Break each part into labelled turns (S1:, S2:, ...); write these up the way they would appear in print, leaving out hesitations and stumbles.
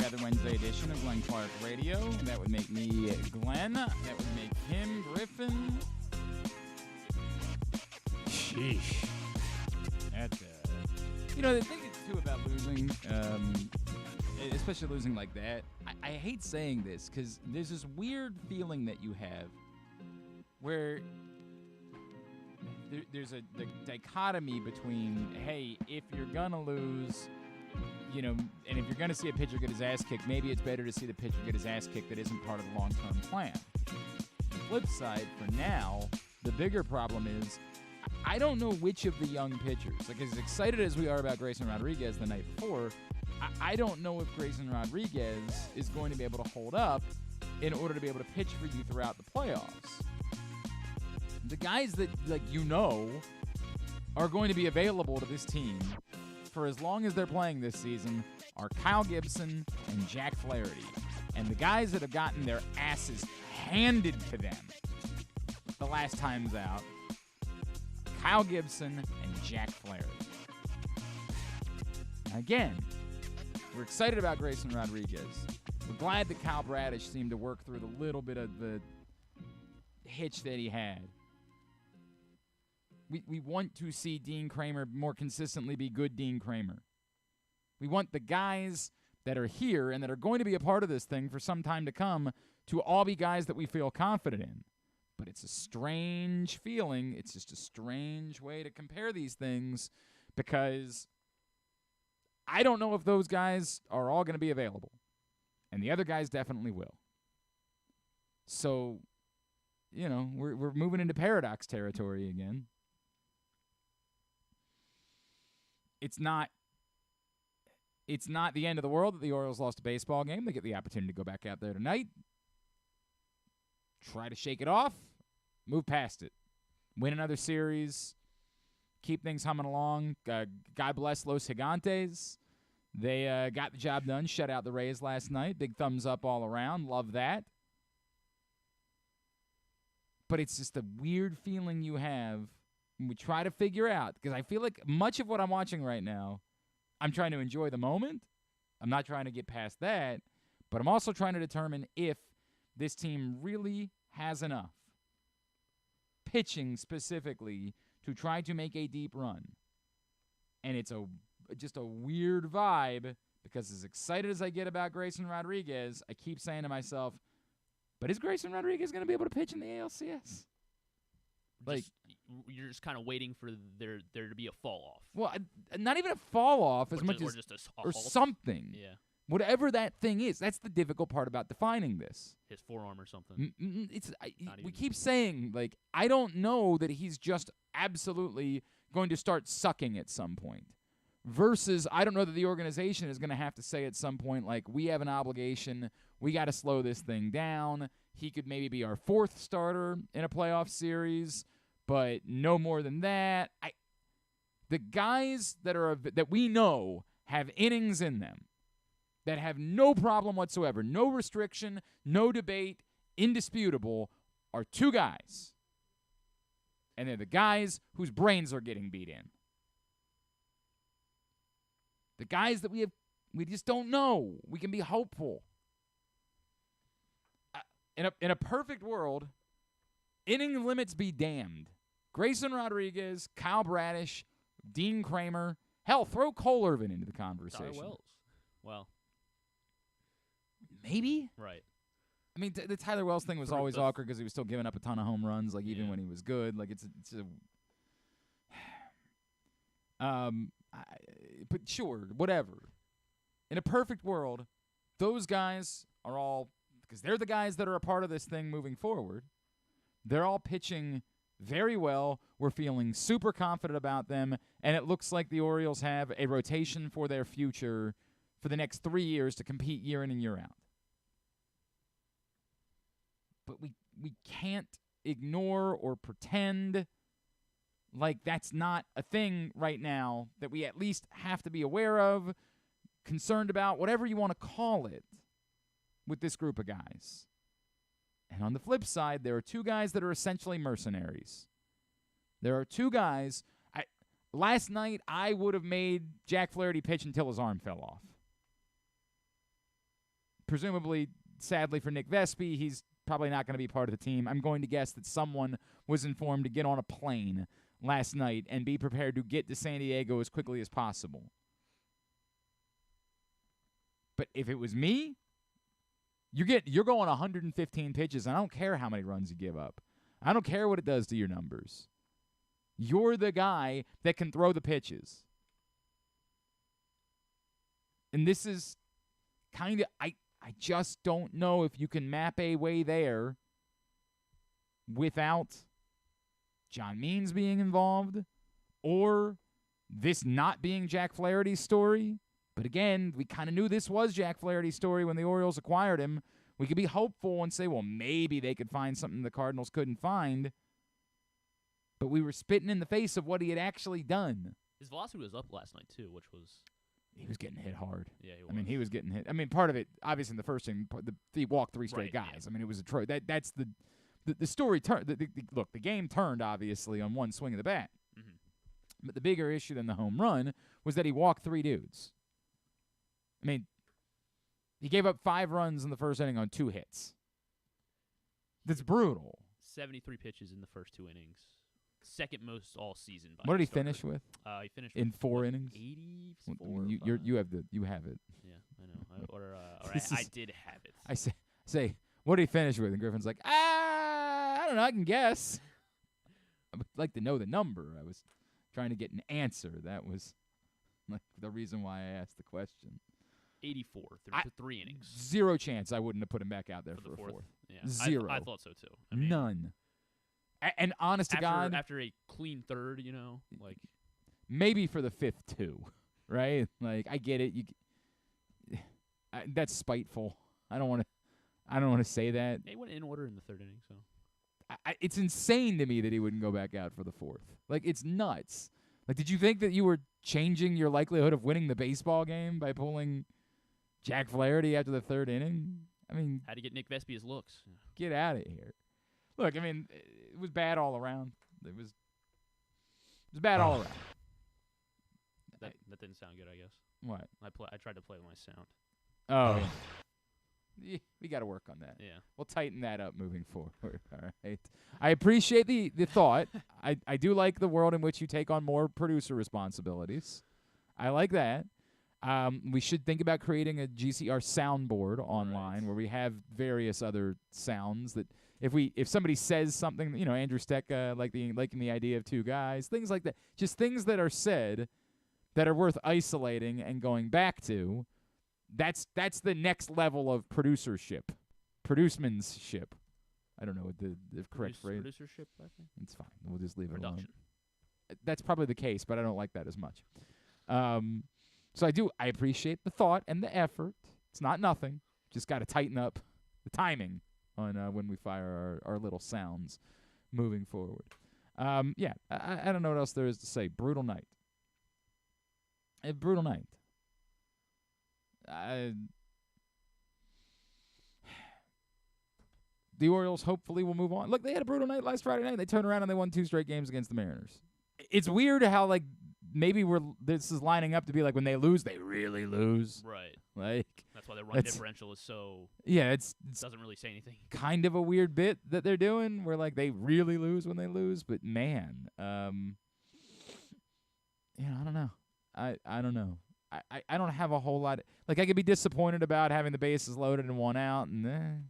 S1: other Wednesday edition of Glenn Clark Radio. That would make me Glenn. That would make him Griffin. Sheesh. That's, the thing too about losing, especially losing like that, I hate saying this because there's this weird feeling that you have where there's a dichotomy between, hey, if you're gonna lose, and if you're gonna see a pitcher get his ass kicked, maybe it's better to see the pitcher get his ass kicked that isn't part of the long-term plan. The flip side, for now, the bigger problem is I don't know which of the young pitchers, like as excited as we are about Grayson Rodriguez the night before, I don't know if Grayson Rodriguez is going to be able to hold up in order to be able to pitch for you throughout the playoffs. The guys that, are going to be available to this team for as long as they're playing this season are Kyle Gibson and Jack Flaherty. And the guys that have gotten their asses handed to them the last times out, Kyle Gibson and Jack Flaherty. Again, we're excited about Grayson Rodriguez. We're glad that Kyle Bradish seemed to work through the little bit of the hitch that he had. We want to see Dean Kramer more consistently be good Dean Kramer. We want the guys that are here and that are going to be a part of this thing for some time to come to all be guys that we feel confident in. But it's a strange feeling. It's just a strange way to compare these things because I don't know if those guys are all going to be available. And the other guys definitely will. So, we're moving into paradox territory again. It's not the end of the world that the Orioles lost a baseball game. They get the opportunity to go back out there tonight. Try to shake it off, move past it, win another series, keep things humming along. God bless Los Gigantes. They got the job done, shut out the Rays last night. Big thumbs up all around. Love that. But it's just a weird feeling you have when we try to figure out, because I feel like much of what I'm watching right now, I'm trying to enjoy the moment. I'm not trying to get past that, but I'm also trying to determine if this team really has enough pitching specifically to try to make a deep run. And it's just a weird vibe because as excited as I get about Grayson Rodriguez, I keep saying to myself, but is Grayson Rodriguez going to be able to pitch in the ALCS?
S2: You're just kind of waiting for there to be a fall off.
S1: Well, not even a fall off as much as or something.
S2: Yeah.
S1: Whatever that thing is, that's the difficult part about defining this.
S2: His forearm or something.
S1: We keep saying, I don't know that he's just absolutely going to start sucking at some point. Versus, I don't know that the organization is going to have to say at some point, we have an obligation, we got to slow this thing down. He could maybe be our fourth starter in a playoff series, but no more than that. The guys that we know have innings in them, that have no problem whatsoever, no restriction, no debate, indisputable, are two guys. And they're the guys whose brains are getting beat in. The guys that we just don't know. We can be hopeful. In a perfect world, inning limits be damned. Grayson Rodriguez, Kyle Bradish, Dean Kramer, hell, throw Cole Irvin into the conversation.
S2: Tyler Wells. Well,
S1: maybe?
S2: Right.
S1: I mean, the Tyler Wells thing was always awkward because he was still giving up a ton of home runs, even when he was good. But sure, whatever. In a perfect world, those guys are all, because they're the guys that are a part of this thing moving forward, they're all pitching very well. We're feeling super confident about them, and it looks like the Orioles have a rotation for their future for the next 3 years to compete year in and year out. But we can't ignore or pretend like that's not a thing right now that we at least have to be aware of, concerned about, whatever you want to call it, with this group of guys. And on the flip side, there are two guys that are essentially mercenaries. There are two guys. Last night, I would have made Jack Flaherty pitch until his arm fell off. presumably, sadly for Nick Vespi, he's probably not going to be part of the team. I'm going to guess that someone was informed to get on a plane last night and be prepared to get to San Diego as quickly as possible. But if it was me, you're going 115 pitches, and I don't care how many runs you give up. I don't care what it does to your numbers. You're the guy that can throw the pitches. And this is kind of, I just don't know if you can map a way there without John Means being involved or this not being Jack Flaherty's story. But again, we kind of knew this was Jack Flaherty's story when the Orioles acquired him. We could be hopeful and say, well, maybe they could find something the Cardinals couldn't find. But we were spitting in the face of what he had actually done.
S2: His velocity was up last night, too, which was...
S1: He was getting hit hard.
S2: Yeah, he was.
S1: I mean, he was getting hit. I mean, part of it, obviously, in the first inning, he walked 3 straight guys.
S2: Yeah.
S1: I mean, it was that's the story. Look, the game turned, obviously, on one swing of the bat.
S2: Mm-hmm.
S1: But the bigger issue than the home run was that he walked 3 dudes. I mean, he gave up 5 runs in the first inning on 2 hits. That's brutal.
S2: 73 pitches in the first 2 innings. Second most all season. By
S1: What did he
S2: starter.
S1: finish with?
S2: He finished
S1: in
S2: with
S1: 4 innings.
S2: 84.
S1: You have it.
S2: Yeah, I know. Or
S1: This
S2: I
S1: is-
S2: did have it.
S1: I say, what did he finish with? And Griffin's like, I don't know. I can guess. I would like to know the number. I was trying to get an answer. That was like the reason why I asked the question.
S2: 84 through 3 innings.
S1: 0 chance I wouldn't have put him back out there for a fourth.
S2: Yeah.
S1: 0.
S2: I thought so too. I mean,
S1: None. And honest to God,
S2: after a clean third, like
S1: maybe for the 5th too, right? Like I get it. That's spiteful. I don't want to say that.
S2: they went in order in the 3rd inning. So
S1: It's insane to me that he wouldn't go back out for the 4th. Like it's nuts. Like, did you think that you were changing your likelihood of winning the baseball game by pulling Jack Flaherty after the 3rd inning? I mean,
S2: had to get Nick Vespi his looks.
S1: get out of here. Look, I mean, it was bad all around. It was bad all around.
S2: That didn't sound good, I guess.
S1: What?
S2: I tried to play with my sound.
S1: Oh. Yeah, we got to work on that.
S2: Yeah.
S1: We'll tighten that up moving forward. All right. I appreciate the thought. I do like the world in which you take on more producer responsibilities. I like that. We should think about creating a GCR soundboard online where we have various other sounds that if somebody says something, Andrew Steck liking the idea of 2 guys, things like that. Just things that are said that are worth isolating and going back to. That's the next level of producership. Producemanship. I don't know what the correct phrase.
S2: Producership, I think.
S1: It's fine. We'll just leave it
S2: Production.
S1: alone. That's probably the case, but I don't like that as much. So I appreciate the thought and the effort. It's not nothing. Just got to tighten up the timing on when we fire our little sounds moving forward. I don't know what else there is to say. Brutal night. A brutal night. The Orioles hopefully will move on. Look, they had a brutal night last Friday night. They turned around and they won 2 straight games against the Mariners. It's weird how maybe this is lining up to be like when they lose, they really lose.
S2: Right.
S1: Like
S2: That's why their run differential is so.
S1: Yeah, it
S2: doesn't really say anything.
S1: kind of a weird bit that they're doing where they really lose when they lose. But man, I don't know. I don't know. I don't have a whole lot. I could be disappointed about having the bases loaded and 1 out, and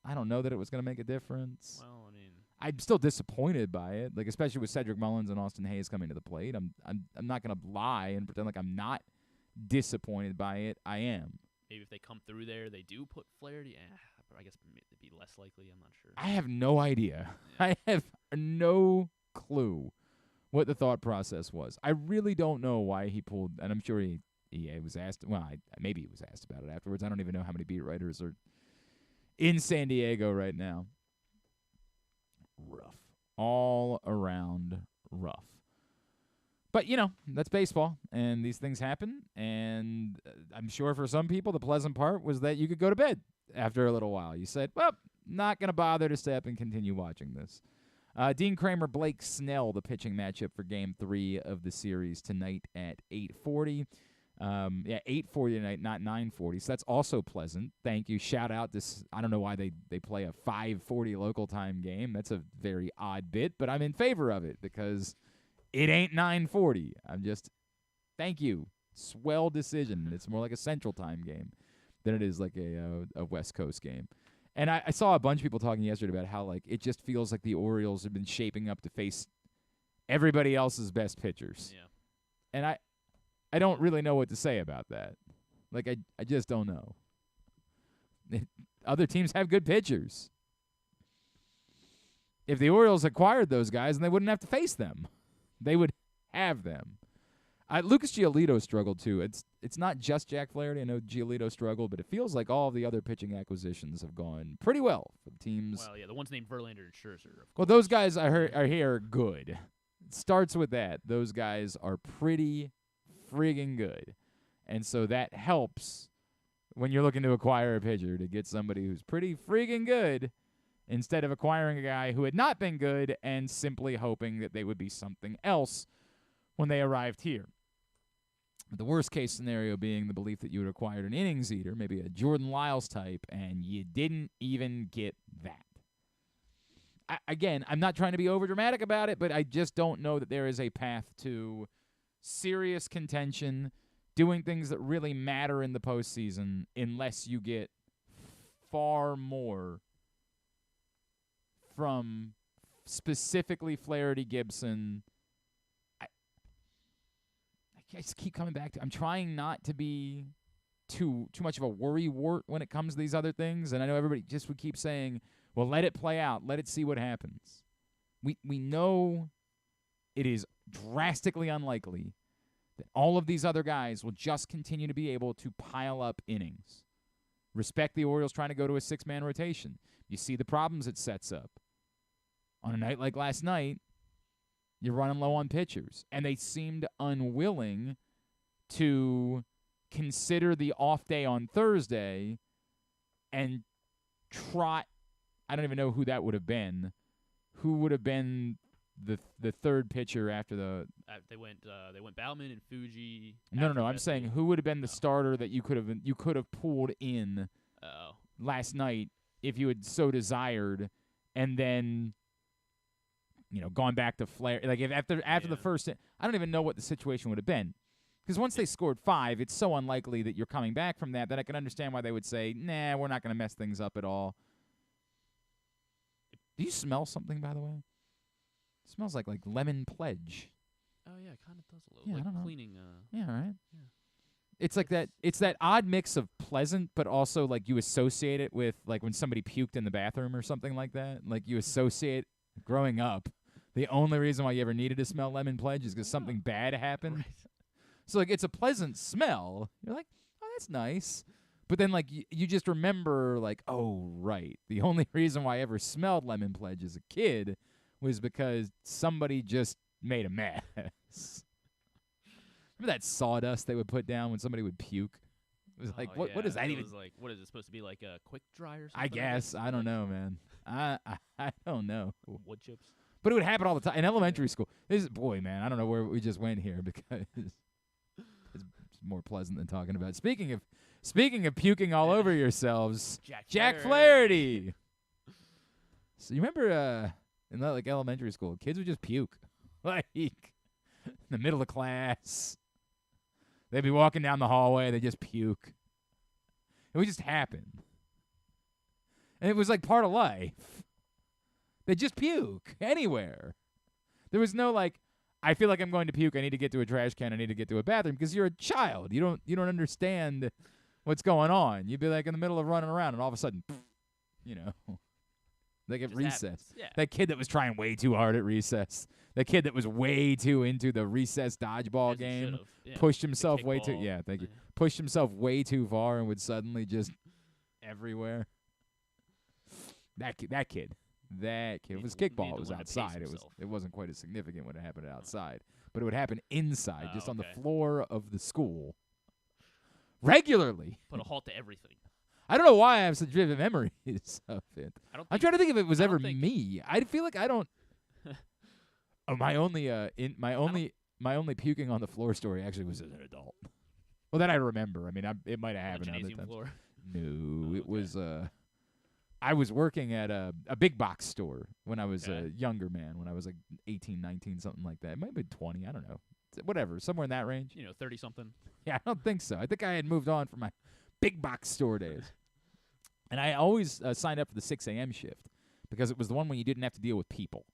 S1: I don't know that it was going to make a difference.
S2: Well, I mean,
S1: I'm still disappointed by it, especially with Cedric Mullins and Austin Hayes coming to the plate. I'm not going to lie and pretend like I'm not disappointed by it. I am.
S2: maybe if they come through there, they do put Flaherty. I guess it'd be less likely. I'm not sure.
S1: I have no idea.
S2: Yeah.
S1: I have no clue what the thought process was. I really don't know why he pulled, and I'm sure he was asked. Well, maybe he was asked about it afterwards. I don't even know how many beat writers are in San Diego right now. Rough. All around rough. But, that's baseball, and these things happen, and I'm sure for some people the pleasant part was that you could go to bed after a little while. You said, well, not going to bother to stay up and continue watching this. Dean Kramer, Blake Snell, the pitching matchup for Game 3 of the series tonight at 8:40. Yeah, 8:40 tonight, not 9:40. So that's also pleasant. Thank you. Shout out this. I don't know why they play a 5:40 local time game. That's a very odd bit, but I'm in favor of it because it ain't 9:40. Thank you. Swell decision. It's more like a Central Time game than it is like a West Coast game. And I saw a bunch of people talking yesterday about how like it just feels like the Orioles have been shaping up to face everybody else's best pitchers.
S2: Yeah.
S1: And I don't really know what to say about that. Like, I just don't know. Other teams have good pitchers. If the Orioles acquired those guys, then they wouldn't have to face them. They would have them. Lucas Giolito struggled, too. It's not just Jack Flaherty. I know Giolito struggled, but it feels like all of the other pitching acquisitions have gone pretty well for the teams.
S2: Well, yeah, the ones named Verlander and Scherzer.
S1: Well, those guys are here good. It starts with that. Those guys are pretty friggin' good. And so that helps when you're looking to acquire a pitcher, to get somebody who's pretty friggin' good instead of acquiring a guy who had not been good and simply hoping that they would be something else when they arrived here. The worst case scenario being the belief that you had acquired an innings eater, maybe a Jordan Lyles type, and you didn't even get that. Again, I'm not trying to be overdramatic about it, but I just don't know that there is a path to serious contention, doing things that really matter in the postseason, unless you get far more from specifically Flaherty, Gibson. I just keep coming back to. I'm trying not to be too much of a worrywart when it comes to these other things, and I know everybody just would keep saying, "Well, let it play out. Let it see what happens." We know it is drastically unlikely that all of these other guys will just continue to be able to pile up innings. Respect the Orioles trying to go to a 6-man rotation. You see the problems it sets up. On a night like last night, you're running low on pitchers, and they seemed unwilling to consider the off day on Thursday and trot. I don't even know who that would have been. Who would have been the third pitcher after the?
S2: They went Bauman and Fuji.
S1: No. I'm saying who would have been the starter that you could have pulled in last night if you had so desired, and then gone back to Flair. Like if after the first, I don't even know what the situation would have been, because once they scored 5, it's so unlikely that you're coming back from that I can understand why they would say, "Nah, we're not going to mess things up at all." Do you smell something, by the way? It smells like lemon pledge.
S2: Oh yeah, it kind of does a little.
S1: Yeah,
S2: like
S1: I don't know.
S2: cleaning.
S1: Yeah, right.
S2: Yeah.
S1: It's like that. It's that odd mix of pleasant, but also like you associate it with like when somebody puked in the bathroom or something like that. Like you associate growing up. The only reason why you ever needed to smell lemon pledge is because something bad happened.
S2: Right.
S1: So like it's a pleasant smell. You're like, oh, that's nice. But then like you just remember like, oh right, the only reason why I ever smelled lemon pledge as a kid was because somebody just made a mess. Remember that sawdust they would put down when somebody would puke? It was like, what is that even?
S2: Was like, what is it supposed to be, like a quick dry or something?
S1: I guess. I don't know, man. I don't know.
S2: Wood chips.
S1: But it would happen all the time in elementary school. Boy, man, I don't know where we just went here because it's more pleasant than talking about. Speaking of puking all over yourselves, Jack Flaherty. So you remember in like elementary school, kids would just puke like in the middle of class. They'd be walking down the hallway, they just puke. It would just happen. And it was like part of life. They just puke anywhere. There was no like, I feel like I'm going to puke, I need to get to a trash can, I need to get to a bathroom, because you're a child. You don't understand what's going on. You'd be like in the middle of running around and all of a sudden, like at recess.
S2: Yeah.
S1: That kid that was trying way too hard at recess. That kid that was way too into the recess dodgeball game.
S2: Yeah.
S1: Pushed himself way too.
S2: Kickball.
S1: Yeah, thank you. Pushed himself way too far and would suddenly just everywhere. That kid. If it was kickball, it was outside. It wasn't quite as significant when it happened outside, but it would happen inside, just on the floor of the school, regularly.
S2: Put a halt to everything.
S1: I don't know why I have such vivid memories of it. I'm trying to think if it was ever me. I feel like I don't. My only puking on the floor story actually was as an adult. Well, that I remember. I mean, it might have
S2: On the
S1: happened other
S2: gymnasium
S1: times.
S2: floor.
S1: No, it
S2: okay.
S1: was I was working at a big box store when I was
S2: Okay.
S1: a younger man, when I was like 18, 19, something like that. It might have been 20, I don't know. Whatever, somewhere in that range.
S2: 30-something.
S1: Yeah, I don't think so. I think I had moved on from my big box store days. And I always signed up for the 6 a.m. shift because it was the one when you didn't have to deal with people,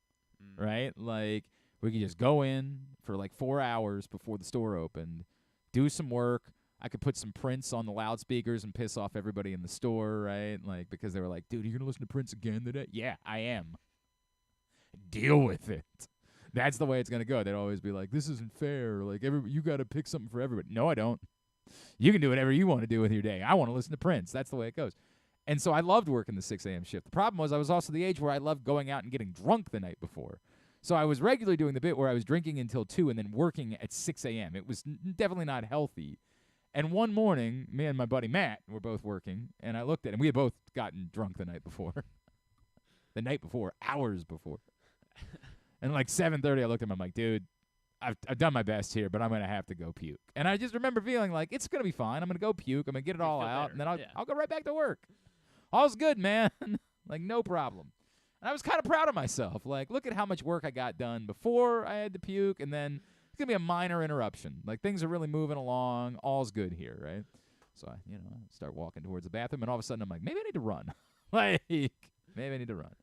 S1: right? Like, we could just go in for like 4 hours before the store opened, do some work. I could put some Prince on the loudspeakers and piss off everybody in the store, right? Like, because they were like, dude, are you going to listen to Prince again today? Yeah, I am. Deal with it. That's the way it's going to go. They'd always be like, this isn't fair. Like, you got to pick something for everybody. No, I don't. You can do whatever you want to do with your day. I want to listen to Prince. That's the way it goes. And so I loved working the 6 a.m. shift. The problem was I was also the age where I loved going out and getting drunk the night before. So I was regularly doing the bit where I was drinking until 2 and then working at 6 a.m. It was definitely not healthy. And one morning, me and my buddy Matt were both working, and I looked at him. We had both gotten drunk the night before. The night before, hours before. And like 7:30, I looked at him. I'm like, dude, I've done my best here, but I'm going to have to go puke. And I just remember feeling like, it's going to be fine. I'm going to go puke. I'm going to get it all out, and then I'll go right back to work. All's good, man. Like, no problem. And I was kind of proud of myself. Like, look at how much work I got done before I had to puke, and then it's going to be a minor interruption. Like, things are really moving along. All's good here, right? So, I start walking towards the bathroom, and all of a sudden I'm like, maybe I need to run. Like, maybe I need to run.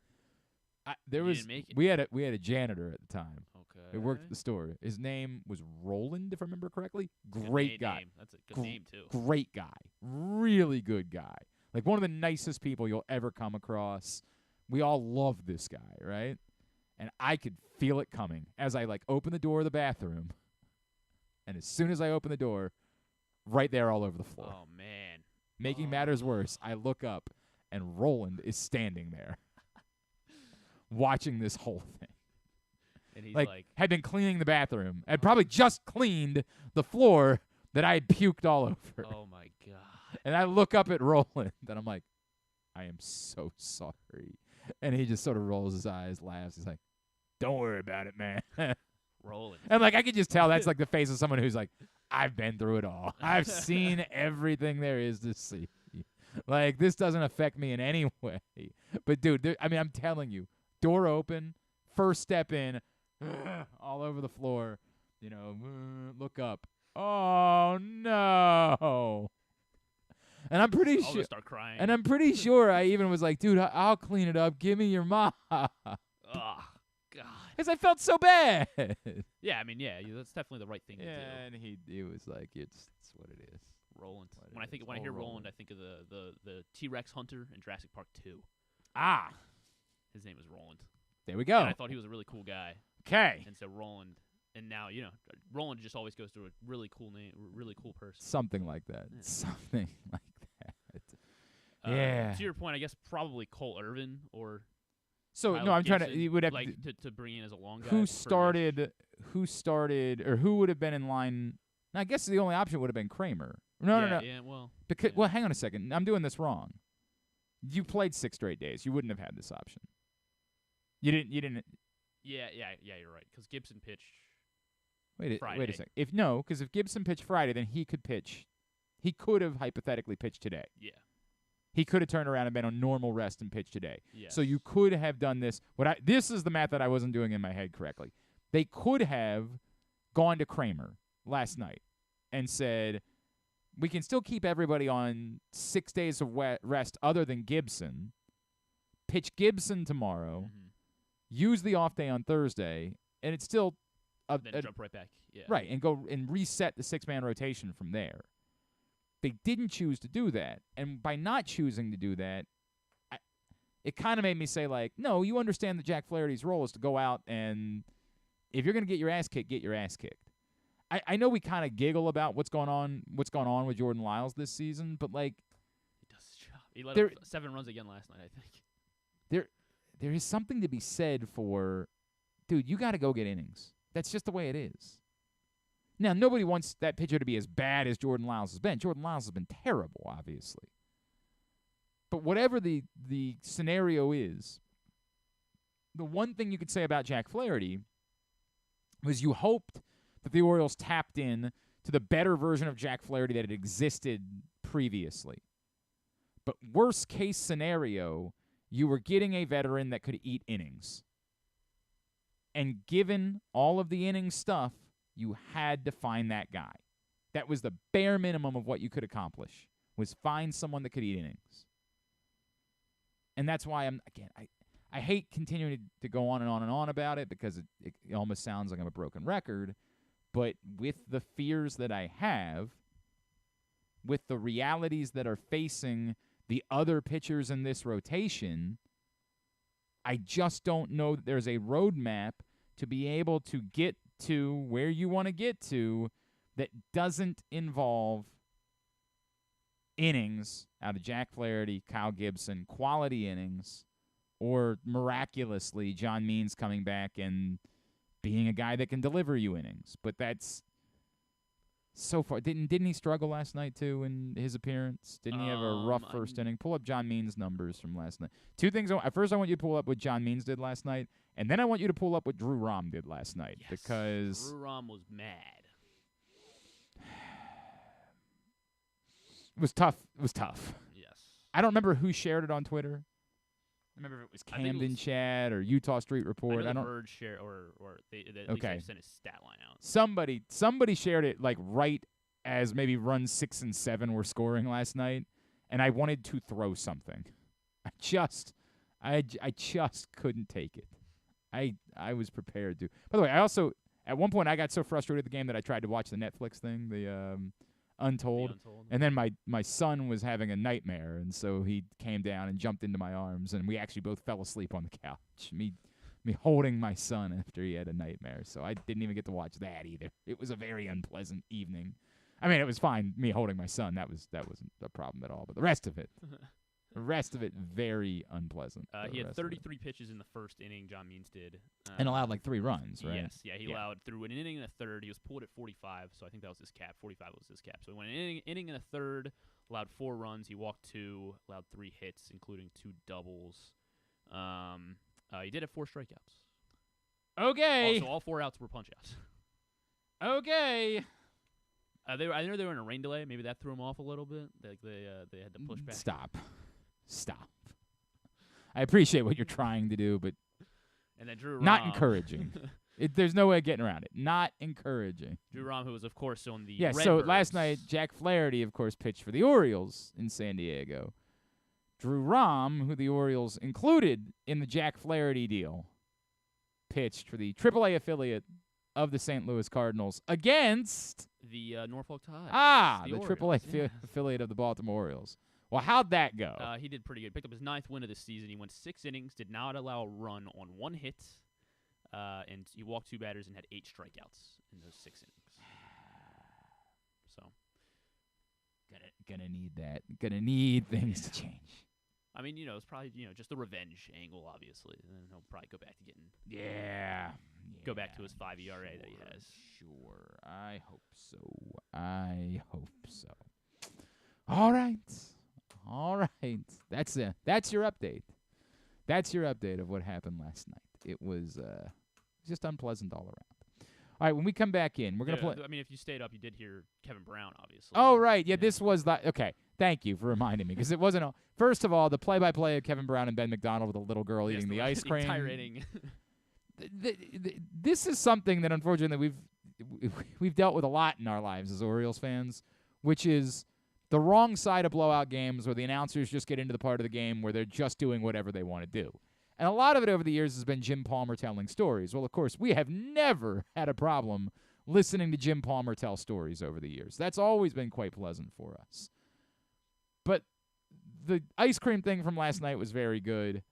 S1: We had a janitor at the time.
S2: Okay.
S1: Who worked at the store. His name was Roland, if I remember correctly. Great guy.
S2: Name. That's a good name, too.
S1: Great guy. Really good guy. Like, one of the nicest people you'll ever come across. We all love this guy, right? And I could feel it coming as I, like, open the door of the bathroom. And as soon as I open the door, right there all over the floor.
S2: Oh, man.
S1: Making matters worse, I look up, and Roland is standing there watching this whole thing.
S2: And he's
S1: like, had been cleaning the bathroom. Had probably just cleaned the floor that I had puked all over.
S2: Oh, my God.
S1: And I look up at Roland, and I'm like, I am so sorry. And he just sort of rolls his eyes, laughs. He's like, don't worry about it, man.
S2: Roland.
S1: And, like, I could just tell that's, like, the face of someone who's like, I've been through it all. I've seen everything there is to see. Like, this doesn't affect me in any way. But, dude, I'm telling you, door open, first step in, all over the floor, look up. Oh, no. And I'm pretty sure.
S2: Start crying.
S1: And I'm pretty sure I even was like, dude, I'll clean it up. Give me your mop.
S2: Oh, God.
S1: Because I felt so bad.
S2: Yeah, that's definitely the right thing to do.
S1: And he was like, it's what it is.
S2: Roland. When I hear Roland, I think of the T-Rex hunter in Jurassic Park 2.
S1: Ah.
S2: His name is Roland.
S1: There we go.
S2: And I thought he was a really cool guy.
S1: Okay.
S2: And so Roland, and now, Roland just always goes through a really cool name, really cool person.
S1: Something like that.
S2: Yeah.
S1: Something like that. Yeah.
S2: To your point, I guess probably Cole Irvin or.
S1: So
S2: Tyler
S1: no, I'm trying
S2: Gibson,
S1: to. You would have
S2: to bring in as a long guy.
S1: Who started, or who would have been in line? I guess the only option would have been Kramer. No.
S2: Yeah, well.
S1: Because hang on a second. I'm doing this wrong. You played 6 straight days. You wouldn't have had this option. You didn't.
S2: Yeah, you're right. Because Gibson pitched.
S1: Wait
S2: Friday.
S1: a second. Because if Gibson pitched Friday, then he could pitch. He could have hypothetically pitched today.
S2: Yeah.
S1: He could have turned around and been on normal rest and pitched today.
S2: Yes.
S1: So you could have done this. This is the math that I wasn't doing in my head correctly. They could have gone to Kramer last night and said, we can still keep everybody on 6 days of rest other than Gibson. Pitch Gibson tomorrow.
S2: Mm-hmm.
S1: Use the off day on Thursday, and it's still
S2: then jump right back. Yeah.
S1: Right, and go and reset the 6-man rotation from there. They didn't choose to do that, and by not choosing to do that, it kind of made me say, like, no, you understand that Jack Flaherty's role is to go out and if you're going to get your ass kicked, get your ass kicked. I know we kind of giggle about what's gone on with Jordan Lyles this season, but, like,
S2: he does his job. He let up 7 runs again last night, I think.
S1: There is something to be said for, dude, you got to go get innings. That's just the way it is. Now, nobody wants that pitcher to be as bad as Jordan Lyles has been. Jordan Lyles has been terrible, obviously. But whatever the scenario is, the one thing you could say about Jack Flaherty was you hoped that the Orioles tapped in to the better version of Jack Flaherty that had existed previously. But worst case scenario, you were getting a veteran that could eat innings. And given all of the inning stuff, you had to find that guy. That was the bare minimum of what you could accomplish, was find someone that could eat innings. And that's why I hate continuing to go on and on and on about it, because it almost sounds like I'm a broken record. But with the fears that I have, with the realities that are facing the other pitchers in this rotation, I just don't know that there's a roadmap to be able to get to where you want to get to that doesn't involve innings out of Jack Flaherty, Kyle Gibson, quality innings, or miraculously John Means coming back and being a guy that can deliver you innings. But that's so far. Didn't he struggle last night too in his appearance? Didn't he have a rough first inning? Pull up John Means' numbers from last night. Two things. First, I want you to pull up what John Means did last night, and then I want you to pull up what Drew Rom did last night.
S2: Yes,
S1: because
S2: Drew Rom was mad.
S1: It was tough. It was tough.
S2: Yes.
S1: I don't remember who shared it on Twitter. I remember if it was Camden Chat or Utah Street Report.
S2: I don't. Bird share or they
S1: okay.
S2: sent his stat line out.
S1: Somebody shared it like right as maybe runs 6 and 7 were scoring last night, and I wanted to throw something. I just couldn't take it. I was prepared to. By the way, I also at one point I got so frustrated with the game that I tried to watch the Netflix thing, the Untold. And then my son was having a nightmare, and so he came down and jumped into my arms, and we actually both fell asleep on the couch. Me holding my son after he had a nightmare, so I didn't even get to watch that either. It was a very unpleasant evening. I mean, it was fine, me holding my son. That wasn't a problem at all, but the rest of it very unpleasant.
S2: He had 33 pitches in the first inning, John Means did.
S1: And allowed like 3 runs, right?
S2: Yes, yeah, he allowed through an inning and a third. He was pulled at 45, so I think that was his cap. 45 was his cap. So he went an inning and a third, allowed 4 runs. He walked 2, allowed 3 hits, including 2 doubles. He did have 4 strikeouts.
S1: Okay.
S2: So all 4 outs were punch-outs.
S1: Okay.
S2: I know they were in a rain delay. Maybe that threw them off a little bit. They had to push back.
S1: Stop. I appreciate what you're trying to do, but
S2: and then Drew
S1: not
S2: Rom.
S1: Encouraging. There's no way of getting around it. Not encouraging.
S2: Drew Rom, who was, of course, on the
S1: Redbirds. So last night, Jack Flaherty, of course, pitched for the Orioles in San Diego. Drew Rom, who the Orioles included in the Jack Flaherty deal, pitched for the AAA affiliate of the St. Louis Cardinals against
S2: the Norfolk Tides.
S1: The AAA affiliate of the Baltimore Orioles. Well, how'd that go?
S2: He did pretty good. Picked up his 9th win of the season. He went 6 innings, did not allow a run on 1 hit, and he walked 2 batters and had 8 strikeouts in those 6 innings. So,
S1: gonna need that. Gonna need things to change.
S2: I mean, it's probably just the revenge angle, obviously, and then he'll probably go back to getting go back to his 5 ERA that he has.
S1: Sure, I hope so. All right. That's your update. That's your update of what happened last night. It was just unpleasant all around. All right, when we come back in, we're going to play.
S2: I mean, if you stayed up, you did hear Kevin Brown, obviously.
S1: Oh, right. Yeah, this was the. Okay, thank you for reminding me, because it wasn't. First of all, the play-by-play of Kevin Brown and Ben McDonald with a little girl eating the ice cream.
S2: Entire inning.
S1: This is something that, unfortunately, we've dealt with a lot in our lives as Orioles fans, which is the wrong side of blowout games where the announcers just get into the part of the game where they're just doing whatever they want to do. And a lot of it over the years has been Jim Palmer telling stories. Well, of course, we have never had a problem listening to Jim Palmer tell stories over the years. That's always been quite pleasant for us. But the ice cream thing from last night was very good.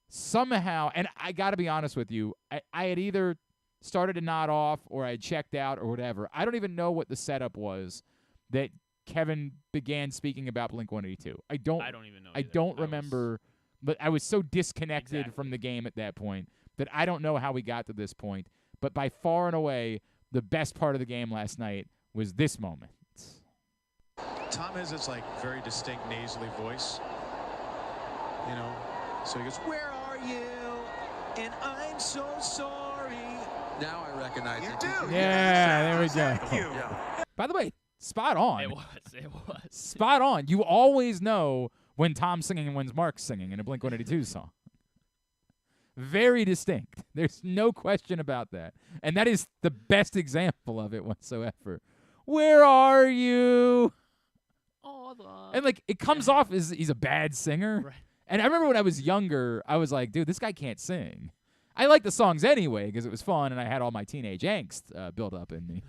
S1: Somehow, and I got to be honest with you, I had either started to nod off or I had checked out or whatever. I don't even know what the setup was that Kevin began speaking about Blink-182. I don't even know. I don't remember, but I was so disconnected from the game at that point that I don't know how we got to this point. But by far and away, the best part of the game last night was this moment.
S3: Tom has this very distinct nasally voice, so he goes, "Where are you? And I'm so sorry.
S4: Now I recognize it.
S1: Yeah, there we go.
S4: Yeah.
S1: By the way, spot on.
S2: It was.
S1: Spot on. You always know when Tom's singing and when Mark's singing in a Blink-182 song. Very distinct. There's no question about that. And that is the best example of it whatsoever. Where are you? And, like, it comes off as he's a bad singer.
S2: Right.
S1: And I remember when I was younger, I was like, dude, this guy can't sing. I liked the songs anyway because it was fun and I had all my teenage angst built up in me.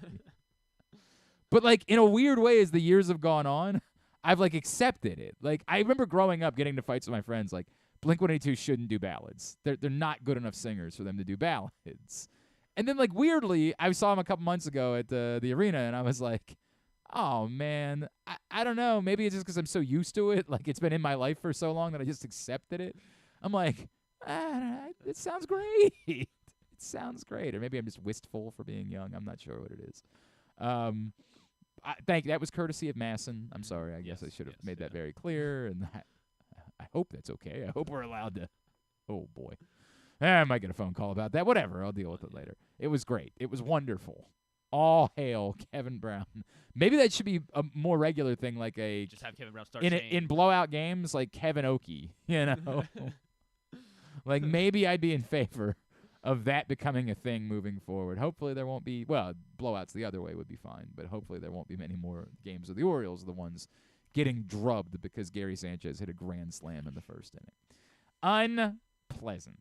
S1: But, like, in a weird way, as the years have gone on, I've, like, accepted it. Like, I remember growing up getting into fights with my friends, like, Blink-182 shouldn't do ballads. They're not good enough singers for them to do ballads. And then, like, weirdly, I saw him a couple months ago at the arena, and I was like, oh, man, I don't know. Maybe it's just because I'm so used to it. Like, it's been in my life for so long that I just accepted it. I'm like, it sounds great. It sounds great. Or maybe I'm just wistful for being young. I'm not sure what it is. That was courtesy of Masson. I'm sorry. I guess I should have made that very clear. And I hope that's okay. I hope we're allowed to. Oh, boy. I might get a phone call about that. Whatever. I'll deal with it later. It was great. It was wonderful. All hail Kevin Brown. Maybe that should be a more regular thing, like
S2: just have Kevin Brown start
S1: in blowout games, like Kevin Okie, you know? Like, maybe I'd be in favor of that becoming a thing moving forward. Hopefully there won't be, well, blowouts the other way would be fine, but hopefully there won't be many more games of the Orioles, the ones getting drubbed because Gary Sanchez hit a grand slam in the first inning. Unpleasant.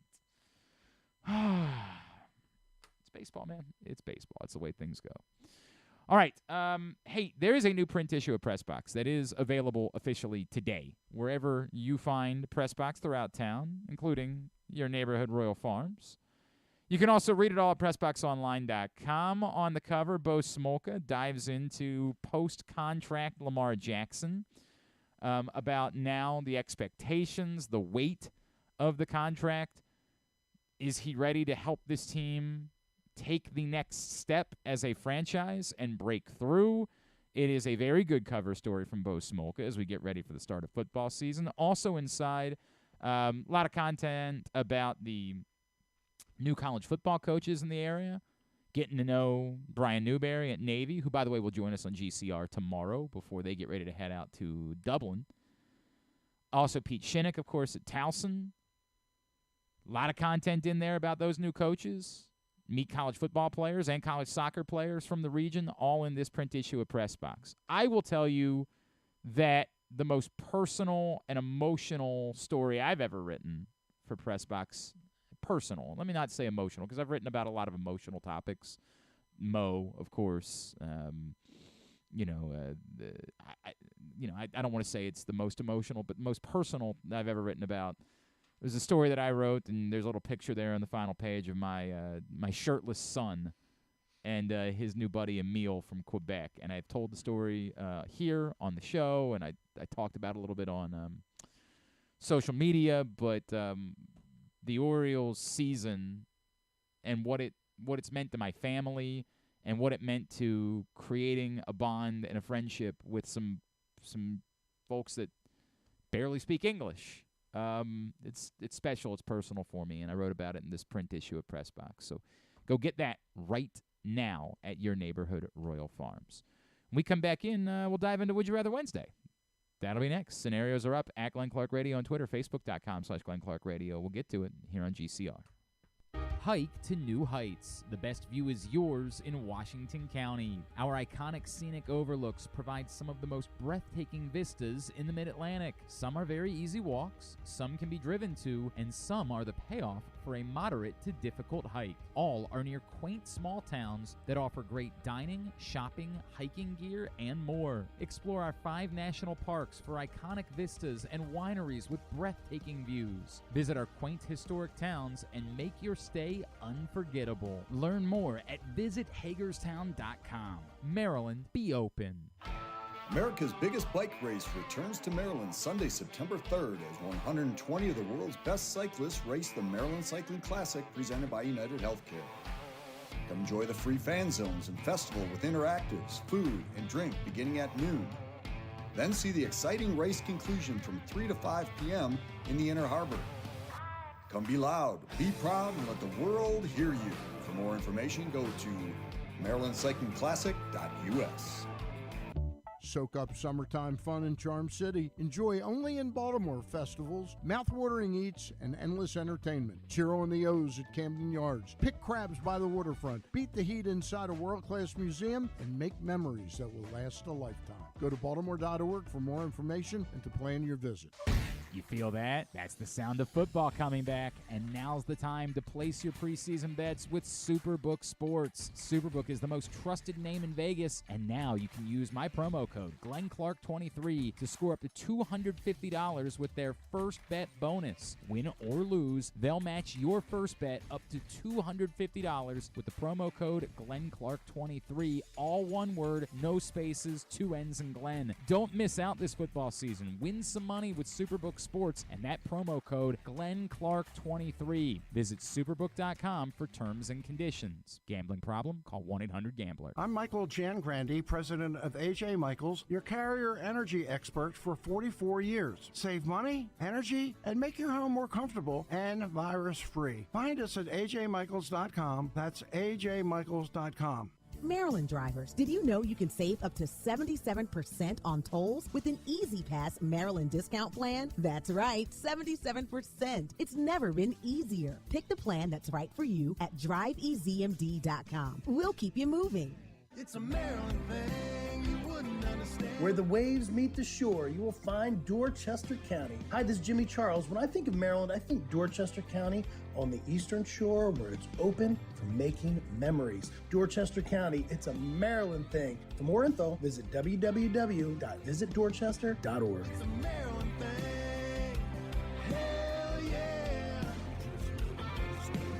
S1: It's baseball, man. It's baseball. It's the way things go. All right. Hey, there is a new print issue of Press Box that is available officially today, wherever you find Press Box throughout town, including your neighborhood Royal Farms. You can also read it all at PressBoxOnline.com. On the cover, Bo Smolka dives into post-contract Lamar Jackson, about now the expectations, the weight of the contract. Is he ready to help this team take the next step as a franchise and break through? It is a very good cover story from Bo Smolka as we get ready for the start of football season. Also inside, a lot of content about the new college football coaches in the area, getting to know Brian Newberry at Navy, who, by the way, will join us on GCR tomorrow before they get ready to head out to Dublin. Also, Pete Shinnick, of course, at Towson. A lot of content in there about those new coaches. Meet college football players and college soccer players from the region, all in this print issue of Press Box. I will tell you that the most personal and emotional story I've ever written for Press Box, personal, let me not say emotional, because I've written about a lot of emotional topics. Mo, of course. I don't want to say it's the most emotional, but the most personal that I've ever written about. It was a story that I wrote, and there's a little picture there on the final page of my shirtless son and his new buddy Emile from Quebec. And I've told the story here on the show, and I talked about it a little bit on social media. But the Orioles season and what it's meant to my family and what it meant to creating a bond and a friendship with some folks that barely speak English. It's special. It's personal for me, and I wrote about it in this print issue of Press Box. So go get that right now at your neighborhood Royal Farms. When we come back in, we'll dive into Would You Rather Wednesday. That'll be next. Scenarios are up at Glenn Clark Radio on Twitter, Facebook.com/Glenn Clark Radio. We'll get to it here on GCR. Hike to new heights. The best view is yours in Washington County. Our iconic scenic overlooks provide some of the most breathtaking vistas in the Mid-Atlantic. Some are very easy walks, some can be driven to, and some are the payoff for a moderate to difficult hike. All are near quaint small towns that offer great dining, shopping, hiking gear, and more. Explore our 5 national parks for iconic vistas and wineries with breathtaking views. Visit our quaint historic towns and make your stay unforgettable. Learn more at visithagerstown.com. Maryland, be open.
S5: America's biggest bike race returns to Maryland Sunday, September 3rd as 120 of the world's best cyclists race the Maryland Cycling Classic presented by United Healthcare. Come enjoy the free fan zones and festival with interactives, food, and drink beginning at noon. Then see the exciting race conclusion from 3 to 5 p.m. in the Inner Harbor. Come be loud, be proud, and let the world hear you. For more information, go to MarylandCyclingClassic.us.
S6: Soak up summertime fun in Charm City. Enjoy only in Baltimore festivals, mouth-watering eats, and endless entertainment. Cheer on the O's at Camden Yards. Pick crabs by the waterfront. Beat the heat inside a world-class museum and make memories that will last a lifetime. Go to baltimore.org for more information and to plan your visit.
S1: You feel that? That's the sound of football coming back, and now's the time to place your preseason bets with Superbook Sports. Superbook is the most trusted name in Vegas, and now you can use my promo code GlennClark23 to score up to $250 with their first bet bonus. Win or lose, they'll match your first bet up to $250 with the promo code GlennClark23. All one word, no spaces, two N's in Glenn. Don't miss out this football season. Win some money with Superbook Sports and that promo code GlennClark23. Visit superbook.com for terms and conditions. Gambling problem? Call 1-800-GAMBLER.
S6: I'm Michael Jangrandi, president of AJ Michaels, your carrier energy expert for 44 years. Save money, energy, and make your home more comfortable and virus-free. Find us at ajmichaels.com. That's ajmichaels.com.
S7: Maryland drivers, did you know you can save up to 77% on tolls with an Easy Pass Maryland discount plan? That's right, 77%. It's never been easier. Pick the plan that's right for you at driveezmd.com. We'll keep you moving.
S8: It's a Maryland thing you wouldn't understand.
S9: Where the waves meet the shore, you will find Dorchester County. Hi, this is Jimmy Charles. When I think of Maryland, I think Dorchester County on the eastern shore where it's open for making memories. Dorchester County, it's a Maryland thing. For more info, visit www.visitdorchester.org.
S8: It's a Maryland thing. Hell yeah.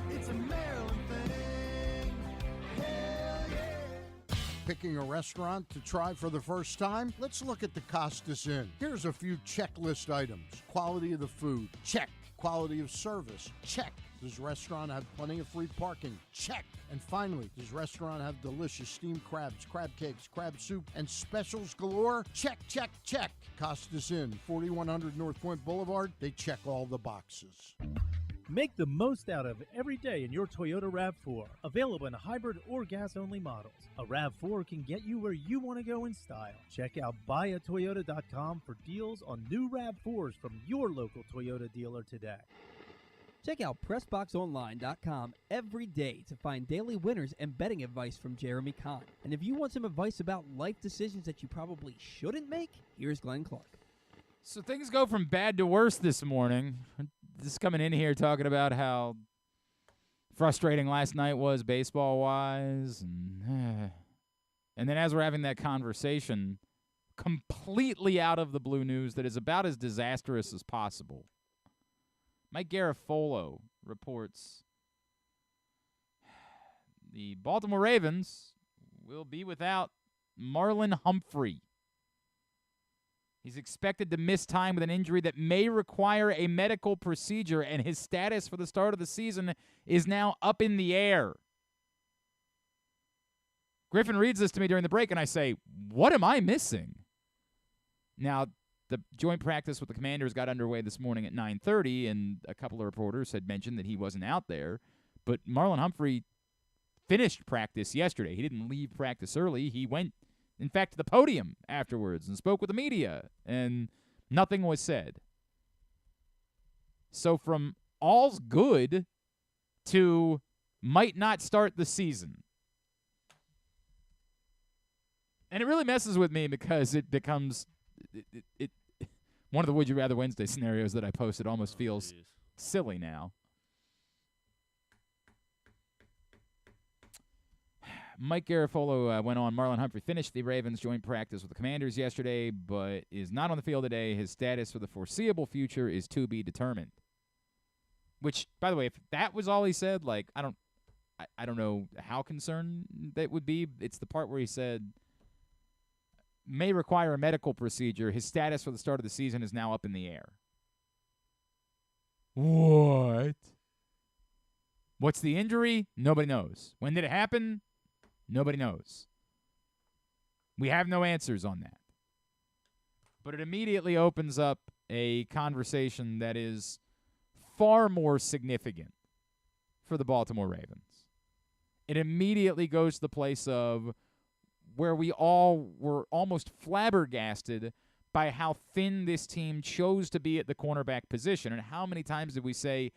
S8: It's a Maryland thing. Hell yeah.
S6: Picking a restaurant to try for the first time? Let's look at the Costas Inn. Here's a few checklist items. Quality of the food? Check. Quality of service? Check. Does restaurant have plenty of free parking? Check. And finally, does restaurant have delicious steamed crabs, crab cakes, crab soup, and specials galore? Check, check, check. Costas Inn, 4100 North Point Boulevard. They check all the boxes.
S10: Make the most out of every day in your Toyota RAV4. Available in hybrid or gas-only models. A RAV4 can get you where you want to go in style. Check out buyatoyota.com for deals on new RAV4s from your local Toyota dealer today.
S11: Check out PressBoxOnline.com every day to find daily winners and betting advice from Jeremy Kahn. And if you want some advice about life decisions that you probably shouldn't make, here's Glenn Clark.
S1: So things go from bad to worse this morning. Just coming in here talking about how frustrating last night was baseball-wise. And then as we're having that conversation, completely out of the blue news that is about as disastrous as possible. Mike Garafolo reports the Baltimore Ravens will be without Marlon Humphrey. He's expected to miss time with an injury that may require a medical procedure, and his status for the start of the season is now up in the air. Griffin reads this to me during the break, and I say, what am I missing? Now, the joint practice with the Commanders got underway this morning at 9:30, and a couple of reporters had mentioned that he wasn't out there. But Marlon Humphrey finished practice yesterday. He didn't leave practice early. He went, in fact, to the podium afterwards and spoke with the media, and nothing was said. So from all's good to might not start the season. And it really messes with me because it becomes it one of the Would You Rather Wednesday scenarios that I posted almost feels silly now. Mike Garafolo went on. Marlon Humphrey finished the Ravens joint practice with the Commanders yesterday, but is not on the field today. His status for the foreseeable future is to be determined. Which, by the way, if that was all he said, like, I don't know how concerned that would be. It's the part where he said may require a medical procedure. His status for the start of the season is now up in the air. What? What's the injury? Nobody knows. When did it happen? Nobody knows. We have no answers on that. But it immediately opens up a conversation that is far more significant for the Baltimore Ravens. It immediately goes to the place of where we all were almost flabbergasted by how thin this team chose to be at the cornerback position. And how many times did we say,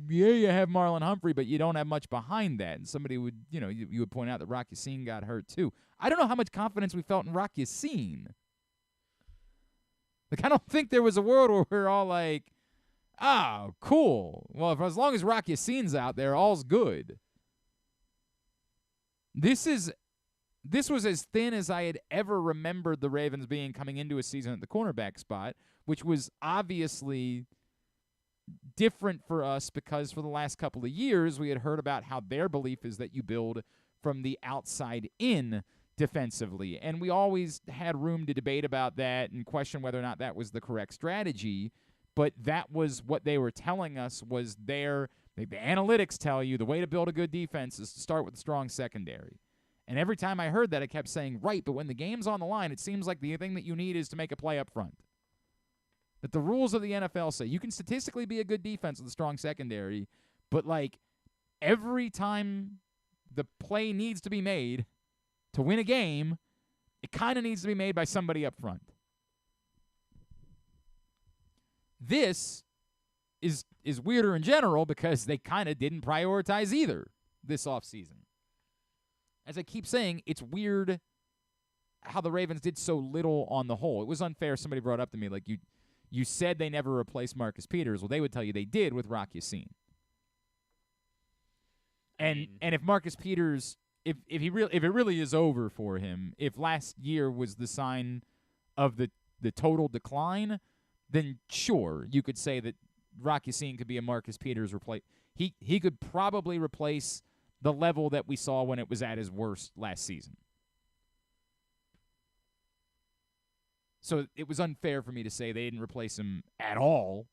S1: yeah, you have Marlon Humphrey, but you don't have much behind that? And somebody would, you would point out that Rock Yassin got hurt too. I don't know how much confidence we felt in Rock Yassin. Like, I don't think there was a world where we're all like, oh, cool. Well, as long as Rock Yassin's out there, all's good. This was as thin as I had ever remembered the Ravens being coming into a season at the cornerback spot, which was obviously different for us because for the last couple of years we had heard about how their belief is that you build from the outside in defensively. And we always had room to debate about that and question whether or not that was the correct strategy. But that was what they were telling us was the analytics tell you the way to build a good defense is to start with a strong secondary. And every time I heard that, I kept saying, right, but when the game's on the line, it seems like the thing that you need is to make a play up front. That the rules of the NFL say you can statistically be a good defense with a strong secondary, but like every time the play needs to be made to win a game, it kind of needs to be made by somebody up front. This is weirder in general because they kind of didn't prioritize either this offseason. As I keep saying, it's weird how the Ravens did so little on the whole. It was unfair. Somebody brought up to me, like, you said they never replaced Marcus Peters. Well, they would tell you they did with Rock Yassin. And if Marcus Peters, if it really is over for him, if last year was the sign of the total decline, then sure, you could say that Rock Yassin could be a Marcus Peters replace. He could probably replace the level that we saw when it was at his worst last season. So it was unfair for me to say they didn't replace him at all,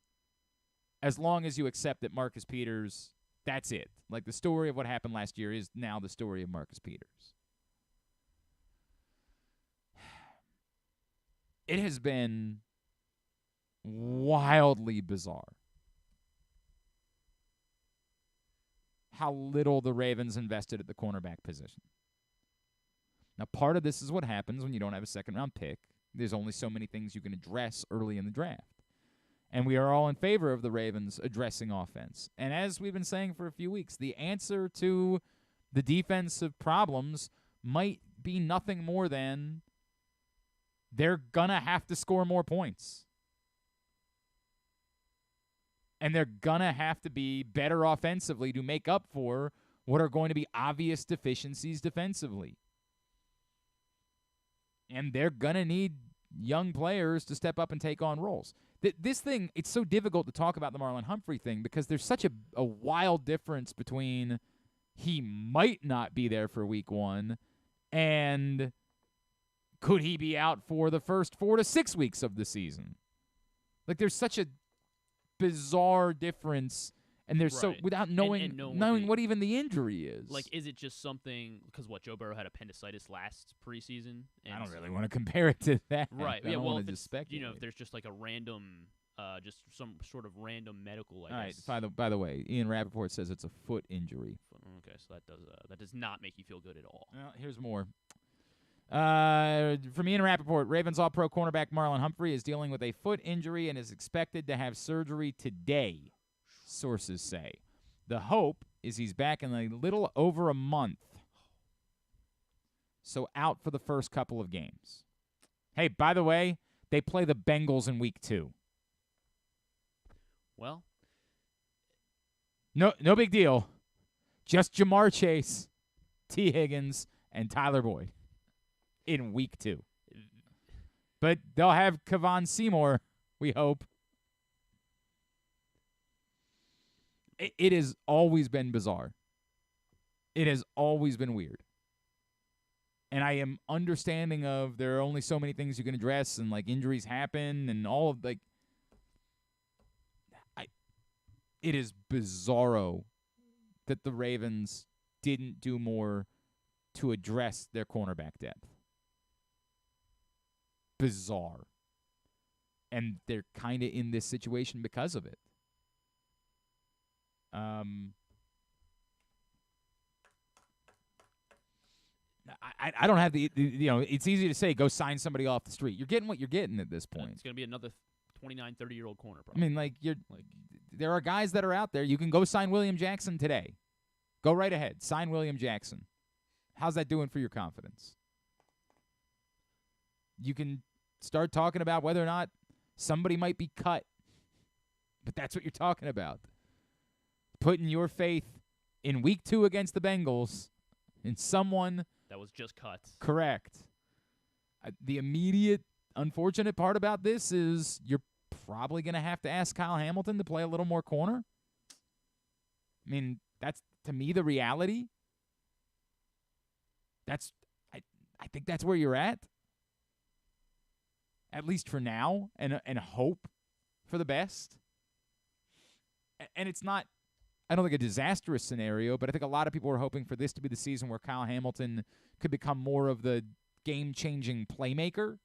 S1: as long as you accept that Marcus Peters, that's it. Like, the story of what happened last year is now the story of Marcus Peters. It has been wildly bizarre how little the Ravens invested at the cornerback position. Now, part of this is what happens when you don't have a second-round pick. There's only so many things you can address early in the draft. And we are all in favor of the Ravens addressing offense. And as we've been saying for a few weeks, the answer to the defensive problems might be nothing more than they're going to have to score more points. And they're going to have to be better offensively to make up for what are going to be obvious deficiencies defensively. And they're going to need young players to step up and take on roles. This thing, it's so difficult to talk about the Marlon Humphrey thing because there's such a wild difference between he might not be there for week 1 and could he be out for the first 4 to 6 weeks of the season. Like, there's such a bizarre difference, and there's so without knowing what even the injury is.
S2: Like, is it just something because Joe Burrow had appendicitis last preseason? And
S1: I don't really want to compare it to that.
S2: Right.
S1: I don't
S2: well,
S1: want to
S2: if
S1: just speculate.
S2: if there's just like a random, just some sort of random medical.
S1: All right. By the way, Ian Rappaport says it's a foot injury.
S2: Okay, so that does not make you feel good at all.
S1: Well, here's more. From Ian Rappaport, Ravens All-Pro cornerback Marlon Humphrey is dealing with a foot injury and is expected to have surgery today, sources say. The hope is he's back in a little over a month, so out for the first couple of games. Hey, by the way, they play the Bengals in week 2.
S2: Well,
S1: no big deal. Just Jamar Chase, T. Higgins, and Tyler Boyd in week 2. But they'll have Kevon Seymour, we hope. It has always been bizarre. It has always been weird. And I am understanding of there are only so many things you can address and, like, injuries happen and all of, like, it is bizarro that the Ravens didn't do more to address their cornerback depth. Bizarre. And they're kind of in this situation because of it. I don't have the it's easy to say go sign somebody off the street. You're getting what you're getting at this point.
S2: It's going to be another 29, 30-year-old corner, probably.
S1: I mean, there are guys that are out there. You can go sign William Jackson today. Go right ahead. Sign William Jackson. How's that doing for your confidence? You can start talking about whether or not somebody might be cut. But that's what you're talking about. Putting your faith in week 2 against the Bengals in someone
S2: that was just cut.
S1: Correct. The immediate unfortunate part about this is you're probably going to have to ask Kyle Hamilton to play a little more corner. I mean, that's, to me, the reality. I think that's where you're at least for now, and hope for the best. And it's not, I don't think, a disastrous scenario, but I think a lot of people are hoping for this to be the season where Kyle Hamilton could become more of the game-changing playmaker.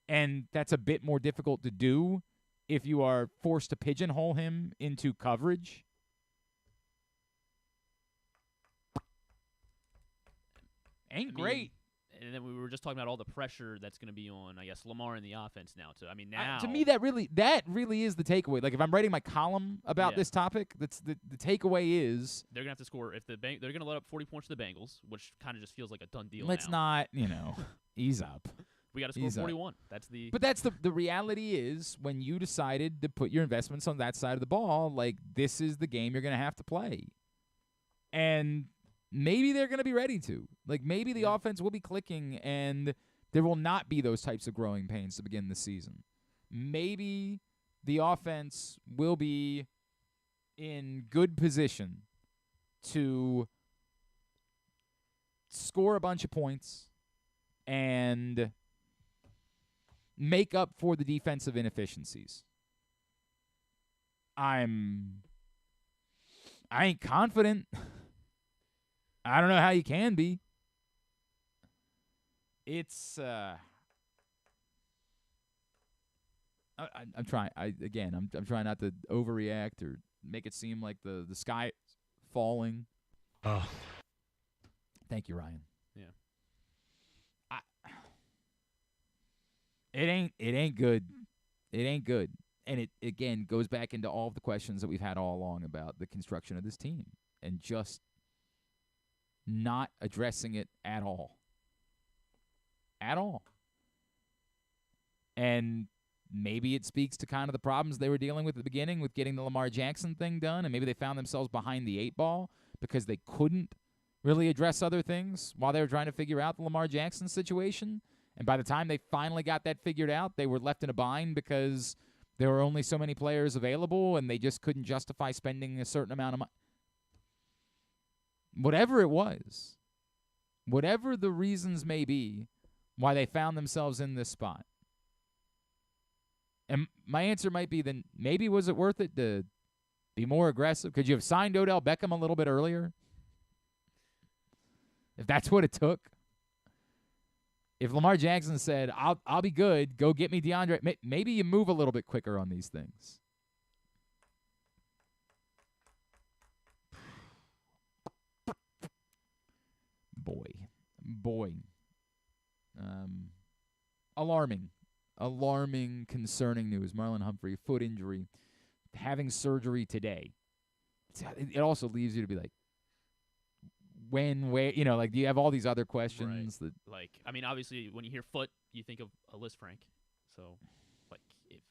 S1: And that's a bit more difficult to do if you are forced to pigeonhole him into coverage. Great.
S2: And then we were just talking about all the pressure that's going to be on, I guess, Lamar in the offense now. I mean, now
S1: to me, that really is the takeaway. Like, if I'm writing my column about this topic, that's the takeaway is
S2: they're going to have to score. If they're going to let up 40 points to the Bengals, which kind of just feels like a done deal.
S1: Let's not, ease up.
S2: We got to score 41.
S1: But that's the reality is when you decided to put your investments on that side of the ball, like, this is the game you're going to have to play. And maybe they're going to be ready to. Like, maybe the offense will be clicking and there will not be those types of growing pains to begin the season. Maybe the offense will be in good position to score a bunch of points and make up for the defensive inefficiencies. I ain't confident. I don't know how you can be. It's I'm trying. I'm trying not to overreact or make it seem like the sky is falling.
S2: Oh,
S1: thank you, Ryan.
S2: Yeah.
S1: It ain't good. It ain't good. And it again goes back into all of the questions that we've had all along about the construction of this team and just not addressing it at all. At all. And maybe it speaks to kind of the problems they were dealing with at the beginning with getting the Lamar Jackson thing done, and maybe they found themselves behind the 8 ball because they couldn't really address other things while they were trying to figure out the Lamar Jackson situation. And by the time they finally got that figured out, they were left in a bind because there were only so many players available and they just couldn't justify spending a certain amount of money. Whatever it was, whatever the reasons may be why they found themselves in this spot. And my answer might be then maybe was it worth it to be more aggressive? Could you have signed Odell Beckham a little bit earlier? If that's what it took. If Lamar Jackson said, I'll be good, go get me DeAndre, maybe you move a little bit quicker on these things. Boy. Alarming, concerning news. Marlon Humphrey, foot injury, having surgery today. It also leaves you to be like, when, where, like, do you have all these other questions?
S2: Right. Like, I mean, obviously, when you hear foot, you think of Liz Frank. So, like, if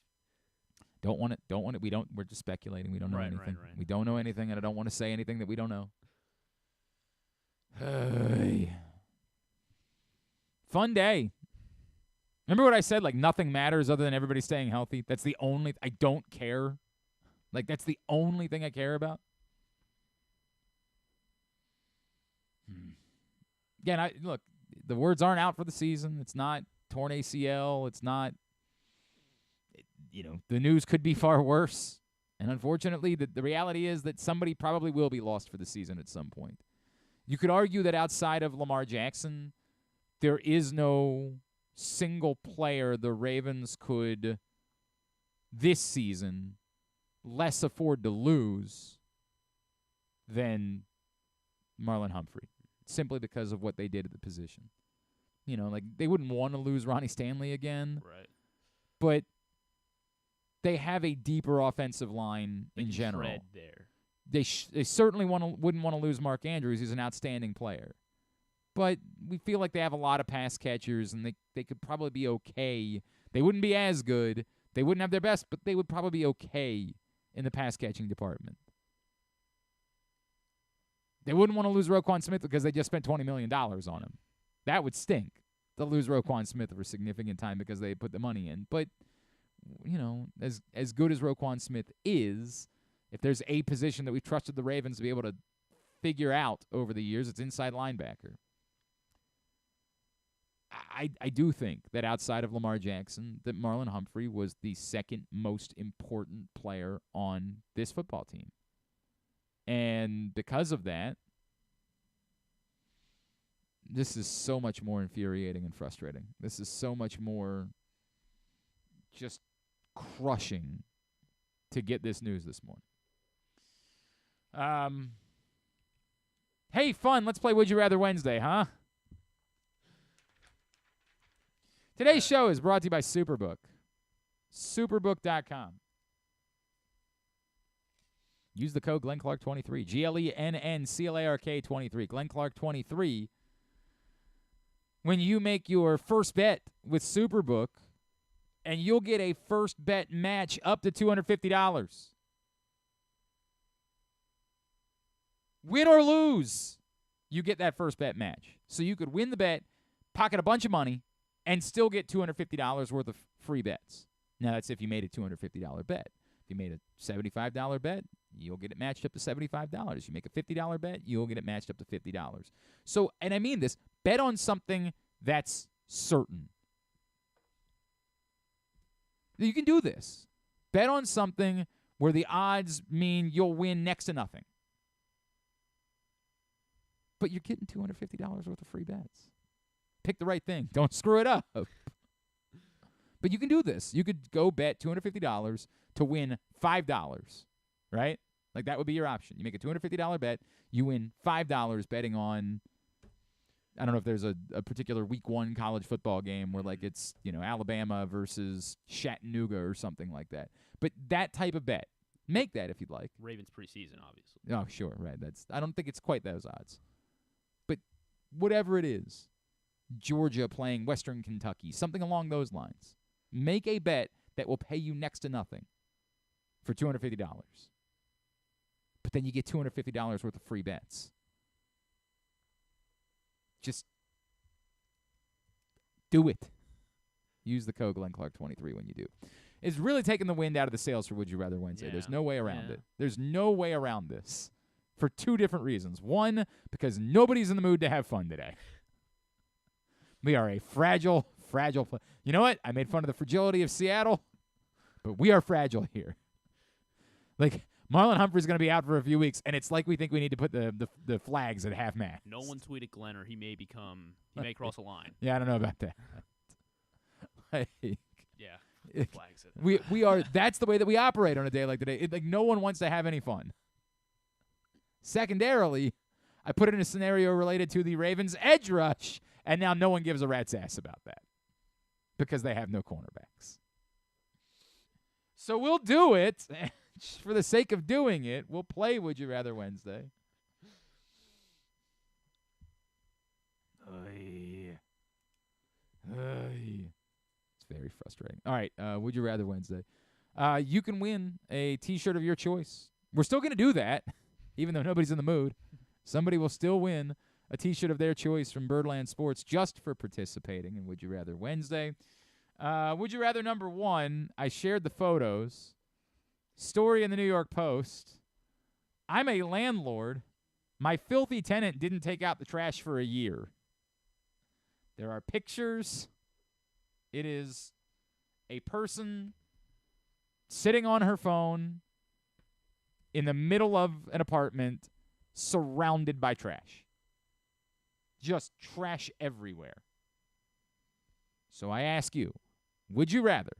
S1: don't want it. We're just speculating. We don't know anything.
S2: Right.
S1: We don't know anything, and I don't want to say anything that we don't know. Hey. Fun day. Remember what I said? Like, nothing matters other than everybody staying healthy. That's the only. I don't care. Like, that's the only thing I care about. Again, look, the words aren't out for the season. It's not torn ACL. It's not, the news could be far worse. And unfortunately, the reality is that somebody probably will be lost for the season at some point. You could argue that outside of Lamar Jackson, there is no single player the Ravens could, this season, less afford to lose than Marlon Humphrey, simply because of what they did at the position. You know, like they wouldn't want to lose Ronnie Stanley again.
S2: Right.
S1: But they have a deeper offensive line in general.
S2: Tread there.
S1: They certainly wouldn't want to lose Mark Andrews. He's an outstanding player. But we feel like they have a lot of pass catchers, and they could probably be okay. They wouldn't be as good. They wouldn't have their best, but they would probably be okay in the pass-catching department. They wouldn't want to lose Roquan Smith because they just spent $20 million on him. That would stink to lose Roquan Smith for a significant time because they put the money in. But, you know, as good as Roquan Smith is, if there's a position that we've trusted the Ravens to be able to figure out over the years, it's inside linebacker. I do think that outside of Lamar Jackson, that Marlon Humphrey was the second most important player on this football team. And because of that, this is so much more infuriating and frustrating. This is so much more just crushing to get this news this morning. Hey, fun. Let's play Would You Rather Wednesday, huh? Today's show is brought to you by Superbook. Superbook.com. Use the code GlennClark23. GLENNCLARK23. GlennClark23. When you make your first bet with Superbook, and you'll get a first bet match up to $250. Win or lose, you get that first bet match. So you could win the bet, pocket a bunch of money, and still get $250 worth of free bets. Now, that's if you made a $250 bet. If you made a $75 bet, you'll get it matched up to $75. You make a $50 bet, you'll get it matched up to $50. So, and I mean this, bet on something that's certain. You can do this. Bet on something where the odds mean you'll win next to nothing. But you're getting $250 worth of free bets. Pick the right thing. Don't screw it up. But you can do this. You could go bet $250 to win $5, right? Like that would be your option. You make a $250 bet, you win $5 betting on, I don't know if there's a particular week 1 college football game where like it's, you know, Alabama versus Chattanooga or something like that. But that type of bet, make that if you'd like.
S2: Ravens preseason, obviously.
S1: Oh, sure, right. I don't think it's quite those odds. But whatever it is, Georgia playing Western Kentucky, something along those lines. Make a bet that will pay you next to nothing for $250. But then you get $250 worth of free bets. Just do it. Use the code GlennClark23 when you do. It's really taking the wind out of the sails for Would You Rather Wednesday.
S2: Yeah.
S1: There's no way around it. There's no way around this for 2 different reasons. One, because nobody's in the mood to have fun today. We are a fragile. You know what? I made fun of the fragility of Seattle, but we are fragile here. Like, Marlon Humphrey's going to be out for a few weeks, and it's like we think we need to put the flags at half-mast.
S2: No one tweeted Glenn, or he may cross a line.
S1: Yeah, I don't know about that. Like,
S2: yeah, flags it.
S1: We are. That's the way that we operate on a day like today. Like no one wants to have any fun. Secondarily, I put it in a scenario related to the Ravens' edge rush, and now no one gives a rat's ass about that because they have no cornerbacks. So we'll do it. Just for the sake of doing it, we'll play Would You Rather Wednesday. It's very frustrating. All right, Would You Rather Wednesday. You can win a T-shirt of your choice. We're still going to do that, even though nobody's in the mood. Somebody will still win a T-shirt of their choice from Birdland Sports just for participating in Would You Rather Wednesday. Would You Rather number 1, I shared the photos. Story in the New York Post. I'm a landlord. My filthy tenant didn't take out the trash for a year. There are pictures. It is a person sitting on her phone in the middle of an apartment surrounded by trash. Just trash everywhere. So I ask you, would you rather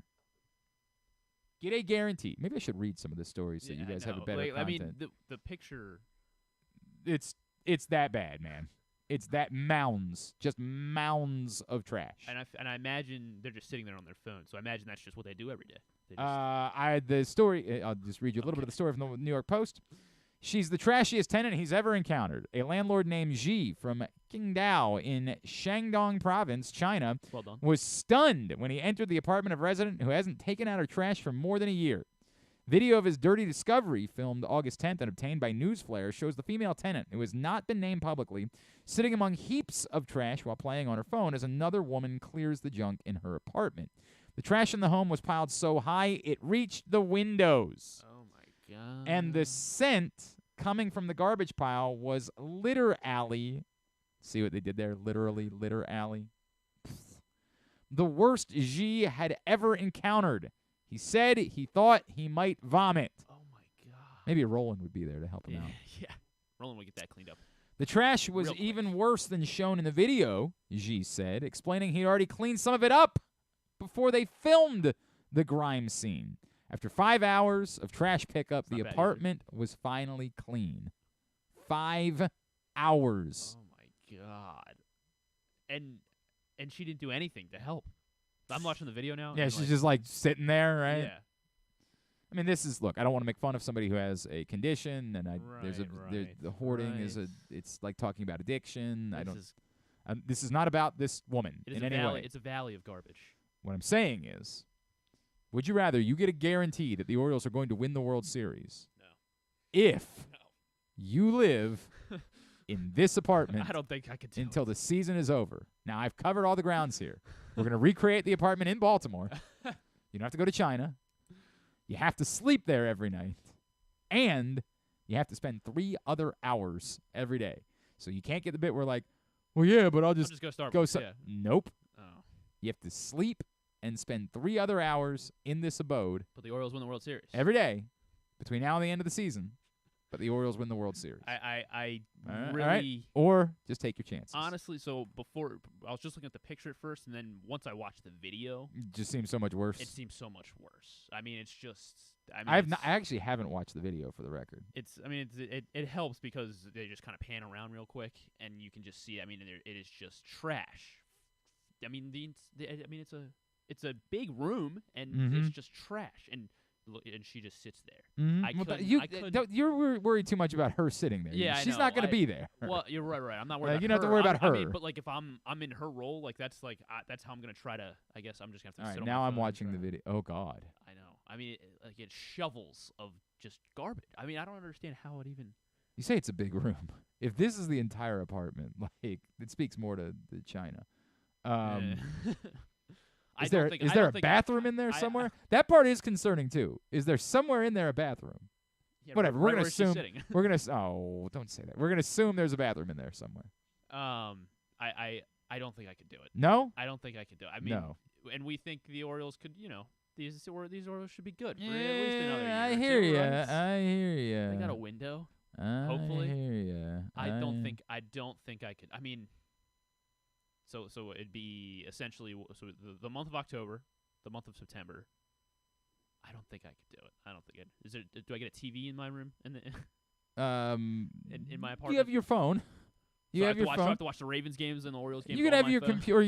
S1: Get a guarantee. Maybe I should read some of the stories so you guys have a better content.
S2: I mean, the picture.
S1: It's that bad, man. It's that mounds of trash.
S2: And I imagine they're just sitting there on their phone. So I imagine that's just what they do every day.
S1: The story. I'll just read you a little bit of the story from the New York Post. She's the trashiest tenant he's ever encountered. A landlord named Ji from Qingdao in Shandong Province, China, was stunned when he entered the apartment of a resident who hasn't taken out her trash for more than a year. Video of his dirty discovery, filmed August 10th and obtained by Newsflare, shows the female tenant, who has not been named publicly, sitting among heaps of trash while playing on her phone as another woman clears the junk in her apartment. The trash in the home was piled so high it reached the windows.
S2: Oh, my God.
S1: And the scent coming from the garbage pile was litter alley. See what they did there? Literally, litter alley. The worst Xi had ever encountered. He said he thought he might vomit.
S2: Oh, my God.
S1: Maybe Roland would be there to help him out.
S2: Yeah. Roland would get that cleaned up.
S1: The trash was even worse than shown in the video, Xi said, explaining he'd already cleaned some of it up before they filmed the grime scene. After 5 hours of trash pickup, the apartment was finally clean. 5 hours.
S2: Oh, my God. And she didn't do anything to help. I'm watching the video now.
S1: Yeah, she's just like sitting there, right?
S2: Yeah.
S1: I mean, this is, look, I don't want to make fun of somebody who has a condition, and the hoarding is it's like talking about addiction. This is not about this woman in any way.
S2: It's a valley of garbage.
S1: What I'm saying is, would you rather you get a guarantee that the Orioles are going to win the World Series if you live in this apartment
S2: I don't think I could do
S1: until the season is over? Now, I've covered all the grounds here. We're going to recreate the apartment in Baltimore. You don't have to go to China. You have to sleep there every night. And you have to spend 3 other hours every day. So you can't get the bit where like, well, yeah, but I'll just
S2: go Starbucks.
S1: Nope.
S2: Oh.
S1: You have to sleep and spend 3 other hours in this abode.
S2: But the Orioles win the World Series.
S1: Every day between now and the end of the season. But the Orioles win the World Series.
S2: I really...
S1: All right. Or just take your chances.
S2: Honestly, so before... I was just looking at the picture at first, and then once I watched the video...
S1: It just seems so much worse.
S2: It seems so much worse. I mean, it's just...
S1: I actually haven't watched the video for the record.
S2: It helps because they just kind of pan around real quick, and you can just see. I mean, it is just trash. I mean, it's a big room, and it's just trash, and she just sits there.
S1: Mm-hmm. You're worried too much about her sitting there.
S2: Yeah,
S1: she's not going to be there.
S2: Well, you're right. I'm not worried. About
S1: you don't have to worry about her.
S2: I mean, but like if I'm in her role, like that's how I'm going to try to. I guess I'm just going to have to.
S1: All right, now I'm watching the video. Oh God.
S2: I know. I mean, it's shovels of just garbage. I mean, I don't understand how it even.
S1: You say it's a big room. If this is the entire apartment, like it speaks more to China. Is there a bathroom in there somewhere? That part is concerning too. Is there somewhere in there a bathroom?
S2: Yeah,
S1: whatever.
S2: We're
S1: gonna assume.
S2: We're
S1: gonna. Oh, don't say that. We're gonna assume there's a bathroom in there somewhere.
S2: I don't think I could do it.
S1: No.
S2: I don't think I could do it. I mean,
S1: no.
S2: And we think the Orioles could, these Orioles should be good for at least another year.
S1: I hear you. I hear you.
S2: They got a window.
S1: Hopefully. I hear you.
S2: I don't think I could. I mean, so it'd be essentially the month of October, the month of September. I don't think I could do it. I don't think it. Do I get a TV in my room in my apartment?
S1: You have your phone. You have your phone.
S2: So I have to watch the Ravens games and the Orioles games.
S1: You could have your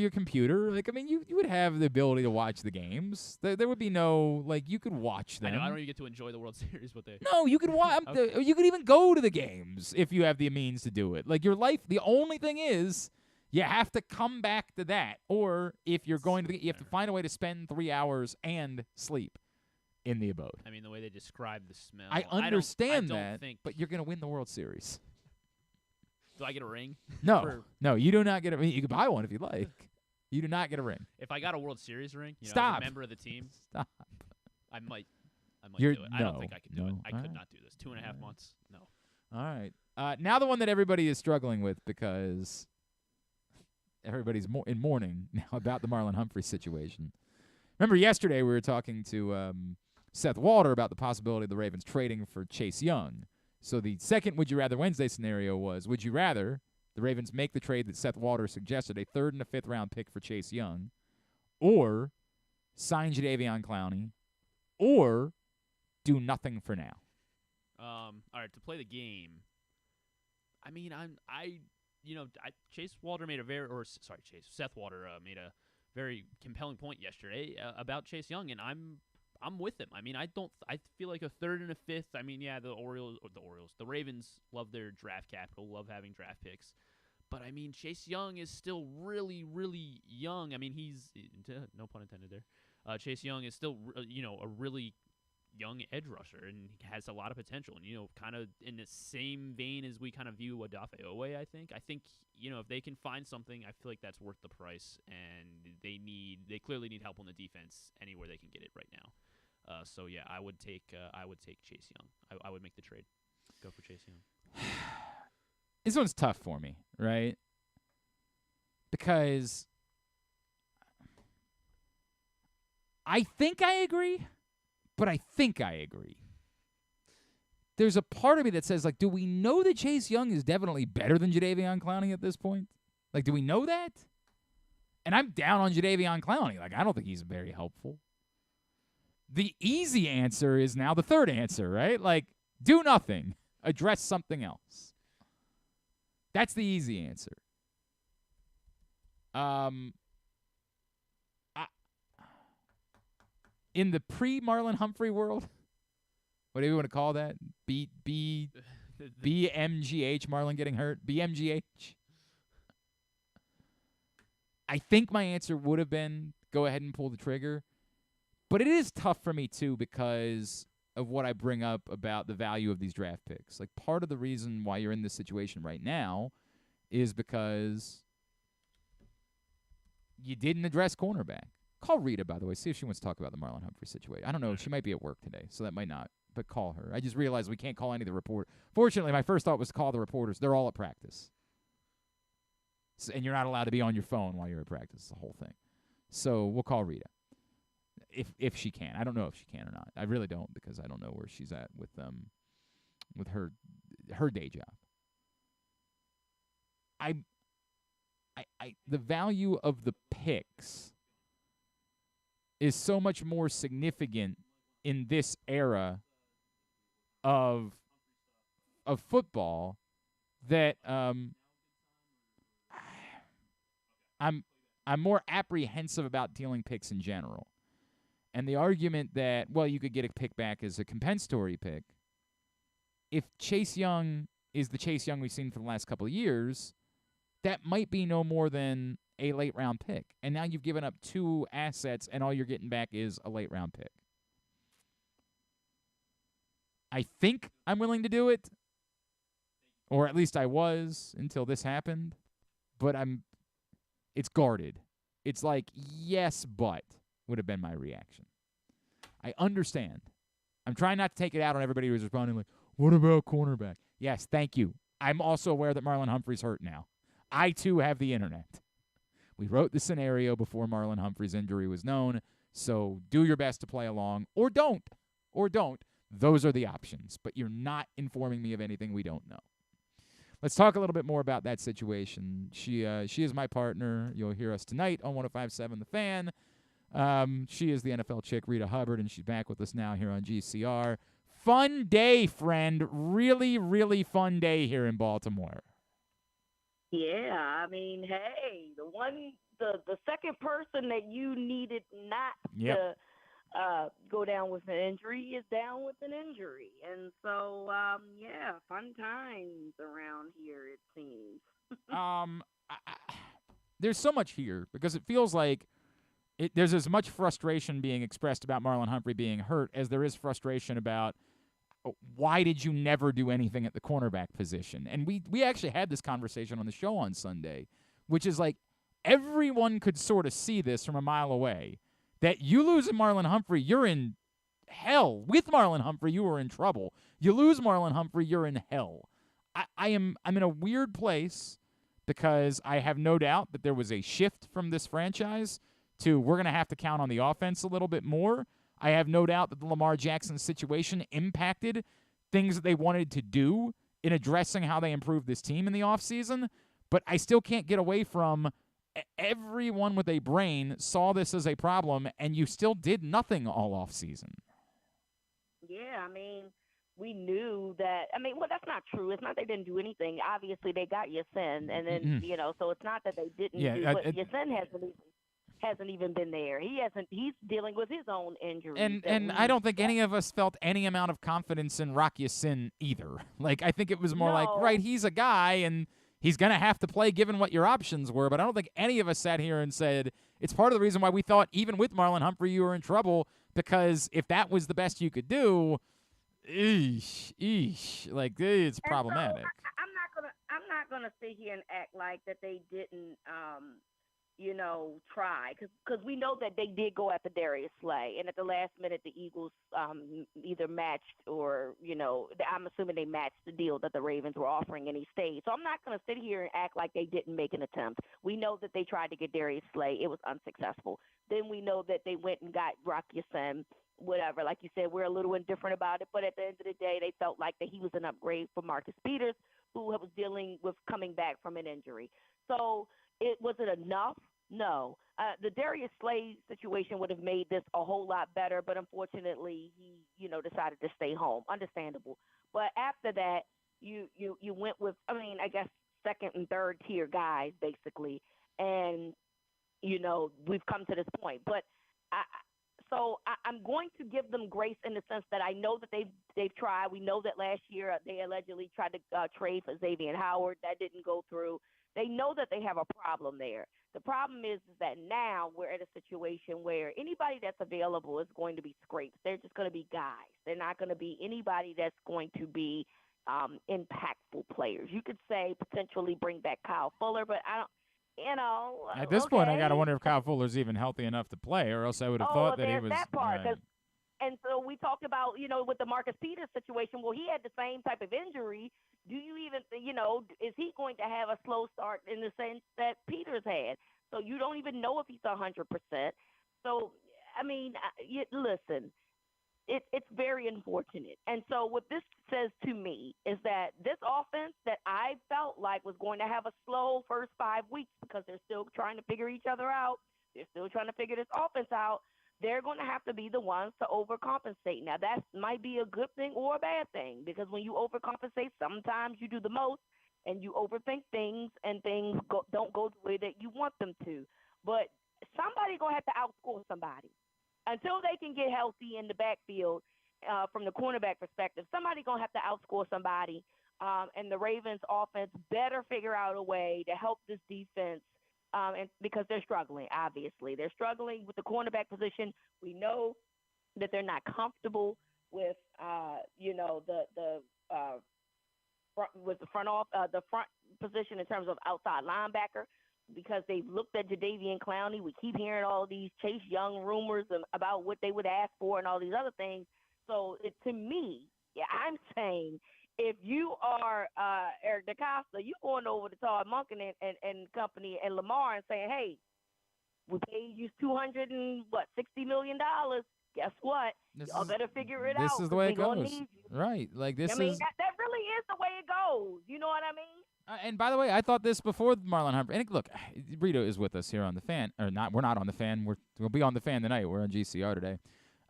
S1: computer. Like, I mean, you would have the ability to watch the games. There would be no, like, you could watch them.
S2: I know. I don't even get to enjoy the World Series, but they.
S1: No, you could watch. Okay. You could even go to the games if you have the means to do it. Like, your life. The only thing is, you have to come back to that. Or if you're going to, you have to find a way to spend 3 hours and sleep in the abode.
S2: I mean, the way they describe the smell.
S1: I understand
S2: I
S1: that,
S2: don't think,
S1: but you're going to win the World Series.
S2: Do I get a ring?
S1: No, no, you do not get a ring. You can buy one if you like. You do not get a ring.
S2: If I got a World Series ring, as
S1: Stop.
S2: a member of the team,
S1: Stop.
S2: I might do it. I don't think I could do it. I
S1: All
S2: could
S1: right.
S2: not do this. 2.5 months. No.
S1: All right. Now the one that everybody is struggling with because everybody's in mourning now about the Marlon Humphrey situation. Remember yesterday we were talking to Seth Walter about the possibility of the Ravens trading for Chase Young. So the second Would You Rather Wednesday scenario was, would you rather the Ravens make the trade that Seth Walter suggested, a 3rd and a 5th round pick for Chase Young, or sign Jadeveon Clowney or do nothing for now.
S2: All right, to play the game. I mean, Seth Walter made a very compelling point yesterday about Chase Young, and I'm with him. I mean, I feel like a third and a fifth. I mean, yeah, the Ravens love their draft capital, love having draft picks. But, I mean, Chase Young is still really, really young. I mean, he's, no pun intended there. Chase Young is still, a really young edge rusher and has a lot of potential. And, kind of in the same vein as we kind of view Odafe Owe, I think. I think, if they can find something, I feel like that's worth the price. And they clearly need help on the defense anywhere they can get it right now. So, yeah, I would take Chase Young. I would make the trade. Go for Chase Young.
S1: This one's tough for me, right? Because I think I agree, but I think I agree. There's a part of me that says, like, do we know that Chase Young is definitely better than Jadeveon Clowney at this point? Like, do we know that? And I'm down on Jadeveon Clowney. Like, I don't think he's very helpful. The easy answer is now the third answer, right? Like, do nothing. Address something else. That's the easy answer. In the pre-Marlon Humphrey world, whatever you want to call that, BMGH, Marlon getting hurt, BMGH. I think my answer would have been go ahead and pull the trigger. But it is tough for me, too, because of what I bring up about the value of these draft picks. Like, part of the reason why you're in this situation right now is because you didn't address cornerback. Call Reeta, by the way. See if she wants to talk about the Marlon Humphrey situation. I don't know. She might be at work today, so that might not. But call her. I just realized we can't call any of the reporters. Fortunately, my first thought was to call the reporters. They're all at practice. So, and you're not allowed to be on your phone while you're at practice, the whole thing. So we'll call Reeta. If she can. I don't know if she can or not. I really don't, because I don't know where she's at with her day job. The value of the picks is so much more significant in this era of football that I'm more apprehensive about dealing picks in general. And the argument that, well, you could get a pick back as a compensatory pick, if Chase Young is the Chase Young we've seen for the last couple of years, that might be no more than a late-round pick. And now you've given up 2 assets, and all you're getting back is a late-round pick. I think I'm willing to do it, or at least I was until this happened, but it's guarded. It's like, yes, but would have been my reaction. I understand. I'm trying not to take it out on everybody who's responding like, what about cornerback? Yes, thank you. I'm also aware that Marlon Humphrey's hurt now. I, too, have the internet. We wrote the scenario before Marlon Humphrey's injury was known, so do your best to play along, or don't. Or don't. Those are the options, but you're not informing me of anything we don't know. Let's talk a little bit more about that situation. She is my partner. You'll hear us tonight on 105.7 The Fan. She is the NFL chick, Reeta Hubbard, and she's back with us now here on GCR. Fun day, friend. Really, really fun day here in Baltimore.
S12: Yeah, I mean, hey, the second person that you needed not to go down with an injury is down with an injury. And so, yeah, fun times around here, it seems.
S1: There's so much here because it feels like there's as much frustration being expressed about Marlon Humphrey being hurt as there is frustration about why did you never do anything at the cornerback position? And we actually had this conversation on the show on Sunday, which is like everyone could sort of see this from a mile away, that you lose Marlon Humphrey, you're in hell. With Marlon Humphrey, you were in trouble. You lose Marlon Humphrey, you're in hell. I'm in a weird place because I have no doubt that there was a shift from this franchise to we're going to have to count on the offense a little bit more. I have no doubt that the Lamar Jackson situation impacted things that they wanted to do in addressing how they improved this team in the offseason, but I still can't get away from everyone with a brain saw this as a problem, and you still did nothing all offseason.
S12: Yeah, I mean, we knew that. I mean, well, that's not true. It's not they didn't do anything. Obviously, they got Yasin, and then so it's not that they didn't do. But Yasin hasn't even been there. He hasn't. He's dealing with his own injuries.
S1: And I don't think any of us felt any amount of confidence in Rock Ya-Sin either. Like, I think it was more like, right, he's a guy, and he's going to have to play given what your options were. But I don't think any of us sat here and said, it's part of the reason why we thought even with Marlon Humphrey you were in trouble, because if that was the best you could do, like, it's problematic.
S12: So, I'm not gonna sit here and act like that they didn't try, because we know that they did go after Darius Slay, and at the last minute the Eagles either matched or I'm assuming they matched the deal that the Ravens were offering, and he stayed. So I'm not going to sit here and act like they didn't make an attempt. We know that they tried to get Darius Slay. It was unsuccessful. Then we know that they went and got Rock Ya-Sin, whatever. Like you said, we're a little indifferent about it, but at the end of the day, they felt like that he was an upgrade for Marcus Peters, who was dealing with coming back from an injury. So was it enough? No. The Darius Slay situation would have made this a whole lot better, but unfortunately, he decided to stay home. Understandable. But after that, you went with, I guess, second and third tier guys, basically, and we've come to this point. But I'm going to give them grace in the sense that I know that they've tried. We know that last year they allegedly tried to trade for Xavier Howard. That didn't go through. They know that they have a problem there. The problem is that now we're at a situation where anybody that's available is going to be scrapes. They're just going to be guys. They're not going to be anybody that's going to be impactful players. You could say potentially bring back Kyle Fuller, but I don't.
S1: At this point, I got to wonder if Kyle Fuller's even healthy enough to play, or else I would have thought that he was.
S12: That part,
S1: right.
S12: And so we talked about, with the Marcus Peters situation. Well, he had the same type of injury. Do you even, is he going to have a slow start in the sense that Peters had? So you don't even know if he's 100%. So, listen, it's very unfortunate. And so what this says to me is that this offense that I felt like was going to have a slow first 5 weeks because they're still trying to figure each other out. They're still trying to figure this offense out. They're going to have to be the ones to overcompensate. Now, that might be a good thing or a bad thing, because when you overcompensate, sometimes you do the most and you overthink things, and things don't go the way that you want them to. But somebody's going to have to outscore somebody. Until they can get healthy in the backfield from the cornerback perspective, somebody's going to have to outscore somebody. And the Ravens offense better figure out a way to help this defense. And because they're struggling, obviously. They're struggling with the cornerback position. We know that they're not comfortable with, the front position in terms of outside linebacker, because they've looked at Jadeveon Clowney. We keep hearing all these Chase Young rumors about what they would ask for and all these other things. So to me, I'm saying, if you are Eric DeCosta, you're going over to Todd Monken and company and Lamar and saying, hey, we paid you $260 million. Guess what? Y'all better figure it out.
S1: This is the way it goes. Right. Like, this
S12: that really is the way it goes. You know what I mean?
S1: And by the way, I thought this before Marlon Humphrey. And look, Reeta is with us here on the Fan. Or not, we're not on the Fan. We'll be on the Fan tonight. We're on GCR today.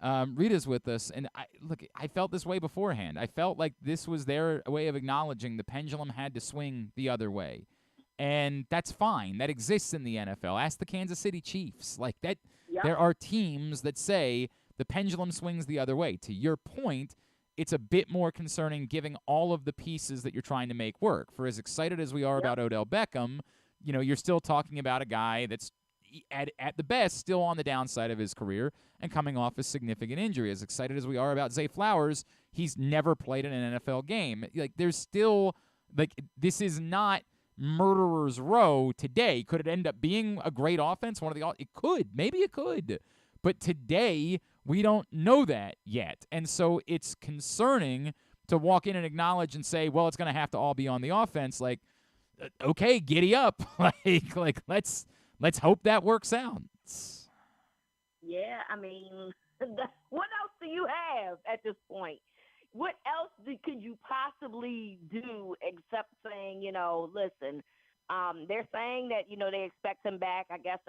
S1: Reeta's with us, and I felt this way beforehand. I felt like this was their way of acknowledging the pendulum had to swing the other way. And that's fine. That exists in the NFL. Ask the Kansas City Chiefs. Like that, yep. There are teams that say the pendulum swings the other way. To your point, it's a bit more concerning giving all of the pieces that you're trying to make work. For as excited as we are about Odell Beckham, you're still talking about a guy that's at the best still on the downside of his career and coming off a significant injury. As excited as we are about Zay Flowers, he's never played in an NFL game. Like, there's still, like, this is not murderer's row today. Could it end up being a great offense? It could. Maybe it could. But today, we don't know that yet. And so it's concerning to walk in and acknowledge and say, well, it's going to have to all be on the offense. Like, okay, giddy up. like let's hope that works out.
S12: Yeah, what else do you have at this point? What else could you possibly do except saying, listen, They're saying that they expect him back, I guess,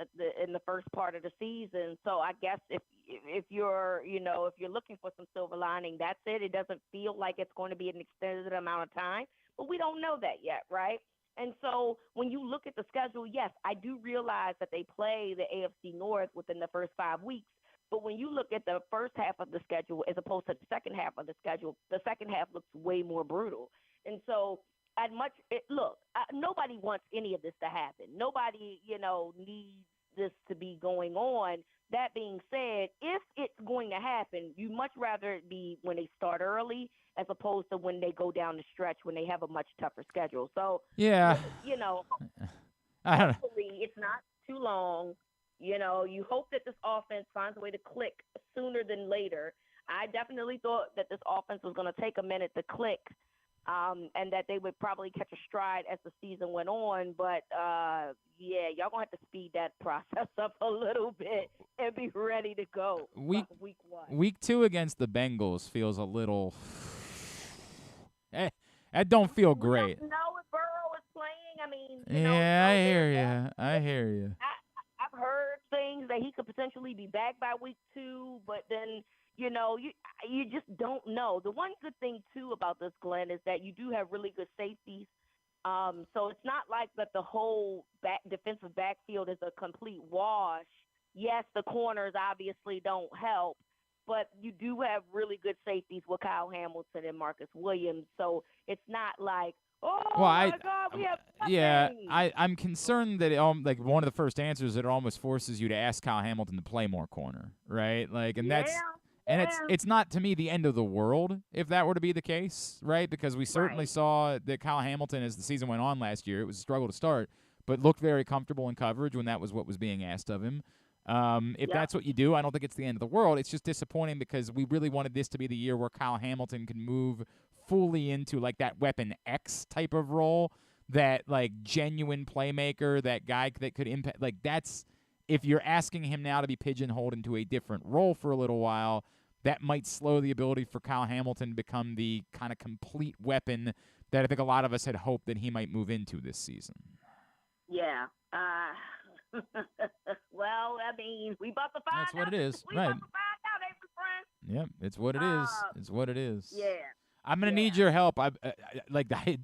S12: in the first part of the season. So I guess if you're if you're looking for some silver lining, that's it. It doesn't feel like it's going to be an extended amount of time, but we don't know that yet, right? And so when you look at the schedule, yes, I do realize that they play the AFC North within the first 5 weeks. But when you look at the first half of the schedule as opposed to the second half of the schedule, the second half looks way more brutal. And so nobody wants any of this to happen. Nobody, needs this to be going on. That being said, if it's going to happen, you much rather it be when they start early as opposed to when they go down the stretch when they have a much tougher schedule. So,
S1: yeah,
S12: hopefully it's not too long. You hope that this offense finds a way to click sooner than later. I definitely thought that this offense was going to take a minute to click, and that they would probably catch a stride as the season went on. But, y'all going to have to speed that process up a little bit and be ready to go. Week 1.
S1: Week 2 against the Bengals feels a little that don't feel great.
S12: No, if Burrow is playing, I mean,
S1: I hear you.
S12: I've heard things that he could potentially be back by week 2, but then you just don't know. The one good thing too about this, Glenn, is that you do have really good safeties. So it's not like that the whole defensive backfield is a complete wash. Yes, the corners obviously don't help, but you do have really good safeties with Kyle Hamilton and Marcus Williams. So it's not like, my God, we have nothing.
S1: I'm concerned that like one of the first answers, it almost forces you to ask Kyle Hamilton to play more corner, right? Like, and it's not, to me, the end of the world if that were to be the case, right? Because we certainly saw that Kyle Hamilton, as the season went on last year, it was a struggle to start, but looked very comfortable in coverage when that was what was being asked of him. If that's what you do, I don't think it's the end of the world. It's just disappointing because we really wanted this to be the year where Kyle Hamilton can move fully into like that Weapon X type of role, that like genuine playmaker, that guy that could impact. Like that's, if you're asking him now to be pigeonholed into a different role for a little while, that might slow the ability for Kyle Hamilton to become the kind of complete weapon that I think a lot of us had hoped that he might move into this season.
S12: Yeah. Well, I mean, we about to find out.
S1: That's what it is,
S12: we
S1: right?
S12: About to find out, April friend.
S1: Yep, it's what it is. It's what it is.
S12: Yeah.
S1: I'm gonna need your help. I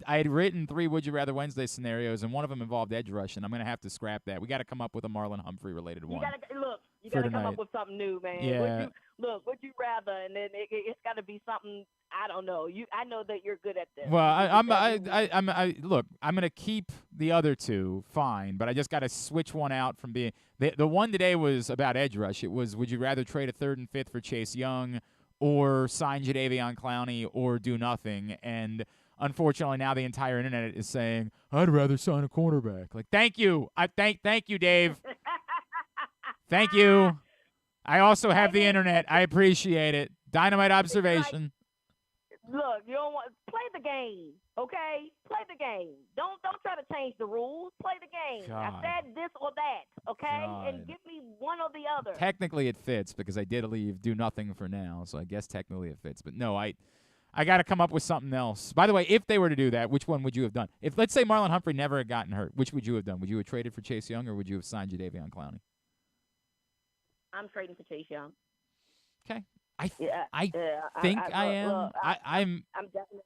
S1: had written 3 Would You Rather Wednesday scenarios, and one of them involved edge rush, and I'm gonna have to scrap that. We got to come up with a Marlon Humphrey related one.
S12: You gotta come up with something new, man.
S1: Yeah.
S12: Would you rather, and then it's got to be something. I don't know. I know that you're good at this.
S1: Well, look. I'm gonna keep the other 2, fine, but I just got to switch one out from being the one today was about edge rush. It was, would you rather trade a 3rd and 5th for Chase Young, or sign Jadeveon Clowney, or do nothing? And unfortunately, now the entire internet is saying, I'd rather sign a cornerback. Like, thank you. Thank you, Dave. Thank you. I also have the internet. I appreciate it. Dynamite observation.
S12: Look, you don't want play the game, okay? Play the game. Don't try to change the rules. Play the game.
S1: God.
S12: I said this or that, okay?
S1: God.
S12: And give me one or the other.
S1: Technically, it fits because I did leave do nothing for now, so I guess technically it fits. But no, I got to come up with something else. By the way, if they were to do that, which one would you have done? If, let's say, Marlon Humphrey never had gotten hurt, which would you have done? Would you have traded for Chase Young, or would you have signed Jadeveon Clowney?
S12: I'm trading for Chase Young.
S1: Okay. I think
S12: I'm definitely.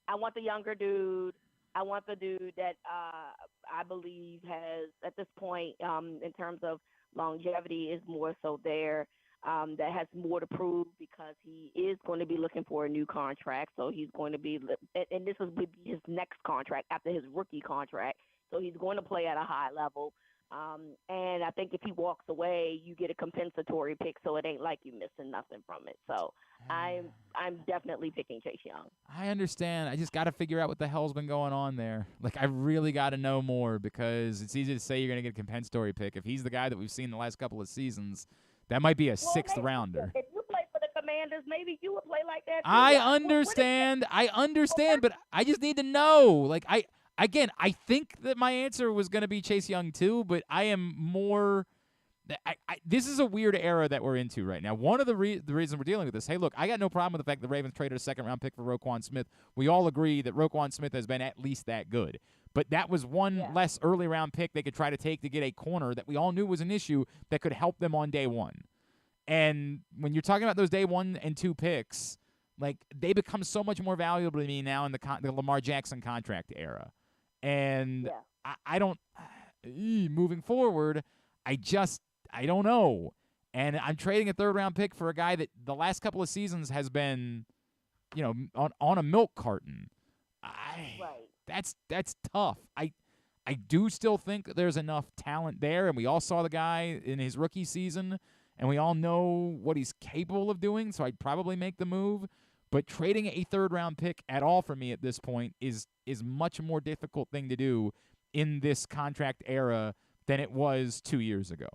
S12: I want the younger dude. I want the dude that I believe has, at this point, in terms of longevity, is more so there. That has more to prove because he is going to be looking for a new contract. So he's going to be, and this is his next contract after his rookie contract. So he's going to play at a high level. And I think if he walks away, you get a compensatory pick, so it ain't like you missing nothing from it. So I'm definitely picking Chase Young.
S1: I understand. I just got to figure out what the hell's been going on there. Like, I really got to know more, because it's easy to say you're going to get a compensatory pick. If he's the guy that we've seen the last couple of seasons, that might be a 6th rounder.
S12: If you play for the Commanders, maybe you would play like that too.
S1: I understand, but I just need to know. Like, I think that my answer was going to be Chase Young too, but I am more This is a weird era that we're into right now. One of the reasons we're dealing with this, hey, look, I got no problem with the fact the Ravens traded a second-round pick for Roquan Smith. We all agree that Roquan Smith has been at least that good. But that was one less early-round pick they could try to take to get a corner that we all knew was an issue that could help them on day one. And when you're talking about those day 1 and 2 picks, like, they become so much more valuable to me now in the Lamar Jackson contract era. And I don't moving forward, I don't know. And I'm trading a third-round pick for a guy that the last couple of seasons has been, on a milk carton. That's tough. I do still think there's enough talent there, and we all saw the guy in his rookie season, and we all know what he's capable of doing, so I'd probably make the move. But trading a third-round pick at all for me at this point is much more difficult thing to do in this contract era than it was 2 years ago.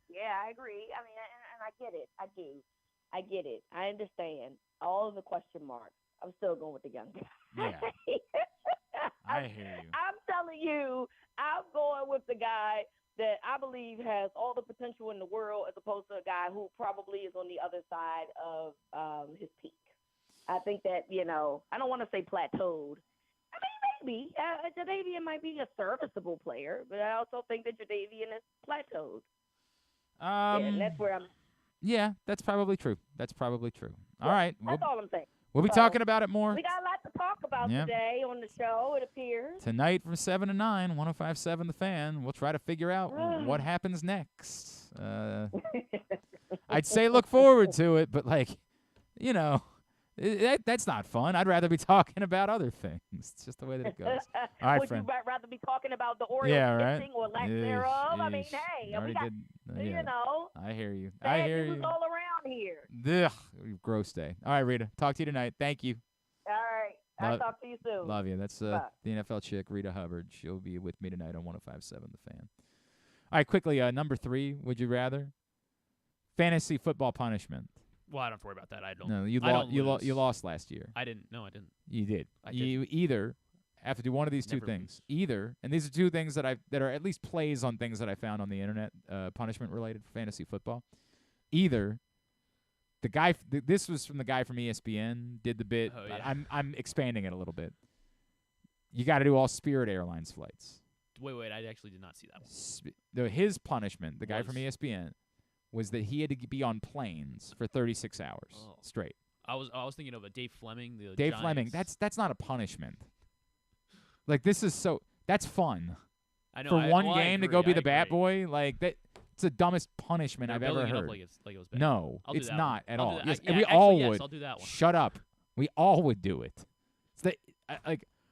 S12: Yeah, I agree. I mean, and I get it. I do. I get it. I understand all of the question marks. I'm still going with the young guy.
S1: Yeah. I hear you.
S12: I'm telling you, I'm going with the guy that I believe has all the potential in the world as opposed to a guy who probably is on the other side of his peak. I think that, I don't want to say plateaued. I mean, maybe. Jadeveon might be a serviceable player, but I also think that Jadeveon is plateaued. And that's where I'm.
S1: Yeah, that's probably true. All right.
S12: That's all I'm saying.
S1: We'll be talking about it more.
S12: We got a lot to talk about today on the show, it appears.
S1: Tonight from 7 to 9, 105.7 The Fan. We'll try to figure out what happens next. I'd say look forward to it, but, that's not fun. I'd rather be talking about other things. It's just the way that it goes. All right,
S12: Would
S1: friend.
S12: you rather be talking about the Orioles pitching or lack thereof? I mean, hey, we got,
S1: I hear you.
S12: bad news all around here.
S1: Ugh, gross day. All right, Rita. Talk to you tonight. Thank you.
S12: All right. I'll talk to you soon.
S1: Love you. That's the NFL chick, Reeta Hubbard. She'll be with me tonight on 105.7 The Fan. All right, quickly, number 3, would you rather? Fantasy football punishment.
S2: Well, I don't have to worry about that. I don't.
S1: No, you lost last year.
S2: I didn't. No, I didn't.
S1: You did.
S2: You
S1: either have to do one of these two things. Either, and these are two things that are at least plays on things that I found on the internet, punishment related for fantasy football. Either the guy, this was from the guy from ESPN, did the bit.
S2: Oh, yeah.
S1: I'm expanding it a little bit. You got to do all Spirit Airlines flights.
S2: Wait, I actually did not see that one.
S1: His punishment, the guy from ESPN, was that he had to be on planes for 36 hours straight.
S2: I was thinking of a Dave Fleming.
S1: Dave Fleming. That's not a punishment. Like, that's fun.
S2: I know.
S1: For one game to go be the
S2: I
S1: bat
S2: agree.
S1: boy, like that. It's the dumbest punishment
S2: They're
S1: I've ever
S2: building it
S1: heard.
S2: up like it was bad.
S1: No,
S2: I'll do
S1: it's
S2: that
S1: not
S2: one.
S1: at
S2: I'll
S1: all.
S2: do that.
S1: Yes,
S2: Yeah,
S1: we
S2: actually,
S1: all
S2: yes,
S1: would.
S2: I'll do that one.
S1: Shut up. We all would do it. It's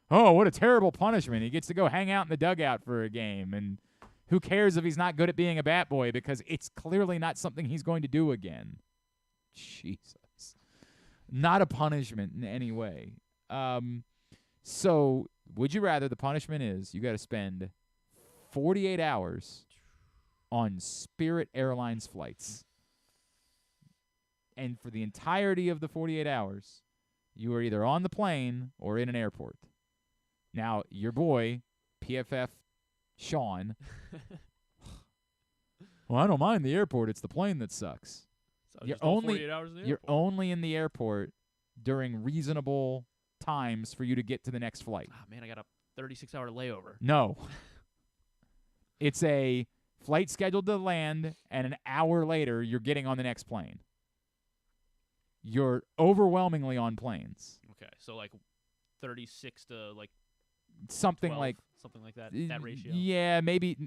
S1: what a terrible punishment. He gets to go hang out in the dugout for a game, and who cares if he's not good at being a bat boy because it's clearly not something he's going to do again. Jesus. Not a punishment in any way. So would you rather the punishment is you got to spend 48 hours on Spirit Airlines flights, and for the entirety of the 48 hours, you are either on the plane or in an airport. Now, your boy, PFF Sean, well, I don't mind the airport. It's the plane that sucks.
S2: So you're only 48 hours in the
S1: you're
S2: airport.
S1: only in the airport during reasonable times for you to get to the next flight.
S2: Oh, man, I got a 36-hour layover.
S1: No. It's a flight scheduled to land, and an hour later, you're getting on the next plane. You're overwhelmingly on planes.
S2: Okay, so like 36 to like
S1: something
S2: 12,
S1: like
S2: that ratio.
S1: Yeah, maybe.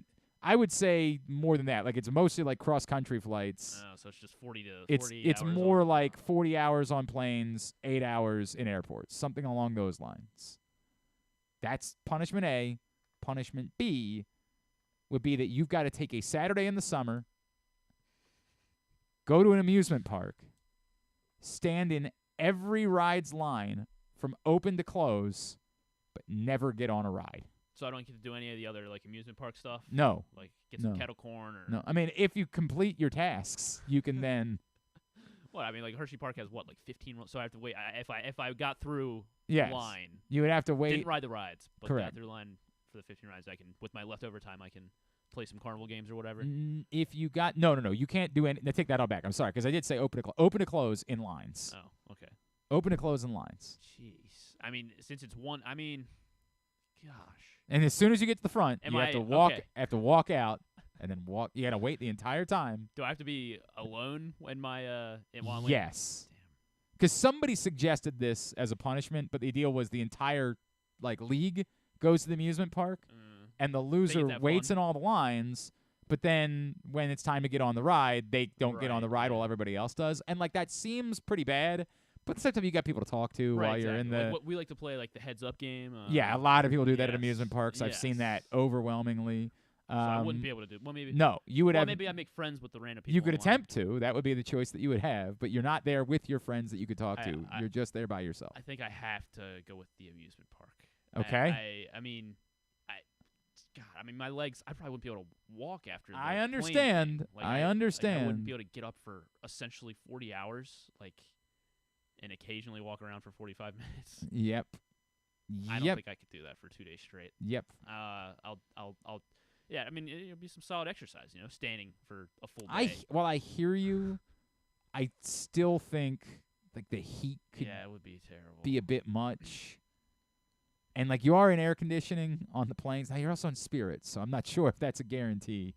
S1: I would say more than that. Like, it's mostly like cross-country flights.
S2: Oh, so it's just 40 to 40
S1: It's
S2: hours
S1: more like 40 hours on planes, 8 hours in airports, something along those lines. That's punishment A. Punishment B would be that you've got to take a Saturday in the summer, go to an amusement park, stand in every ride's line from open to close, but never get on a ride.
S2: So I don't get to do any of the other like amusement park stuff?
S1: No.
S2: Like get some kettle corn or
S1: No. I mean, if you complete your tasks, you can then
S2: What? I mean, like Hershey Park has what, like 15 so I have to wait if I got through
S1: yes.
S2: the line.
S1: You would have to wait.
S2: Didn't ride the rides, but
S1: Correct.
S2: got through the line for the 15 rides. I can with my leftover time I can play some carnival games or whatever?
S1: If you got no, you can't do any. No, take that all back. I'm sorry, because I did say open to close in lines.
S2: Oh, okay.
S1: Open to close in lines.
S2: Jeez. I mean, since it's one, I mean, gosh.
S1: And as soon as you get to the front, you have to walk.
S2: Okay.
S1: Have to walk out and then walk. You got to wait the entire time.
S2: Do I have to be alone when my while I'm
S1: Yes. Because somebody suggested this as a punishment, but the deal was the entire league goes to the amusement park, and the loser waits in all the lines. But then when it's time to get on the ride, they don't get on the ride while everybody else does, and that seems pretty bad. But at the same time, you got people to talk to while you're in the.
S2: We like to play the heads-up game.
S1: Yeah, a lot of people do that at amusement parks. I've seen that overwhelmingly.
S2: So I wouldn't be able to do. Well, maybe.
S1: No, you would have.
S2: Maybe I make friends with the random people.
S1: You could attempt to. That would be the choice that you would have. But you're not there with your friends that you could talk to. You're just there by yourself.
S2: I think I have to go with the amusement park.
S1: Okay.
S2: I mean, my legs. I probably wouldn't be able to walk after.
S1: I understand. I understand.
S2: I wouldn't be able to get up for essentially 40 hours, and occasionally walk around for 45 minutes.
S1: Yep.
S2: I don't think I could do that for 2 days straight.
S1: Yep.
S2: I'll. Yeah, I mean, it'll be some solid exercise, standing for a full day.
S1: I hear you. I still think the heat could
S2: it would be terrible.
S1: Be a bit much. And you are in air conditioning on the planes. Now you're also in Spirit, so I'm not sure if that's a guarantee.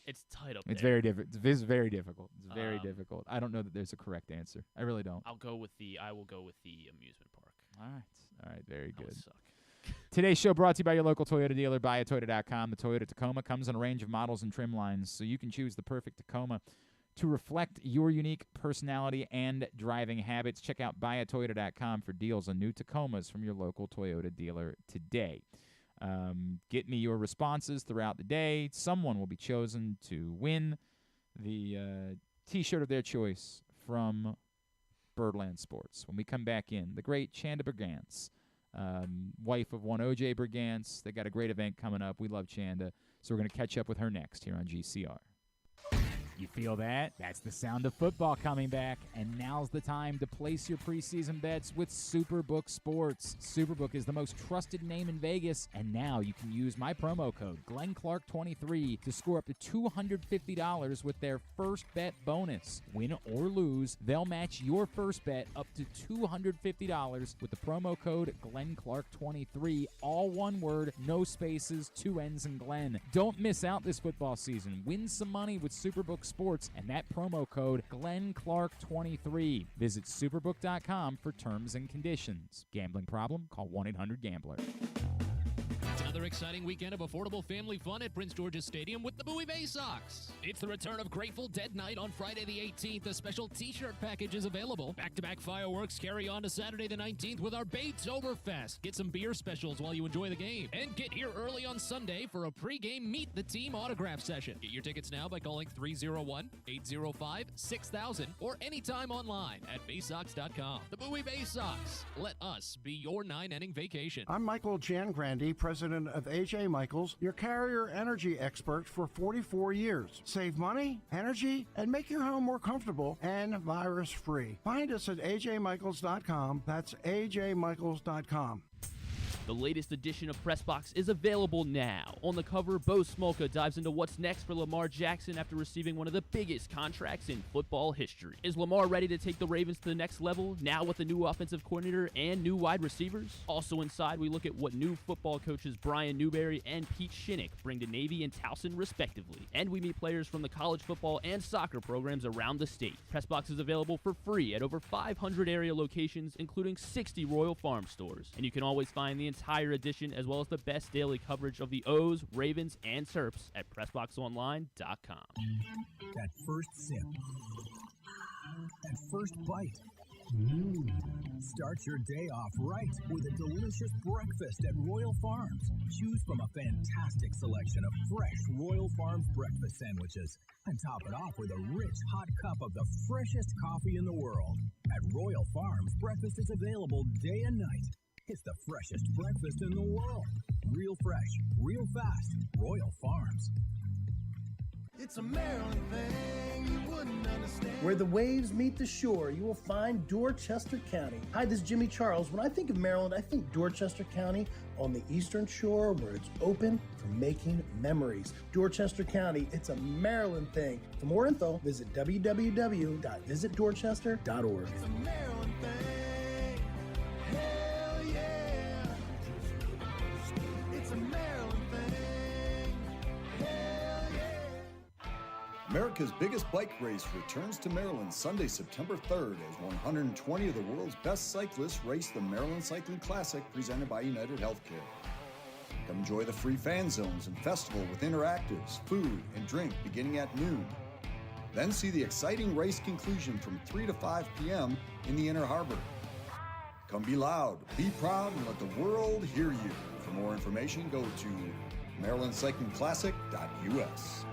S2: It's tight up
S1: It's
S2: there.
S1: very difficult. It's very difficult. It's very difficult. I don't know that there's a correct answer. I really don't.
S2: I will go with the amusement park.
S1: All right. Very good.
S2: That would suck.
S1: Today's show brought to you by your local Toyota dealer, buyatoyota.com. The Toyota Tacoma comes in a range of models and trim lines, so you can choose the perfect Tacoma to reflect your unique personality and driving habits. Check out buyatoyota.com for deals on new Tacomas from your local Toyota dealer today. Get me your responses throughout the day. Someone will be chosen to win the T-shirt of their choice from Birdland Sports. When we come back in, the great Chanda Brigance, wife of one O.J. Brigance. They got a great event coming up. We love Chanda, so we're going to catch up with her next here on GCR. You feel that? That's the sound of football coming back, and now's the time to place your preseason bets with Superbook Sports. Superbook is the most trusted name in Vegas, and now you can use my promo code GlennClark23 to score up to $250 with their first bet bonus. Win or lose, they'll match your first bet up to $250 with the promo code GlennClark23. All one word, no spaces, 2 N's in Glenn. Don't miss out this football season. Win some money with Superbook Sports and that promo code GlennClark23. Visit superbook.com for terms and conditions. Gambling problem? Call 1-800-GAMBLER.
S13: It's another exciting weekend of affordable family fun at Prince George's Stadium with the Bowie Bay Sox. It's the return of Grateful Dead Night on Friday the 18th. A special t-shirt package is available. Back-to-back fireworks carry on to Saturday the 19th with our Baytoberfest. Get some beer specials while you enjoy the game. And get here early on Sunday for a pregame Meet the Team autograph session. Get your tickets now by calling 301-805-6000 or anytime online at baysox.com. The Bowie Bay Sox. Let us be your 9-inning vacation.
S6: I'm Michael Giangrandi, president of AJ Michaels, your carrier energy expert for 44 years. Save money, energy, and make your home more comfortable and virus-free. Find us at ajmichaels.com. That's ajmichaels.com.
S2: The latest edition of Pressbox is available now. On the cover, Bo Smolka dives into what's next for Lamar Jackson after receiving one of the biggest contracts in football history. Is Lamar ready to take the Ravens to the next level, now with a new offensive coordinator and new wide receivers? Also inside, we look at what new football coaches Brian Newberry and Pete Shinnick bring to Navy and Towson respectively. And we meet players from the college football and soccer programs around the state. Pressbox is available for free at over 500 area locations, including 60 Royal Farm stores. And you can always find the entire edition as well as the best daily coverage of the O's, Ravens, and Terps at PressBoxOnline.com.
S14: That first sip. That first bite. Start your day off right with a delicious breakfast at Royal Farms. Choose from a fantastic selection of fresh Royal Farms breakfast sandwiches and top it off with a rich hot cup of the freshest coffee in the world. At Royal Farms, breakfast is available day and night. It's the freshest breakfast in the world. Real fresh, real fast. Royal Farms.
S8: It's a Maryland thing you wouldn't understand.
S9: Where the waves meet the shore, you will find Dorchester County. Hi, this is Jimmy Charles. When I think of Maryland, I think Dorchester County on the Eastern Shore where it's open for making memories. Dorchester County, it's a Maryland thing. For more info, visit www.visitdorchester.org.
S8: It's a Maryland thing. Hell yeah. It's a Maryland thing. Hell yeah.
S5: America's biggest bike race returns to Maryland Sunday, September 3rd as 120 of the world's best cyclists race the Maryland Cycling Classic presented by United Healthcare. Come enjoy the free fan zones and festival with interactives, food, and drink beginning at noon. Then see the exciting race conclusion from 3 to 5 p.m. in the Inner Harbor. Come be loud, be proud, and let the world hear you. For more information, go to marylandcyclingclassic.us.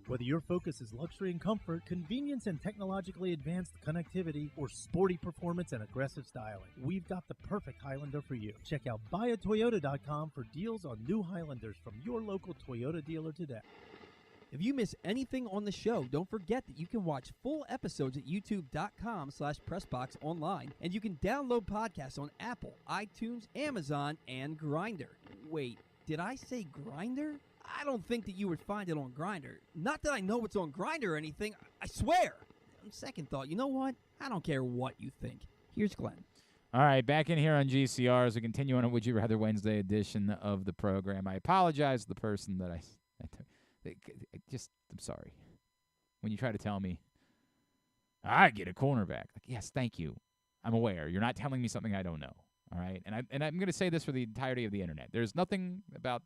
S10: Whether your focus is luxury and comfort, convenience and technologically advanced connectivity, or sporty performance and aggressive styling, we've got the perfect Highlander for you. Check out buyatoyota.com for deals on new Highlanders from your local Toyota dealer today.
S11: If you miss anything on the show, don't forget that you can watch full episodes at youtube.com/pressboxonline, and you can download podcasts on Apple, iTunes, Amazon, and Grindr. Wait, did I say Grindr? I don't think that you would find it on Grindr. Not that I know it's on Grindr or anything, I swear. On second thought, you know what? I don't care what you think. Here's Glenn.
S1: All right, back in here on GCR as we continue on a Would You Rather Wednesday edition of the program. I apologize to the person that I'm sorry. When you try to tell me, I get a cornerback. Like, yes, thank you. I'm aware. You're not telling me something I don't know. All right? And I'm going to say this for the entirety of the internet. There's nothing about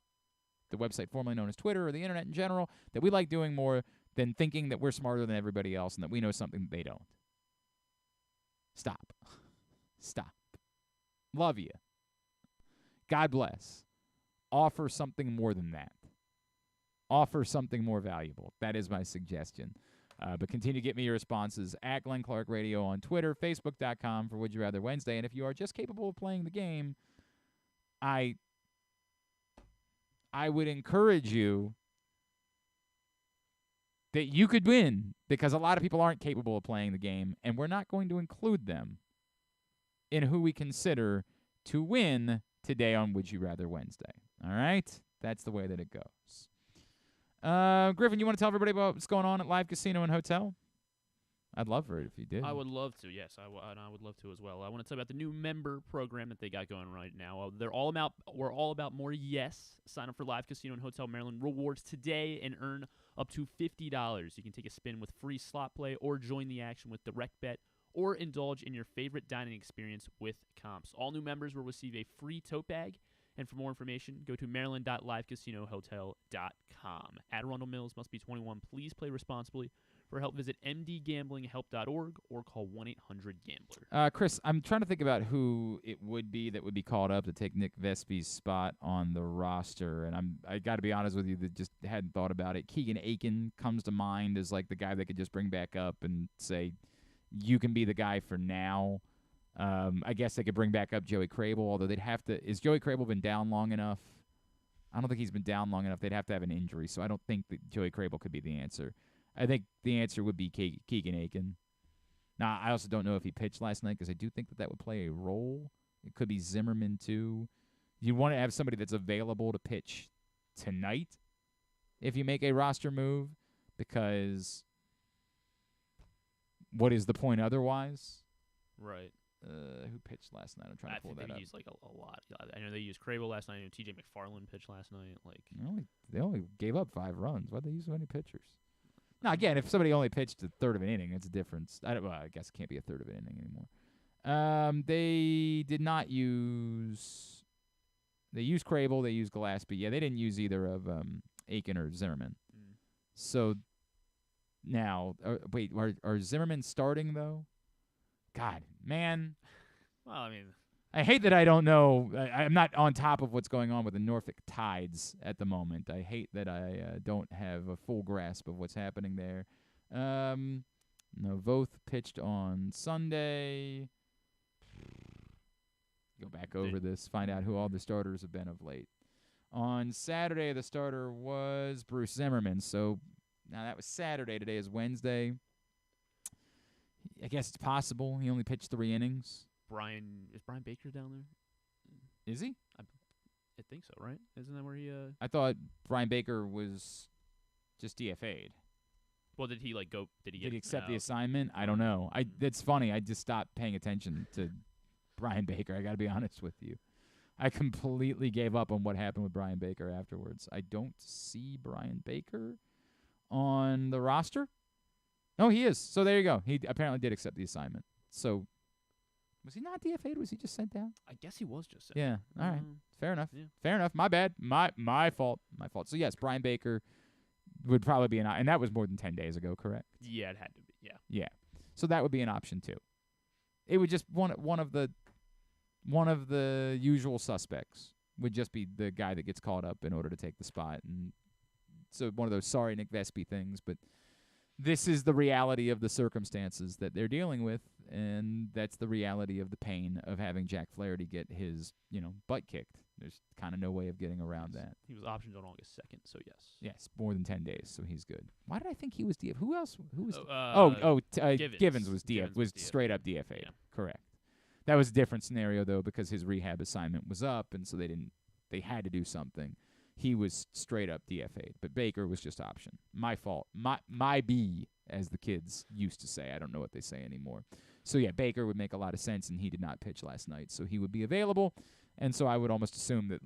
S1: the website formerly known as Twitter or the internet in general that we like doing more than thinking that we're smarter than everybody else and that we know something that they don't. Stop. Stop. Love you. God bless. Offer something more than that. Offer something more valuable. That is my suggestion. But continue to get me your responses at Glenn Clark Radio on Twitter, Facebook.com for Would You Rather Wednesday. And if you are just capable of playing the game, I would encourage you that you could win because a lot of people aren't capable of playing the game, and we're not going to include them in who we consider to win today on Would You Rather Wednesday. All right? That's the way that it goes. Griffin, you want to tell everybody about what's going on at Live Casino and Hotel? I'd love for it if you did.
S2: I would love to, yes. I would love to as well. I want to tell you about the new member program that they got going right now. We're all about more yes. Sign up for Live Casino and Hotel Maryland rewards today and earn up to $50. You can take a spin with free slot play or join the action with direct bet or indulge in your favorite dining experience with comps. All new members will receive a free tote bag. And for more information, go to maryland.livecasinohotel.com. At Arundel Mills, must be 21. Please play responsibly. For help, visit mdgamblinghelp.org or call 1-800-GAMBLER.
S1: Chris, I'm trying to think about who it would be that would be called up to take Nick Vespe's spot on the roster, and I got to be honest with you, that just hadn't thought about it. Keegan Aiken comes to mind as like the guy that could just bring back up and say, you can be the guy for now. I guess they could bring back up Joey Crable, although they'd have to. Is Joey Crable been down long enough? I don't think he's been down long enough. They'd have to have an injury, so I don't think that Joey Crable could be the answer. I think the answer would be Keegan Aiken. Now, I also don't know if he pitched last night because I do think that would play a role. It could be Zimmerman, too. You want to have somebody that's available to pitch tonight if you make a roster move, because what is the point otherwise?
S2: Right.
S1: Who pitched last night? I'm trying to pull that up.
S2: They used like a lot. I know they used Crable last night. I know T.J. McFarland pitched last night.
S1: They only gave up 5 runs. Why'd they use so many pitchers? Now, again, if somebody only pitched a third of an inning, it's a difference. I guess it can't be a third of an inning anymore. They did not use. They used Crable. They used Gillespie. Yeah, they didn't use either of Aiken or Zimmerman. So now, wait, are Zimmerman starting though? God, man.
S2: Well, I mean,
S1: I hate that I don't know. I'm not on top of what's going on with the Norfolk Tides at the moment. I hate that I don't have a full grasp of what's happening there. No, Voth pitched on Sunday. Go back over this, find out who all the starters have been of late. On Saturday, the starter was Bruce Zimmerman. So now that was Saturday. Today is Wednesday. I guess it's possible. He only pitched 3 innings.
S2: Is Brian Baker down there?
S1: Is he?
S2: I think so, right? Isn't that where he?
S1: I thought Brian Baker was just DFA'd.
S2: Well, did he go? Did he
S1: accept the assignment? I don't know. That's funny. I just stopped paying attention to Brian Baker. I got to be honest with you. I completely gave up on what happened with Brian Baker afterwards. I don't see Brian Baker on the roster. No, he is. So there you go. He apparently did accept the assignment. So was he not DFA'd? Was he just sent down?
S2: I guess he was just sent
S1: down. Yeah. All right. Fair enough.
S2: Yeah.
S1: Fair enough. My bad. My fault. My fault. So yes, Brian Baker would probably be and that was more than 10 days ago, correct?
S2: Yeah, it had to be. Yeah.
S1: Yeah. So that would be an option too. It would just one of the usual suspects would just be the guy that gets called up in order to take the spot, and so one of those sorry Nick Vespi things, but this is the reality of the circumstances that they're dealing with, and that's the reality of the pain of having Jack Flaherty get his, butt kicked. There's kind of no way of getting around that.
S2: He was optioned on August 2nd, so yes.
S1: Yes, more than 10 days, so he's good. Why did I think he was DF? Who else? Who was? Givens was DF. Was straight up DFA.
S2: Yeah.
S1: Correct. That was a different scenario though, because his rehab assignment was up, and so they had to do something. He was straight up DFA'd, but Baker was just option. My fault. My B, as the kids used to say. I don't know what they say anymore. So yeah, Baker would make a lot of sense, and he did not pitch last night, so he would be available. And so I would almost assume that,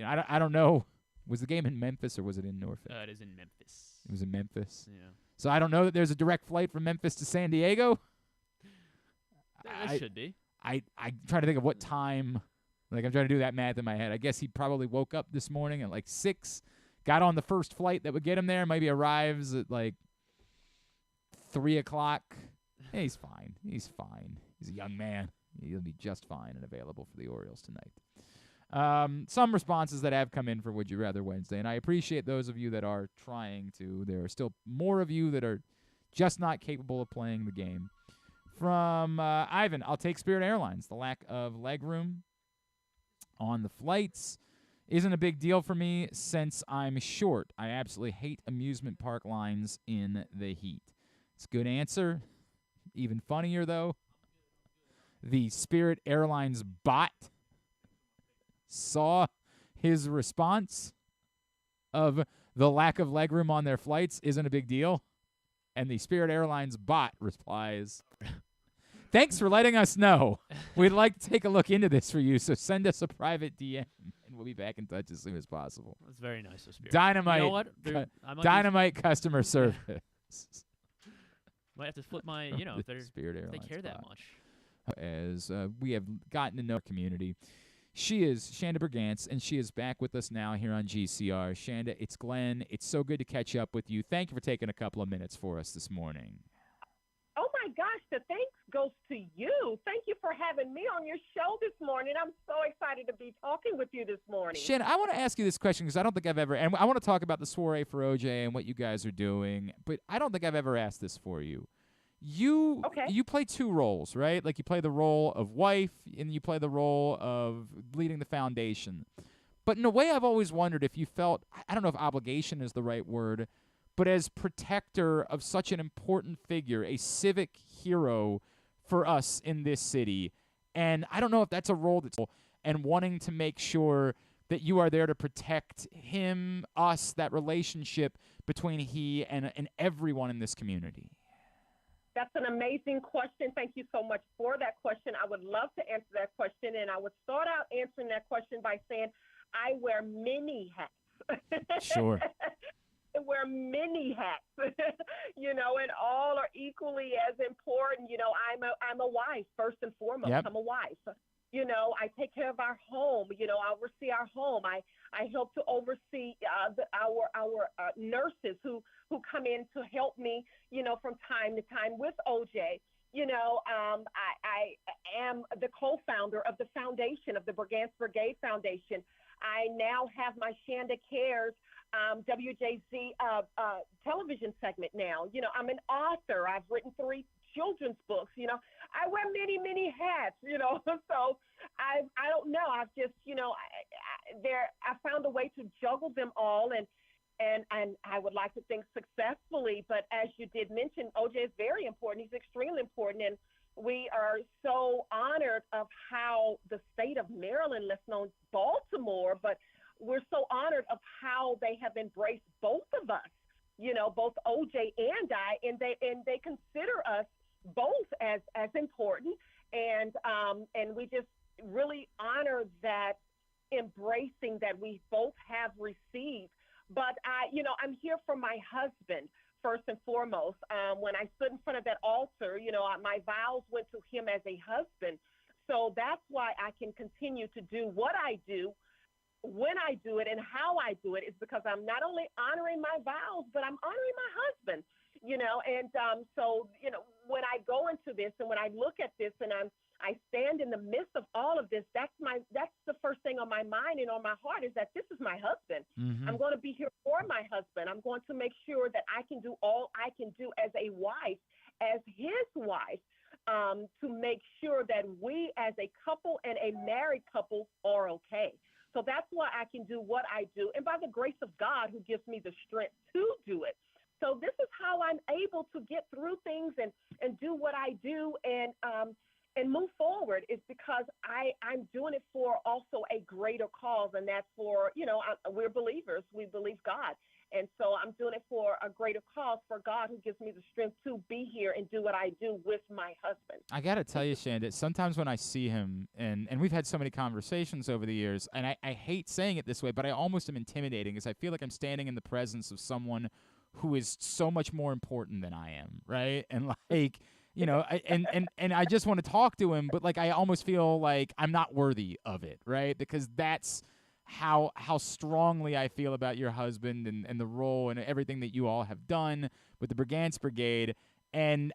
S1: I don't know. Was the game in Memphis or was it in Norfolk?
S2: It is in Memphis.
S1: It was in Memphis?
S2: Yeah.
S1: So I don't know that there's a direct flight from Memphis to San Diego.
S2: There should be.
S1: I try to think of what time. I'm trying to do that math in my head. I guess he probably woke up this morning at 6, got on the first flight that would get him there, maybe arrives at 3 o'clock. Hey, he's fine. He's fine. He's a young man. He'll be just fine and available for the Orioles tonight. Some responses that have come in for Would You Rather Wednesday, and I appreciate those of you that are trying to. There are still more of you that are just not capable of playing the game. From Ivan, I'll take Spirit Airlines. The lack of legroom on the flights isn't a big deal for me since I'm short. I absolutely hate amusement park lines in the heat. It's a good answer. Even funnier, though, the Spirit Airlines bot saw his response of the lack of legroom on their flights isn't a big deal. And the Spirit Airlines bot replies, "Thanks for letting us know. We'd like to take a look into this for you, so send us a private DM, and we'll be back in touch as soon as possible."
S2: That's very nice of Spirit.
S1: Dynamite,
S2: you know what?
S1: Dynamite customer service.
S2: Might have to flip my, if they care that much.
S1: As we have gotten to know our community, she is Chanda Brigance, and she is back with us now here on GCR. Chanda, it's Glenn. It's so good to catch up with you. Thank you for taking a couple of minutes for us this morning.
S15: Oh, my gosh, the thanks goes to you. Thank you for having me on your show this morning. I'm so excited to be talking with you this morning.
S1: Chanda, I want to ask you this question because I don't think I've ever, and I want to talk about the soiree for OJ and what you guys are doing, but I don't think I've ever asked this for you. You play 2 roles, right? You play the role of wife and you play the role of leading the foundation. But in a way, I've always wondered if you felt, I don't know if obligation is the right word, but as protector of such an important figure, a civic hero for us in this city. And I don't know if that's a role that's, and wanting to make sure that you are there to protect him, us, that relationship between he and everyone in this community.
S15: That's an amazing question. Thank you so much for that question. I would love to answer that question, and I would start out answering that question by saying I wear many hats.
S1: Sure.
S15: I wear many hats, and all are equally as important. I'm a wife, first and foremost.
S1: Yep.
S15: I'm a wife. I take care of our home. I oversee our home. I help to oversee our nurses who come in to help me, from time to time with OJ. I am the co-founder of the foundation, of the Brigance Brigade Foundation. I now have my Chanda Cares WJZ television segment now. I'm an author. I've written 3 children's books. I wear many, many hats, so I don't know. I've just, I found a way to juggle them all, and I would like to think successfully. But as you did mention, OJ is very important. He's extremely important, and we are so honored of how the state of Maryland, let's alone Baltimore, but we're so honored of how they have embraced both of us, both OJ and I, and they consider us both as important, and we just really honor that embracing that we both have received. But I'm here for my husband first and foremost. When I stood in front of that altar, my vows went to him as a husband. So that's why I can continue to do what I do, when I do it, and how I do it, is because I'm not only honoring my vows, but I'm honoring my husband. When I go into this and when I look at this and I stand in the midst of all of this, that's the first thing on my mind and on my heart, is that this is my husband.
S1: Mm-hmm.
S15: I'm going to be here for my husband. I'm going to make sure that I can do all I can do as a wife, as his wife, to make sure that we as a couple and a married couple are okay. So that's why I can do what I do, and by the grace of God who gives me the strength to do it. So this is how I'm able to get through things and do what I do and move forward, is because I'm doing it for also a greater cause, and that's for, we're believers. We believe God. And so I'm doing it for a greater cause, for God who gives me the strength to be here and do what I do with my husband.
S1: I got to tell you, Chanda, sometimes when I see him, and we've had so many conversations over the years, and I hate saying it this way, but I almost am intimidating, because I feel like I'm standing in the presence of someone who is so much more important than I am, right? And like, and I just want to talk to him, but like I almost feel like I'm not worthy of it, right? Because that's how strongly I feel about your husband and the role and everything that you all have done with the Brigance Brigade. And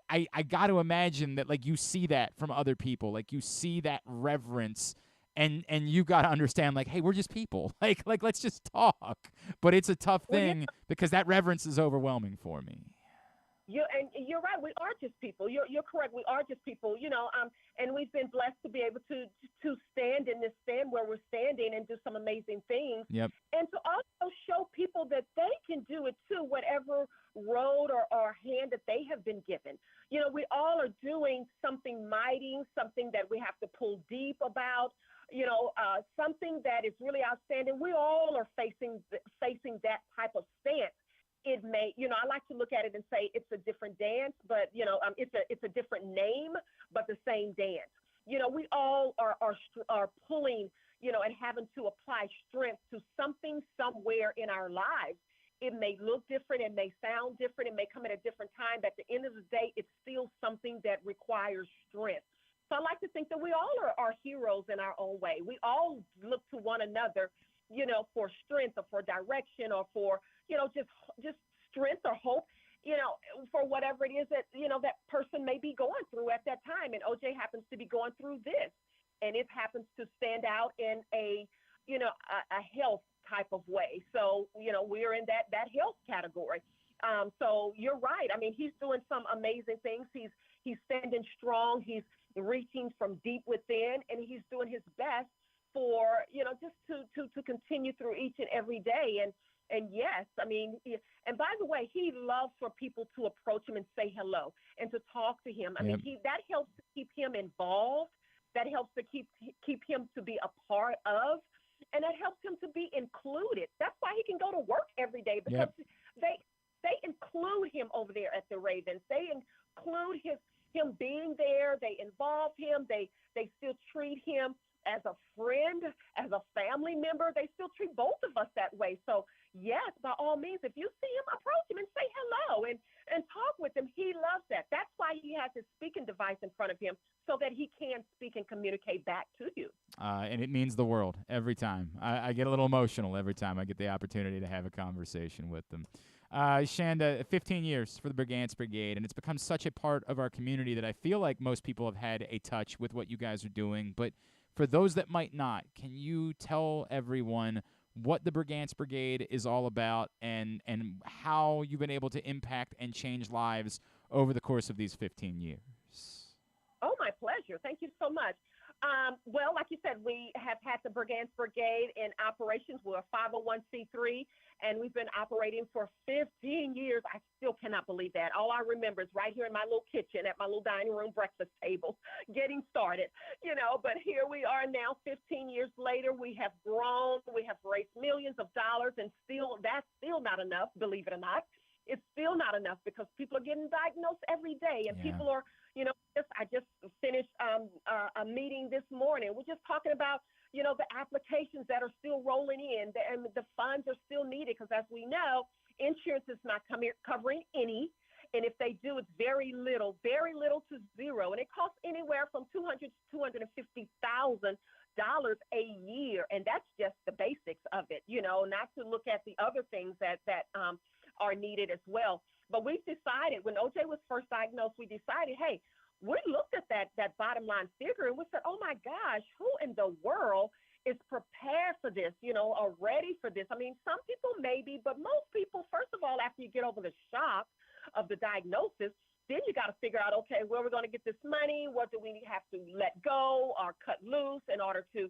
S1: I got to imagine that, like, you see that from other people, like you see that reverence, and you got to understand, like, hey, we're just people, like let's just talk. But it's a tough thing because that reverence is overwhelming for me.
S15: And you're right. We are just people. You're correct. We are just people, and we've been blessed to be able to stand in this stand where we're standing and do some amazing things.
S1: Yep.
S15: And to also show people that they can do it too, whatever road or hand that they have been given. We all are doing something mighty, something that we have to pull deep about, something that is really outstanding. We all are facing that type of stance. It may, I like to look at it and say it's a different dance, but, it's a different name, but the same dance. We all are pulling, and having to apply strength to something somewhere in our lives. It may look different, it may sound different, it may come at a different time, but at the end of the day, it's still something that requires strength. So I like to think that we all are heroes in our own way. We all look to one another, for strength or for direction or for, just strength or hope, for whatever it is that, that person may be going through at that time. And OJ happens to be going through this, and it happens to stand out in a health type of way. So, we're in that health category. So you're right. I mean, he's doing some amazing things. He's standing strong. He's reaching from deep within, and he's doing his best for, just to continue through each and every day. And yes, I mean, and by the way, he loves for people to approach him and say hello and to talk to him. I mean, that helps to keep him involved. That helps to keep him to be a part of, and that helps him to be included. That's why he can go to work every day, because they include him over there at the Ravens. They include him being there. They involve him. They still treat him as a friend, as a family member. They still treat both of us that way. So yes, by all means, if you see him, approach him and say hello and talk with him. He loves that. That's why he has his speaking device in front of him, so that he can speak and communicate back to you.
S1: And it means the world every time. I get a little emotional every time I get the opportunity to have a conversation with them. Chanda, 15 years for the Brigance Brigade, and it's become such a part of our community that I feel like most people have had a touch with what you guys are doing. But for those that might not, can you tell everyone what the Brigance Brigade is all about and how you've been able to impact and change lives over the course of these 15 years?
S15: Oh, my pleasure. Thank you so much. Well, like you said, we have had the Brigance Brigade in operations. We're a 501c3, and we've been operating for 15 years. I still cannot believe that. All I remember is right here in my little kitchen at my little dining room breakfast table, getting started, but here we are now 15 years later. We have grown. We have raised millions of dollars, and that's still not enough, believe it or not. It's still not enough because people are getting diagnosed every day, and people are, I just finished a meeting this morning. We're just talking about, the applications that are still rolling in, and the funds are still needed because, as we know, insurance is not covering any, and if they do, it's very little to zero, and it costs anywhere from $200,000 to $250,000 a year, and that's just the basics of it. Not to look at the other things that are needed as well. But we've decided, when OJ was first diagnosed, we decided, hey, we looked at that bottom line figure and we said, oh my gosh, who in the world is prepared for this, or ready for this? I mean, some people maybe, but most people, first of all, after you get over the shock of the diagnosis, then you got to figure out, okay, where we're going to get this money, what do we have to let go or cut loose in order to,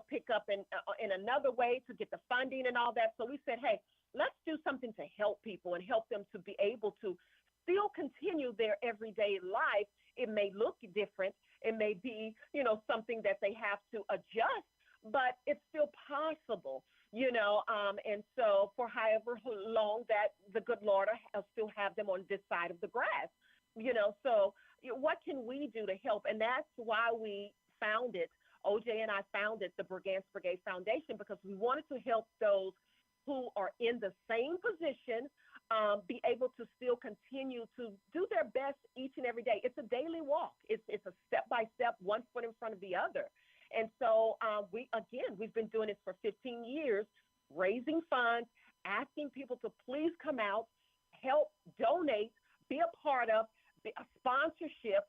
S15: pick up in another way to get the funding and all that. So we said, hey, let's do something to help people and help them to be able to still continue their everyday life. It may look different. It may be, something that they have to adjust, but it's still possible, and so for however long that the good Lord will still have them on this side of the grass, so what can we do to help? And that's why we founded, OJ and I founded the Brigance Brigade Foundation, because we wanted to help those who are in the same position be able to still continue to do their best each and every day. It's a daily walk. It's a step-by-step, one foot in front of the other. And so we've been doing this for 15 years, raising funds, asking people to please come out, help, donate, be a part of, a sponsorship,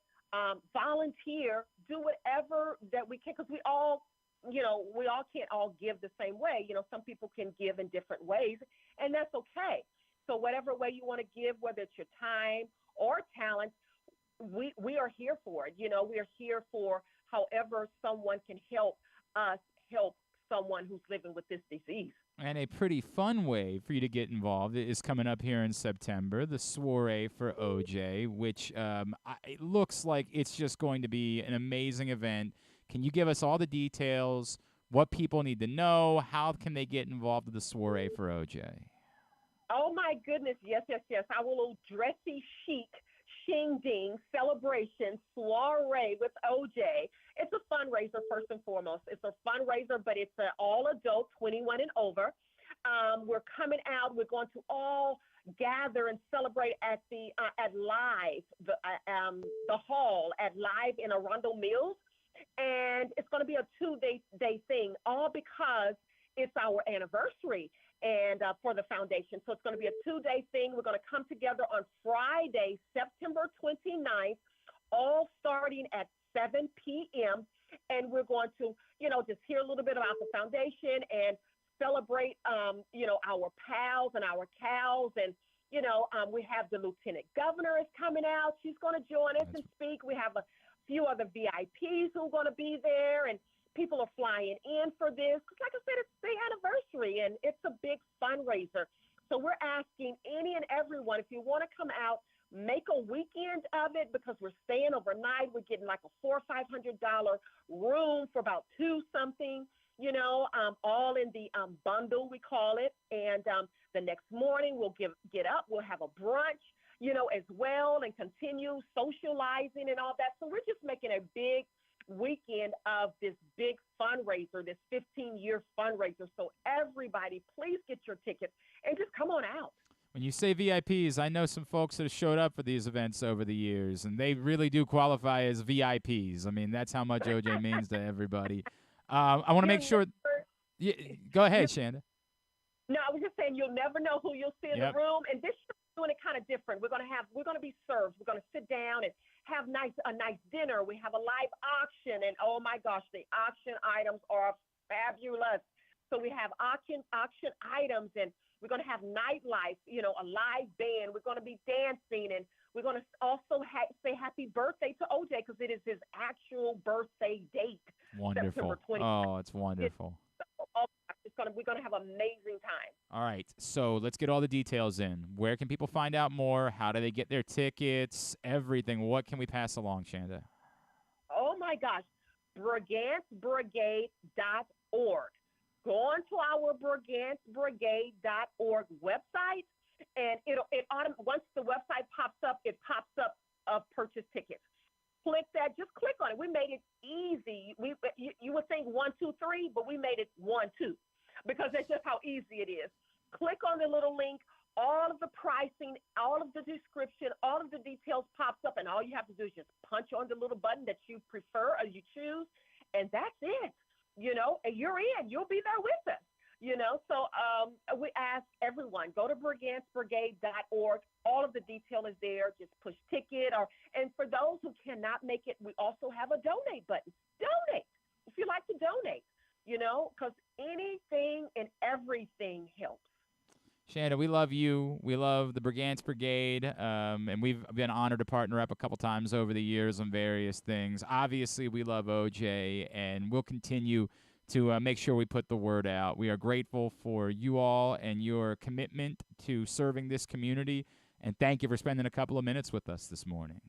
S15: volunteer, do whatever that we can, because we all can't all give the same way. Some people can give in different ways, and that's okay. So whatever way you want to give, whether it's your time or talent, we are here for it. We are here for however someone can help us help someone who's living with this disease.
S1: And a pretty fun way for you to get involved is coming up here in September, the soiree for OJ, which it looks like it's just going to be an amazing event. Can you give us all the details, what people need to know, how can they get involved with the soiree for OJ?
S15: Oh, my goodness, yes. Our little dressy chic shing-ding celebration soiree with OJ. It's a fundraiser, first and foremost. It's a fundraiser, but it's an all-adult, 21 and over. We're coming out. We're going to all gather and celebrate at Live, the hall at Live in Arundel Mills. And it's going to be a two-day thing, all because it's our anniversary and for the foundation. So it's going to be a two-day thing. We're going to come together on Friday, September 29th, all starting at 7 p.m. And we're going to, just hear a little bit about the foundation and celebrate, our pals and our cows. And, we have the Lieutenant Governor is coming out. She's going to join us and speak. We have a few other VIPs who are going to be there, and people are flying in for this. Because like I said, it's the anniversary, and it's a big fundraiser. So we're asking any and everyone, if you want to come out, make a weekend of it, because we're staying overnight. We're getting like a $400 or $500 room for about $2-something, all in the bundle, we call it. And the next morning we'll get up, we'll have a brunch, as well, and continue socializing and all that. So we're just making a big weekend of this big fundraiser, this 15-year fundraiser. So everybody, please get your tickets and just come on out.
S1: When you say VIPs, I know some folks that have showed up for these events over the years, and they really do qualify as VIPs. I mean, that's how much OJ means to everybody. I want to make sure. Go ahead, Chanda.
S15: No, I was just saying, you'll never know who you'll see in the room. And this year we're doing it kind of different. We're going to be served. We're going to sit down and have a nice dinner. We have a live auction, and oh my gosh, the auction items are fabulous. So we have auction items, and we're going to have nightlife, a live band. We're going to be dancing, and We're going to also say happy birthday to OJ because it is his actual birthday date.
S1: Wonderful.
S15: September 20th.
S1: Oh, it's wonderful.
S15: We're going to have an amazing time.
S1: All right, so let's get all the details in. Where can people find out more? How do they get their tickets? Everything. What can we pass along, Chanda?
S15: Oh, my gosh. BriganceBrigade.org. Go on to our BriganceBrigade.org website, and once the website pops up, it pops up purchase tickets. Click that. Just click on it. We made it easy. You would think 1, 2, 3, but we made it 1, 2 because that's just how easy it is. Click on the little link. All of the pricing, all of the description, all of the details pops up, and all you have to do is just punch on the little button that you prefer or you choose, and that's it. And you're in. You'll be there with us. So we ask everyone, go to BriganceBrigade.org. All of the detail is there. Just push ticket. And for those who cannot make it, we also have a donate button. Donate if you like to donate, because anything and everything helps.
S1: Chanda, we love you. We love the Brigance Brigade, and we've been honored to partner up a couple times over the years on various things. Obviously, we love OJ, and we'll continue to make sure we put the word out. We are grateful for you all and your commitment to serving this community, and thank you for spending a couple of minutes with us this morning.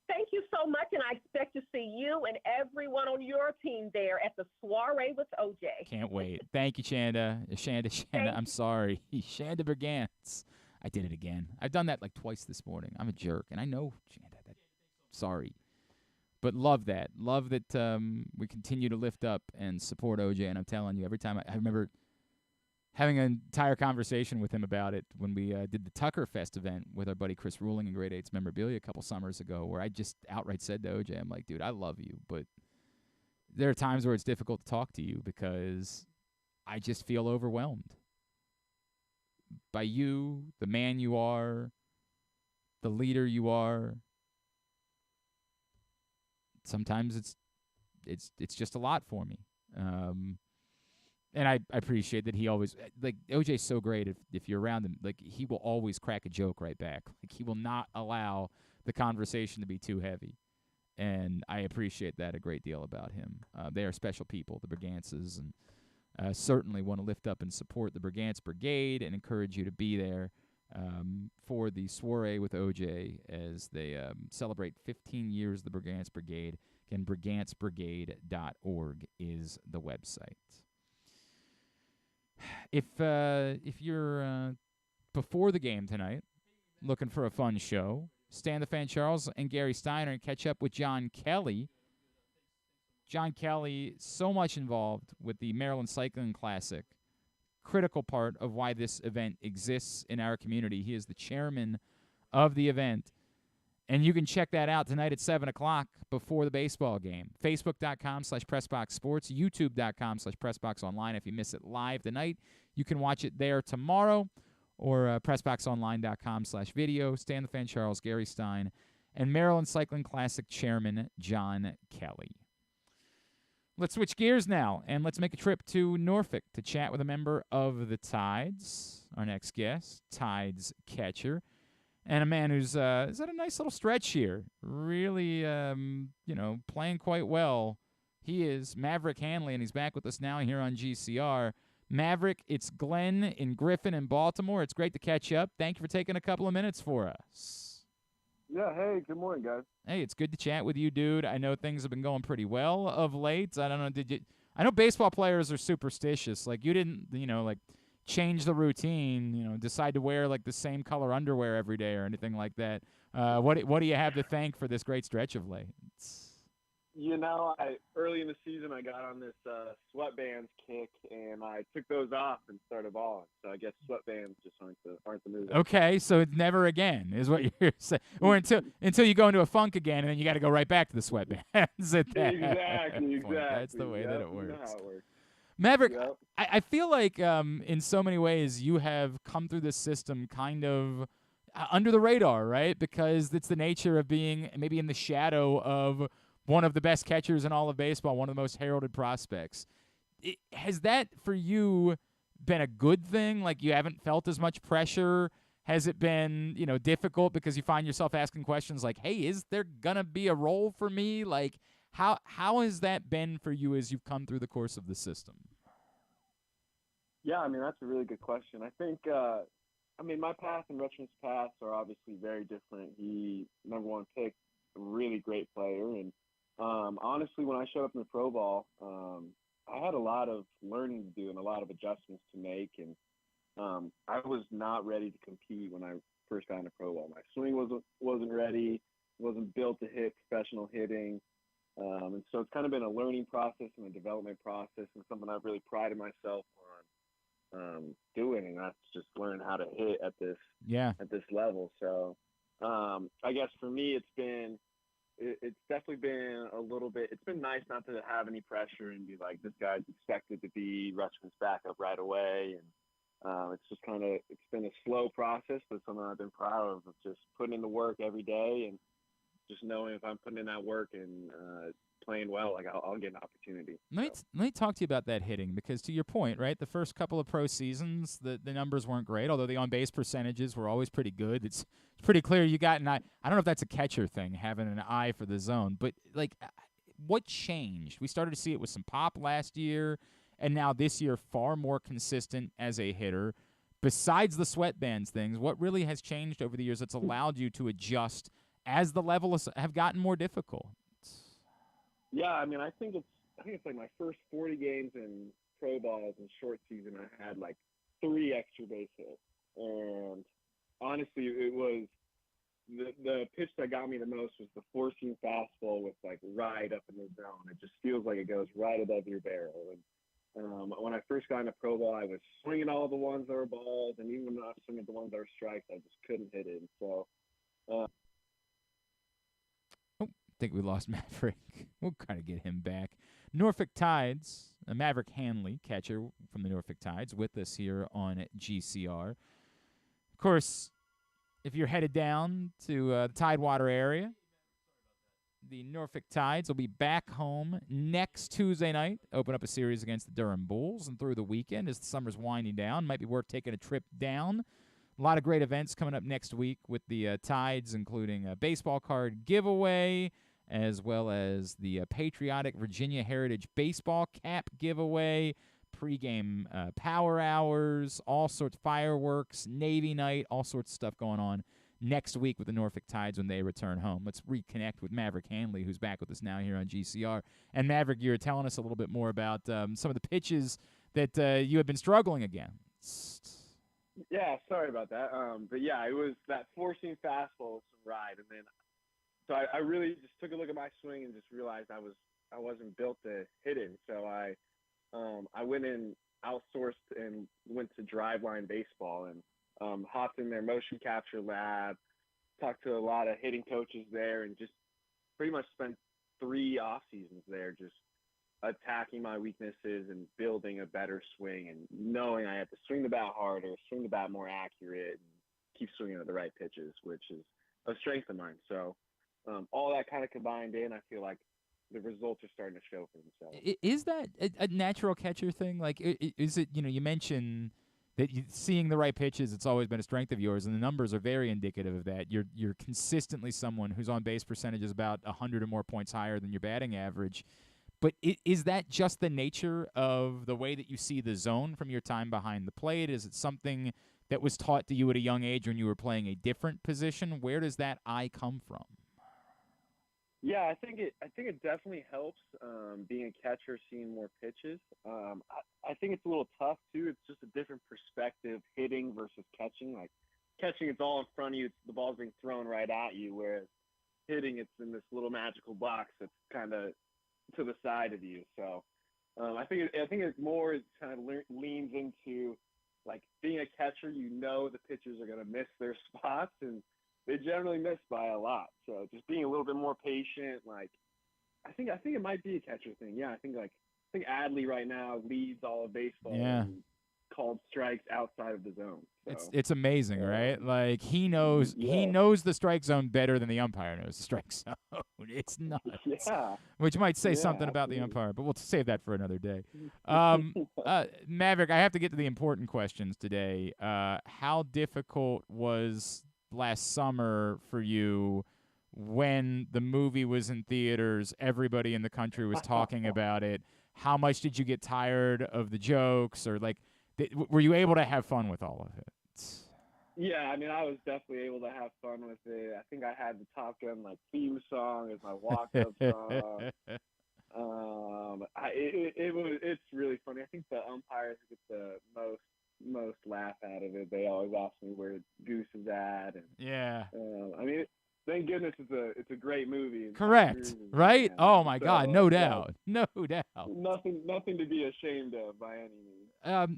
S15: Thank you so much, and I expect to see you and everyone on your team there at the soiree with OJ.
S1: Can't wait. Thank you, Chanda. Chanda, I'm sorry. Chanda Brigance. I did it again. I've done that like twice this morning. I'm a jerk, and I know, Chanda. Sorry. But love that. Love that we continue to lift up and support OJ, and I'm telling you, every time I remember having an entire conversation with him about it when we did the Tucker Fest event with our buddy Chris Ruling and Grade 8's Memorabilia a couple summers ago, where I just outright said to OJ, I'm like, dude, I love you, but there are times where it's difficult to talk to you because I just feel overwhelmed by you, the man you are, the leader you are. Sometimes it's just a lot for me. And I appreciate that he always, like, OJ's so great if you're around him, like, he will always crack a joke right back. Like, he will not allow the conversation to be too heavy. And I appreciate that a great deal about him. They are special people, the Brigances, and certainly want to lift up and support the Brigance Brigade and encourage you to be there for the soiree with OJ as they celebrate 15 years of the Brigance Brigade. Again, BriganceBrigade.org is the website. If you're before the game tonight looking for a fun show, Stan the Fan Charles and Gary Steiner and catch up with John Kelly. John Kelly, so much involved with the Maryland Cycling Classic. Critical part of why this event exists in our community. He is the chairman of the event. And you can check that out tonight at 7 o'clock before the baseball game. Facebook.com/PressBoxSports, YouTube.com/PressBoxOnline. If you miss it live tonight, you can watch it there tomorrow, or PressBoxOnline.com/video. Stan the Fan Charles, Gary Stein, and Maryland Cycling Classic Chairman John Kelly. Let's switch gears now, and let's make a trip to Norfolk to chat with a member of the Tides, our next guest, Tides catcher, and a man who's is at a nice little stretch here, really, playing quite well. He is Maverick Handley, and he's back with us now here on GCR. Maverick, it's Glenn in Griffin in Baltimore. It's great to catch up. Thank you for taking a couple of minutes for us.
S16: Yeah, hey, good morning, guys.
S1: Hey, it's good to chat with you, dude. I know things have been going pretty well of late. I don't know, I know baseball players are superstitious. Like, you didn't, change the routine, decide to wear, the same color underwear every day or anything like that. What do you have to thank for this great stretch of late?
S16: Early in the season, I got on this sweatbands kick, and I took those off and started balling. So I guess sweatbands just aren't the move.
S1: Okay, so it's never again is what you're saying. Or until you go into a funk again, and then you got to go right back to the sweatbands.
S16: Exactly.
S1: That's the way that it works.
S16: You know how it works.
S1: Maverick, yep. I feel like in so many ways you have come through this system kind of under the radar, right? Because it's the nature of being maybe in the shadow of one of the best catchers in all of baseball, one of the most heralded prospects. Has that, for you, been a good thing? Like, you haven't felt as much pressure? Has it been, difficult because you find yourself asking questions like, hey, is there going to be a role for me? Like, how has that been for you as you've come through the course of the system?
S16: Yeah, I mean, that's a really good question. I think, my path and Rutschman's paths are obviously very different. He, number one pick, a really great player. And honestly, when I showed up in the pro ball, I had a lot of learning to do and a lot of adjustments to make. And I was not ready to compete when I first got into pro ball. My swing wasn't ready, wasn't built to hit professional hitting. And so it's kind of been a learning process and a development process, and something I've really prided myself on doing, and that's just learn how to hit at this level. So I guess for me, it's definitely been a little bit. It's been nice not to have any pressure and be like, this guy's expected to be Rutschman's backup right away, and it's just it's been a slow process, but something I've been proud of just putting in the work every day and just knowing if I'm putting in that work and playing well, like I'll get an opportunity.
S1: Let me talk to you about that hitting, because to your point, right, the first couple of pro seasons, the numbers weren't great, although the on-base percentages were always pretty good. It's pretty clear you got an eye. I don't know if that's a catcher thing, having an eye for the zone, but, like, what changed? We started to see it with some pop last year, and now this year far more consistent as a hitter. Besides the sweatbands things, what really has changed over the years that's allowed you to adjust as the levels have gotten more difficult?
S16: Yeah, I mean, I think it's like my first 40 games in pro balls in short season, I had like 3 extra base hits. And honestly, it was the pitch that got me the most was the 4-seam fastball with like right up in the zone. It just feels like it goes right above your barrel. And when I first got into pro ball, I was swinging all the ones that were balls, and even when I was swinging the ones that were strikes, I just couldn't hit it. And so
S1: I think we lost Maverick. We'll kind of get him back. Norfolk Tides, Maverick Handley, catcher from the Norfolk Tides, with us here on GCR. Of course, if you're headed down to the Tidewater area, the Norfolk Tides will be back home next Tuesday night, open up a series against the Durham Bulls, and through the weekend as the summer's winding down, might be worth taking a trip down. A lot of great events coming up next week with the Tides, including a baseball card giveaway, as well as the Patriotic Virginia Heritage Baseball Cap giveaway, pregame power hours, all sorts of fireworks, Navy night, all sorts of stuff going on next week with the Norfolk Tides when they return home. Let's reconnect with Maverick Handley, who's back with us now here on GCR. And Maverick, you were telling us a little bit more about some of the pitches that you had been struggling against.
S16: Yeah, sorry about that. But yeah, it was that 4-seam fastball with some ride, and then so I really just took a look at my swing and just realized I wasn't built to hit it. So I went and outsourced and went to Driveline Baseball and hopped in their motion capture lab, talked to a lot of hitting coaches there, and just pretty much spent 3 off seasons there just attacking my weaknesses and building a better swing and knowing I had to swing the bat harder, swing the bat more accurate, and keep swinging at the right pitches, which is a strength of mine. So all that kind of combined in, I feel like the results are starting to show for themselves.
S1: Is that a natural catcher thing? Like, is it, you mentioned that seeing the right pitches, it's always been a strength of yours, and the numbers are very indicative of that. You're consistently someone whose on-base percentage is about 100 or more points higher than your batting average. But is that just the nature of the way that you see the zone from your time behind the plate? Is it something that was taught to you at a young age when you were playing a different position? Where does that eye come from?
S16: Yeah, I think it definitely helps being a catcher, seeing more pitches. I think it's a little tough too. It's just a different perspective, hitting versus catching. Like catching, it's all in front of you. The ball's being thrown right at you, whereas hitting, it's in this little magical box that's kind of to the side of you. So I think it more kind of leans into like being a catcher. The pitchers are going to miss their spots, and they generally miss by a lot. So just being a little bit more patient, like I think it might be a catcher thing. Yeah, I think Adley right now leads all of baseball in called strikes outside of the zone. So.
S1: It's amazing, right? Like he knows the strike zone better than the umpire knows the strike zone. It's nuts.
S16: Yeah.
S1: Which might say something about the umpire, but we'll save that for another day. Maverick, I have to get to the important questions today. How difficult was last summer for you when the movie was in theaters? Everybody in the country was talking about it. How much did you get tired of the jokes, or like, were you able to have fun with all of it?
S16: Yeah, I mean, I was definitely able to have fun with it. I think I had the Top Gun like theme song as my walk-up song. It's really funny. I think the umpires get the most laugh out of it. They always ask me where Goose is at, and I mean, thank goodness it's a great movie.
S1: Correct, right? Oh my God, no doubt, no doubt.
S16: Nothing to be ashamed of by any means.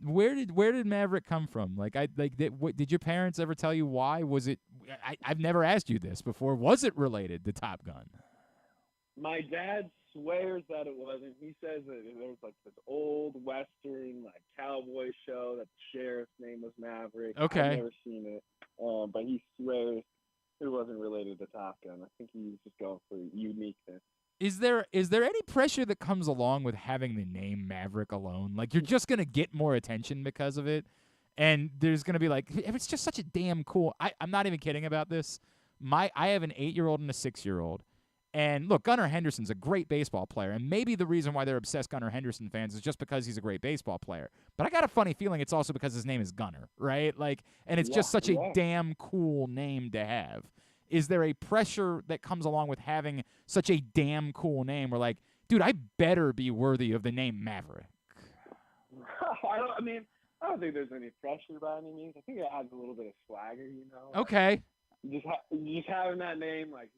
S1: Where did Maverick come from? Like, did your parents ever tell you why? Was it? I've never asked you this before. Was it related to Top Gun?
S16: My dad swears that it wasn't. He says that there was like this old Western like cowboy show that the sheriff's name was Maverick.
S1: Okay.
S16: I've never seen it, but he swears it wasn't related to Top Gun. I think he was just going for uniqueness.
S1: Is there any pressure that comes along with having the name Maverick alone? Like, you're just going to get more attention because of it, and there's going to be like, it's just such a damn cool. I'm not even kidding about this. I have an 8-year-old and a 6-year-old, and look, Gunnar Henderson's a great baseball player, and maybe the reason why they're obsessed Gunnar Henderson fans is just because he's a great baseball player. But I got a funny feeling it's also because his name is Gunnar, right? Like, and it's just such a damn cool name to have. Is there a pressure that comes along with having such a damn cool name? We're like, dude, I better be worthy of the name Maverick.
S16: I don't think there's any pressure by any means. I think it adds a little bit of swagger, you know.
S1: Okay.
S16: Just having that name, like,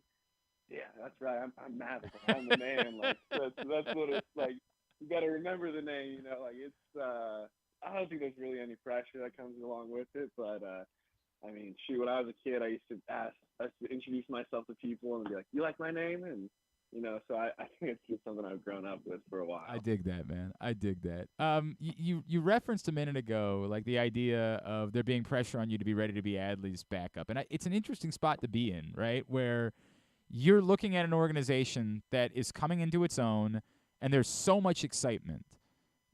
S16: yeah, that's right. I'm Maverick. I'm the man. Like, that's what it's like. You got to remember the name, you know. Like, it's. I don't think there's really any pressure that comes along with it, but. I mean, shoot, when I was a kid, I used to introduce myself to people and be like, you like my name? And, you know, so I think it's just something I've grown up with for a while.
S1: I dig that, man. I dig that. You referenced a minute ago, like, the idea of there being pressure on you to be ready to be Adley's backup. And it's an interesting spot to be in, right, where you're looking at an organization that is coming into its own, and there's so much excitement.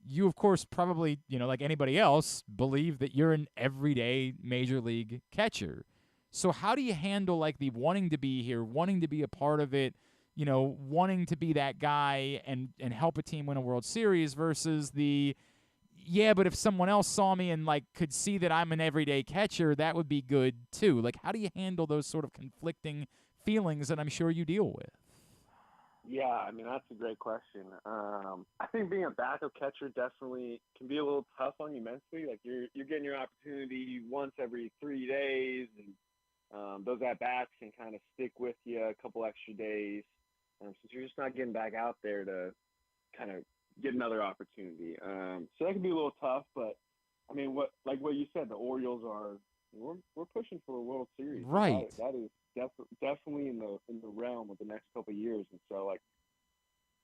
S1: You, of course, probably, you know, like anybody else, believe that you're an everyday major league catcher. So how do you handle, like, the wanting to be here, wanting to be a part of it, you know, wanting to be that guy and help a team win a World Series versus the, yeah, but if someone else saw me and, like, could see that I'm an everyday catcher, that would be good too. Like, how do you handle those sort of conflicting feelings that I'm sure you deal with?
S16: Yeah, I mean, that's a great question. I think being a backup catcher definitely can be a little tough on you mentally. Like, you're getting your opportunity once every 3 days, and those at-bats can kind of stick with you a couple extra days. Since you're just not getting back out there to kind of get another opportunity. So that can be a little tough, but, I mean, what you said, the Orioles we're pushing for a World Series.
S1: Right.
S16: That is definitely in the realm of the next couple of years. And so, like,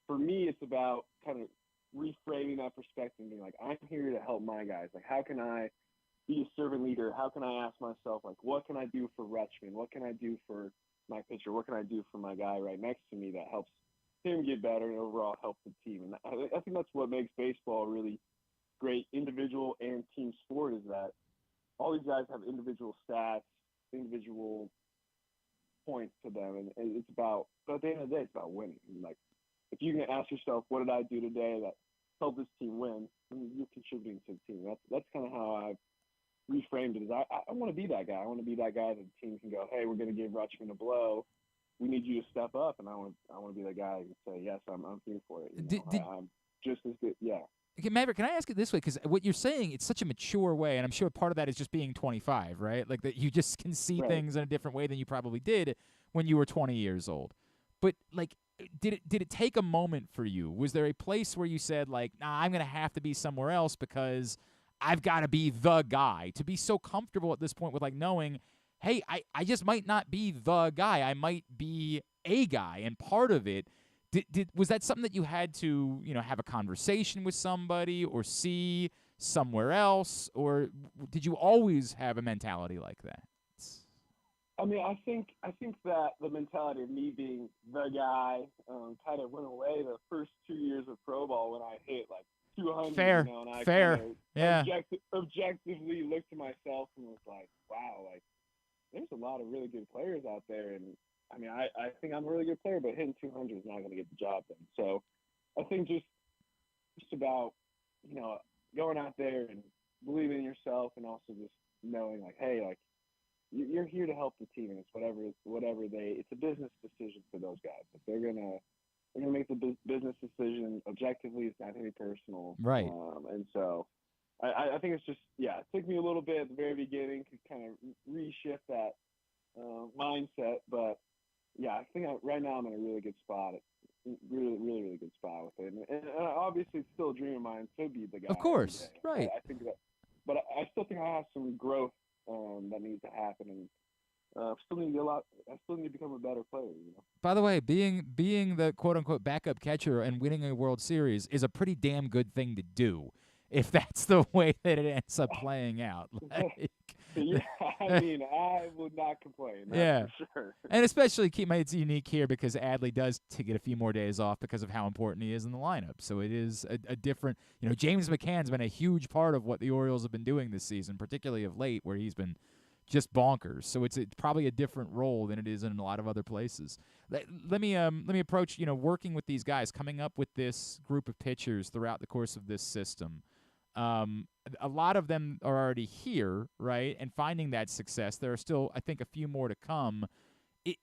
S16: for me, it's about kind of reframing that perspective and being like, I'm here to help my guys. Like, how can I be a servant leader? How can I ask myself, like, what can I do for Rutschman? What can I do for my pitcher? What can I do for my guy right next to me that helps him get better and overall help the team? And I think that's what makes baseball a really great individual and team sport, is that all these guys have individual stats, individual points to them, and it's about, but at the end of the day, it's about winning. And, like, if you can ask yourself, what did I do today that helped this team win, then you're contributing to the team. That's kind of how I've reframed it. Is I want to be that guy. I want to be that guy that the team can go, hey, we're going to give Rutschman a blow. We need you to step up, and I want to be that guy who can say, yes, I'm here for it. I'm just as good. Yeah.
S1: Okay, Maverick, can I ask it this way? Because what you're saying, it's such a mature way, and I'm sure part of that is just being 25, right? Like, that you just can see things in a different way than you probably did when you were 20 years old. But, like, did it take a moment for you? Was there a place where you said, like, nah, I'm going to have to be somewhere else because I've got to be the guy, to be so comfortable at this point with, like, knowing, hey, I just might not be the guy. I might be a guy, and part of it, was that something that you had to, you know, have a conversation with somebody or see somewhere else, or did you always have a mentality like that?
S16: I mean, I think that the mentality of me being the guy kind of went away the first 2 years of pro ball when I hit like 200.
S1: Fair,
S16: you know, and I
S1: fair,
S16: kind of
S1: yeah.
S16: objectively looked at myself and was like, wow, like there's a lot of really good players out there, and I mean, I think I'm a really good player, but hitting 200 is not going to get the job done. So I think just about, you know, going out there and believing in yourself, and also just knowing like, hey, like you're here to help the team, and it's it's a business decision for those guys. If they're gonna make the business decision objectively, it's not going to be personal,
S1: right?
S16: And so I think it's just, yeah, it took me a little bit at the very beginning to kind of reshift that mindset, but yeah, I think right now I'm in a really good spot. Really, really, really good spot with it, and obviously it's still a dream of mine to be the guy.
S1: Of course, right.
S16: I think that, but I still think I have some growth that needs to happen, and I still need to become a better player. You know?
S1: By the way, being the quote unquote backup catcher and winning a World Series is a pretty damn good thing to do, if that's the way that it ends up playing out. Like,
S16: yeah, I mean, I would not complain. That's
S1: yeah,
S16: for sure.
S1: And especially it's unique here because Adley does to get a few more days off because of how important he is in the lineup. So it is a different, you know, James McCann's been a huge part of what the Orioles have been doing this season, particularly of late, where he's been just bonkers. So it's probably a different role than it is in a lot of other places. Let me approach, you know, working with these guys, coming up with this group of pitchers throughout the course of this system. A lot of them are already here, right? And finding that success. There are still, I think, a few more to come.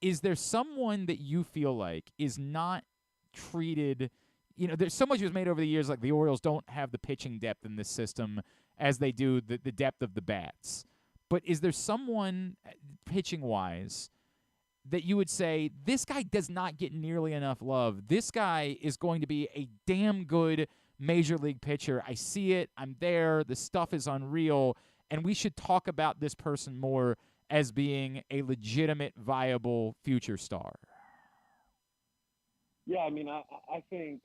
S1: Is there someone that you feel like is not treated, you know, there's so much was made over the years, like the Orioles don't have the pitching depth in this system as they do the depth of the bats. But is there someone, pitching-wise, that you would say, this guy does not get nearly enough love? This guy is going to be a damn good major league pitcher. I see it. I'm there. The stuff is unreal. And we should talk about this person more as being a legitimate, viable future star.
S16: Yeah, I mean, I think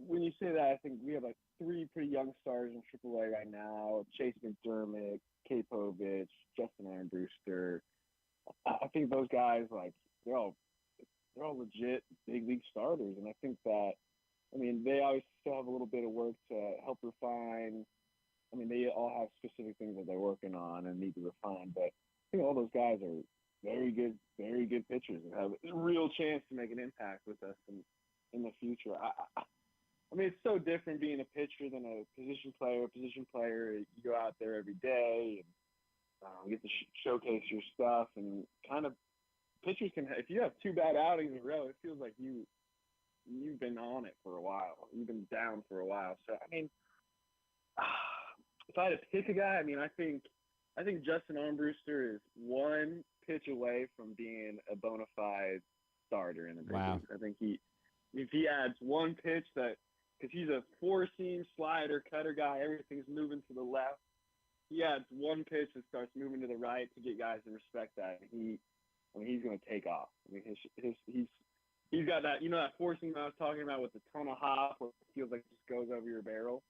S16: when you say that, I think we have like 3 pretty young stars in AAA right now: Chase McDermott, Kapovich, Justin Armbruster. I think those guys, like, they're all legit big league starters, and I think that, I mean, they always still have a little bit of work to help refine. I mean, they all have specific things that they're working on and need to refine, but I think all those guys are very good pitchers and have a real chance to make an impact with us in the future. I mean, it's so different being a pitcher than a position player. A position player, you go out there every day and get to showcase your stuff, and kind of pitchers can, if you have 2 bad outings in a row, it feels like you've been on it for a while. You've been down for a while. So, I mean, if I had to pick a guy, I mean, I think Justin Armbruster is 1 pitch away from being a bona fide starter in the big leagues. I think if he adds 1 pitch that, because he's a 4-seam slider cutter guy, everything's moving to the left. He adds 1 pitch that starts moving to the right to get guys to respect that. And he's going to take off. I mean, he's got that, you know, that 4-seam I was talking about with the ton of hop where it feels like it just goes over your barrel.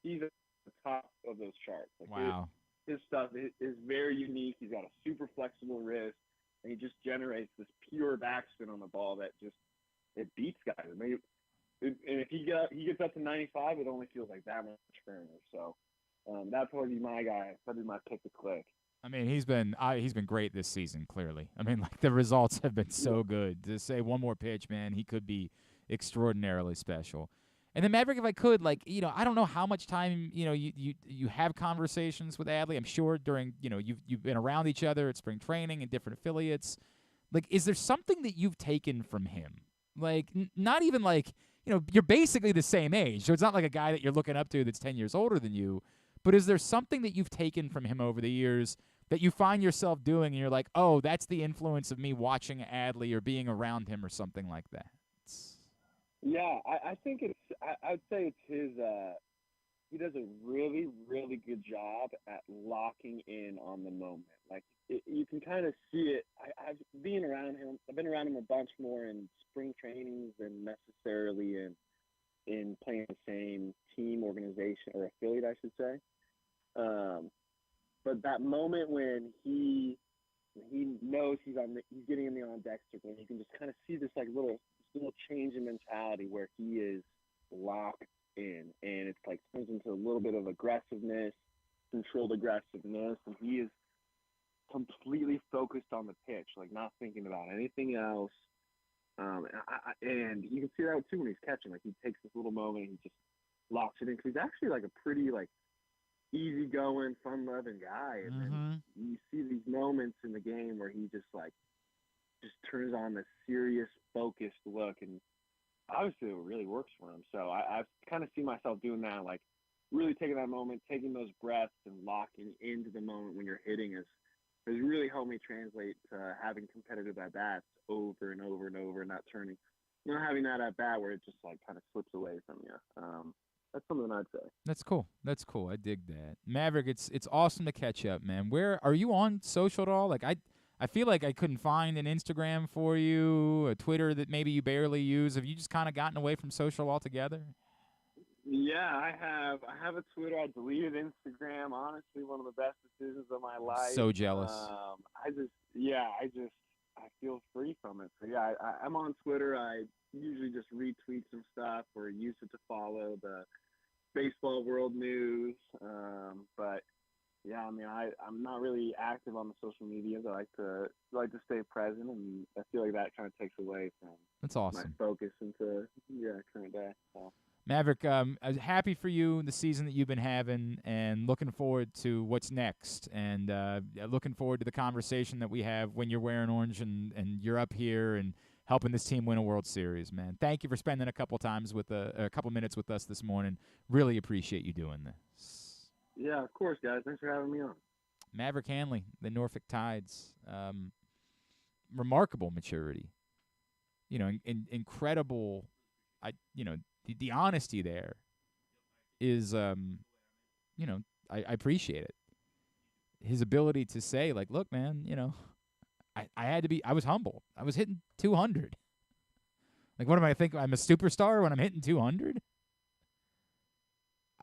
S16: He's at the top of those charts. Like,
S1: wow.
S16: His stuff is very unique. He's got a super flexible wrist, and he just generates this pure backspin on the ball that just, it beats guys. I mean, and if he gets up to 95, it only feels like that much firmer. So that'd probably be my guy. That'd be my pick to click.
S1: I mean, he's been great this season, clearly. I mean, like, the results have been so good. To say 1 more pitch, man, he could extraordinarily special. And then Maverick, if I could, like, you know, I don't know how much time, you know, you have conversations with Adley. I'm sure during, you know, you've been around each other at spring training and different affiliates. Like, is there something that you've taken from him? Like, not even like, you know, you're basically the same age, so it's not like a guy that you're looking up to that's 10 years older than you. But is there something that you've taken from him over the years that you find yourself doing and you're like, oh, that's the influence of me watching Adley or being around him or something like that?
S16: Yeah, I think I'd say it's his, he does a really, really good job at locking in on the moment. Like, you can kind of see it. I've been around him a bunch more in spring trainings than necessarily in playing the same team, organization, or affiliate, I should say. But that moment when he knows he's getting in the on deck circle, and you can just kind of see this little change in mentality where he is locked in, and it's turns into a little bit of aggressiveness, controlled aggressiveness, and he is completely focused on the pitch, not thinking about anything else. And you can see that too when he's catching. He takes this little moment and he just locks it in, because he's actually a pretty easygoing, fun-loving guy. And then you see these moments in the game where he just turns on this serious, focused look, and obviously it really works for him. So I kind of see myself doing that, really taking that moment, taking those breaths, and locking into the moment when you're hitting has really helped me translate to having competitive at-bats over and over and over, and not having that at-bat where it just kind of slips away from you. That's something I'd say.
S1: That's cool. I dig that. Maverick, it's awesome to catch up, man. Where are you on social at all? I feel like I couldn't find an Instagram for you, a Twitter that maybe you barely use. Have you just kind of gotten away from social altogether?
S16: Yeah, I have a Twitter. I deleted Instagram. Honestly, one of the best decisions of my life.
S1: So jealous.
S16: I feel free from it. So yeah, I'm on Twitter. I usually just retweet some stuff or use it to follow the baseball world news. But yeah, I mean, I'm not really active on the social medias. I like to stay present, and I feel like that kind of takes away from
S1: That's awesome.
S16: my focus into current day. So.
S1: Maverick, I'm happy for you in the season that you've been having, and looking forward to what's next, and looking forward to the conversation that we have when you're wearing orange and you're up here and helping this team win a World Series, man. Thank you for spending a couple minutes with us this morning. Really appreciate you doing this.
S16: Yeah, of course, guys. Thanks for having me on.
S1: Maverick Handley, the Norfolk Tides. Remarkable maturity. Incredible. The honesty there is, I appreciate it. His ability to say, look, man, I was humble. I was hitting 200. What am I thinking? I'm a superstar when I'm hitting 200?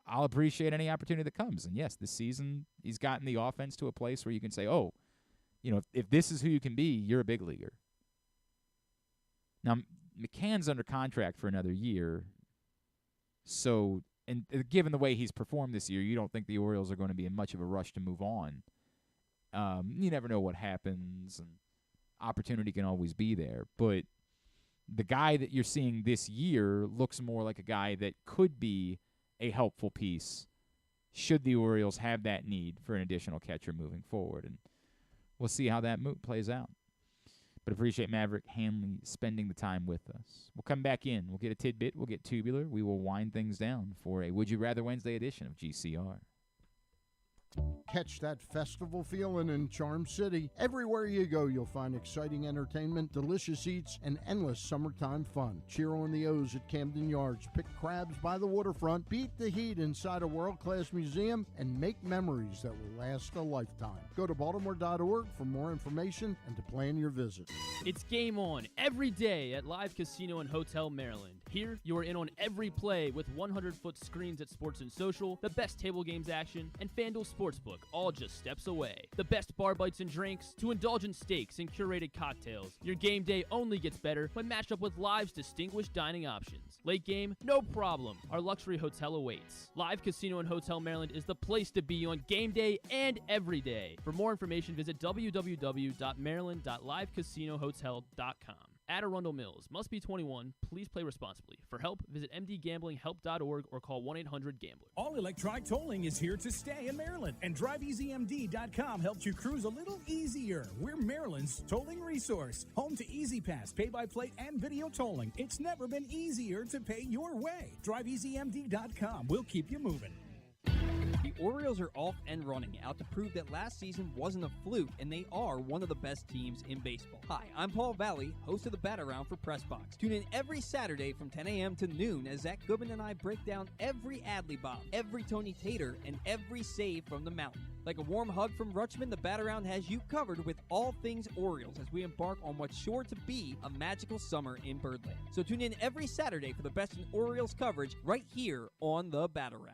S1: I'll appreciate any opportunity that comes. And yes, this season he's gotten the offense to a place where you can say, oh, if this is who you can be, you're a big leaguer. Now, McCann's under contract for another year. So, and given the way he's performed this year, you don't think the Orioles are going to be in much of a rush to move on. You never know what happens, and opportunity can always be there. But the guy that you're seeing this year looks more like a guy that could be a helpful piece should the Orioles have that need for an additional catcher moving forward. And we'll see how that plays out. But appreciate Maverick Handley spending the time with us. We'll come back in. We'll get a tidbit. We'll get tubular. We will wind things down for a Would You Rather Wednesday edition of GCR.
S6: Catch that festival feeling in Charm City. Everywhere you go, you'll find exciting entertainment, delicious eats, and endless summertime fun. Cheer on the O's at Camden Yards, pick crabs by the waterfront, beat the heat inside a world-class museum, and make memories that will last a lifetime. Go to Baltimore.org for more information and to plan your visit.
S2: It's game on every day at Live Casino and Hotel Maryland. Here, you are in on every play with 100-foot screens at Sports & Social, the best table games action, and FanDuel Sportsbook, all just steps away. The best bar bites and drinks to indulgent steaks and curated cocktails. Your game day only gets better when matched up with Live's distinguished dining options. Late game? No problem. Our luxury hotel awaits. Live Casino and Hotel Maryland is the place to be on game day and every day. For more information, visit www.maryland.livecasinohotel.com. At Arundel Mills. Must be 21. Please play responsibly. For help, visit mdgamblinghelp.org or call 1-800-GAMBLER.
S14: All electronic tolling is here to stay in Maryland, and DriveEasyMD.com helps you cruise a little easier. We're Maryland's tolling resource. Home to EasyPass, pay-by-plate, and video tolling. It's never been easier to pay your way. DriveEasyMD.com will keep you moving.
S11: The Orioles are off and running, out to prove that last season wasn't a fluke, and they are one of the best teams in baseball. Hi, I'm Paul Valley, host of the Bat Around for PressBox. Tune in every Saturday from 10 a.m. to noon as Zach Goodman and I break down every Adley bomb, every Tony Tater, and every save from the mountain. Like a warm hug from Rutschman, the Bat Around has you covered with all things Orioles as we embark on what's sure to be a magical summer in Birdland. So tune in every Saturday for the best in Orioles coverage right here on the Bat Around.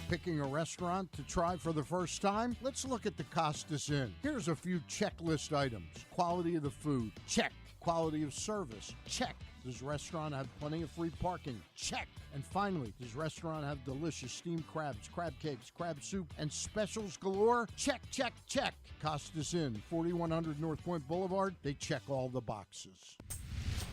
S6: Picking a restaurant to try for the first time? Let's look at the Costas Inn. Here's a few checklist items. Quality of the food? Check. Quality of service? Check. Does restaurant have plenty of free parking? Check. And finally, does restaurant have delicious steamed crabs, crab cakes, crab soup, and specials galore? Check, check, check. Costas Inn, 4100 North Point Boulevard. They check all the boxes.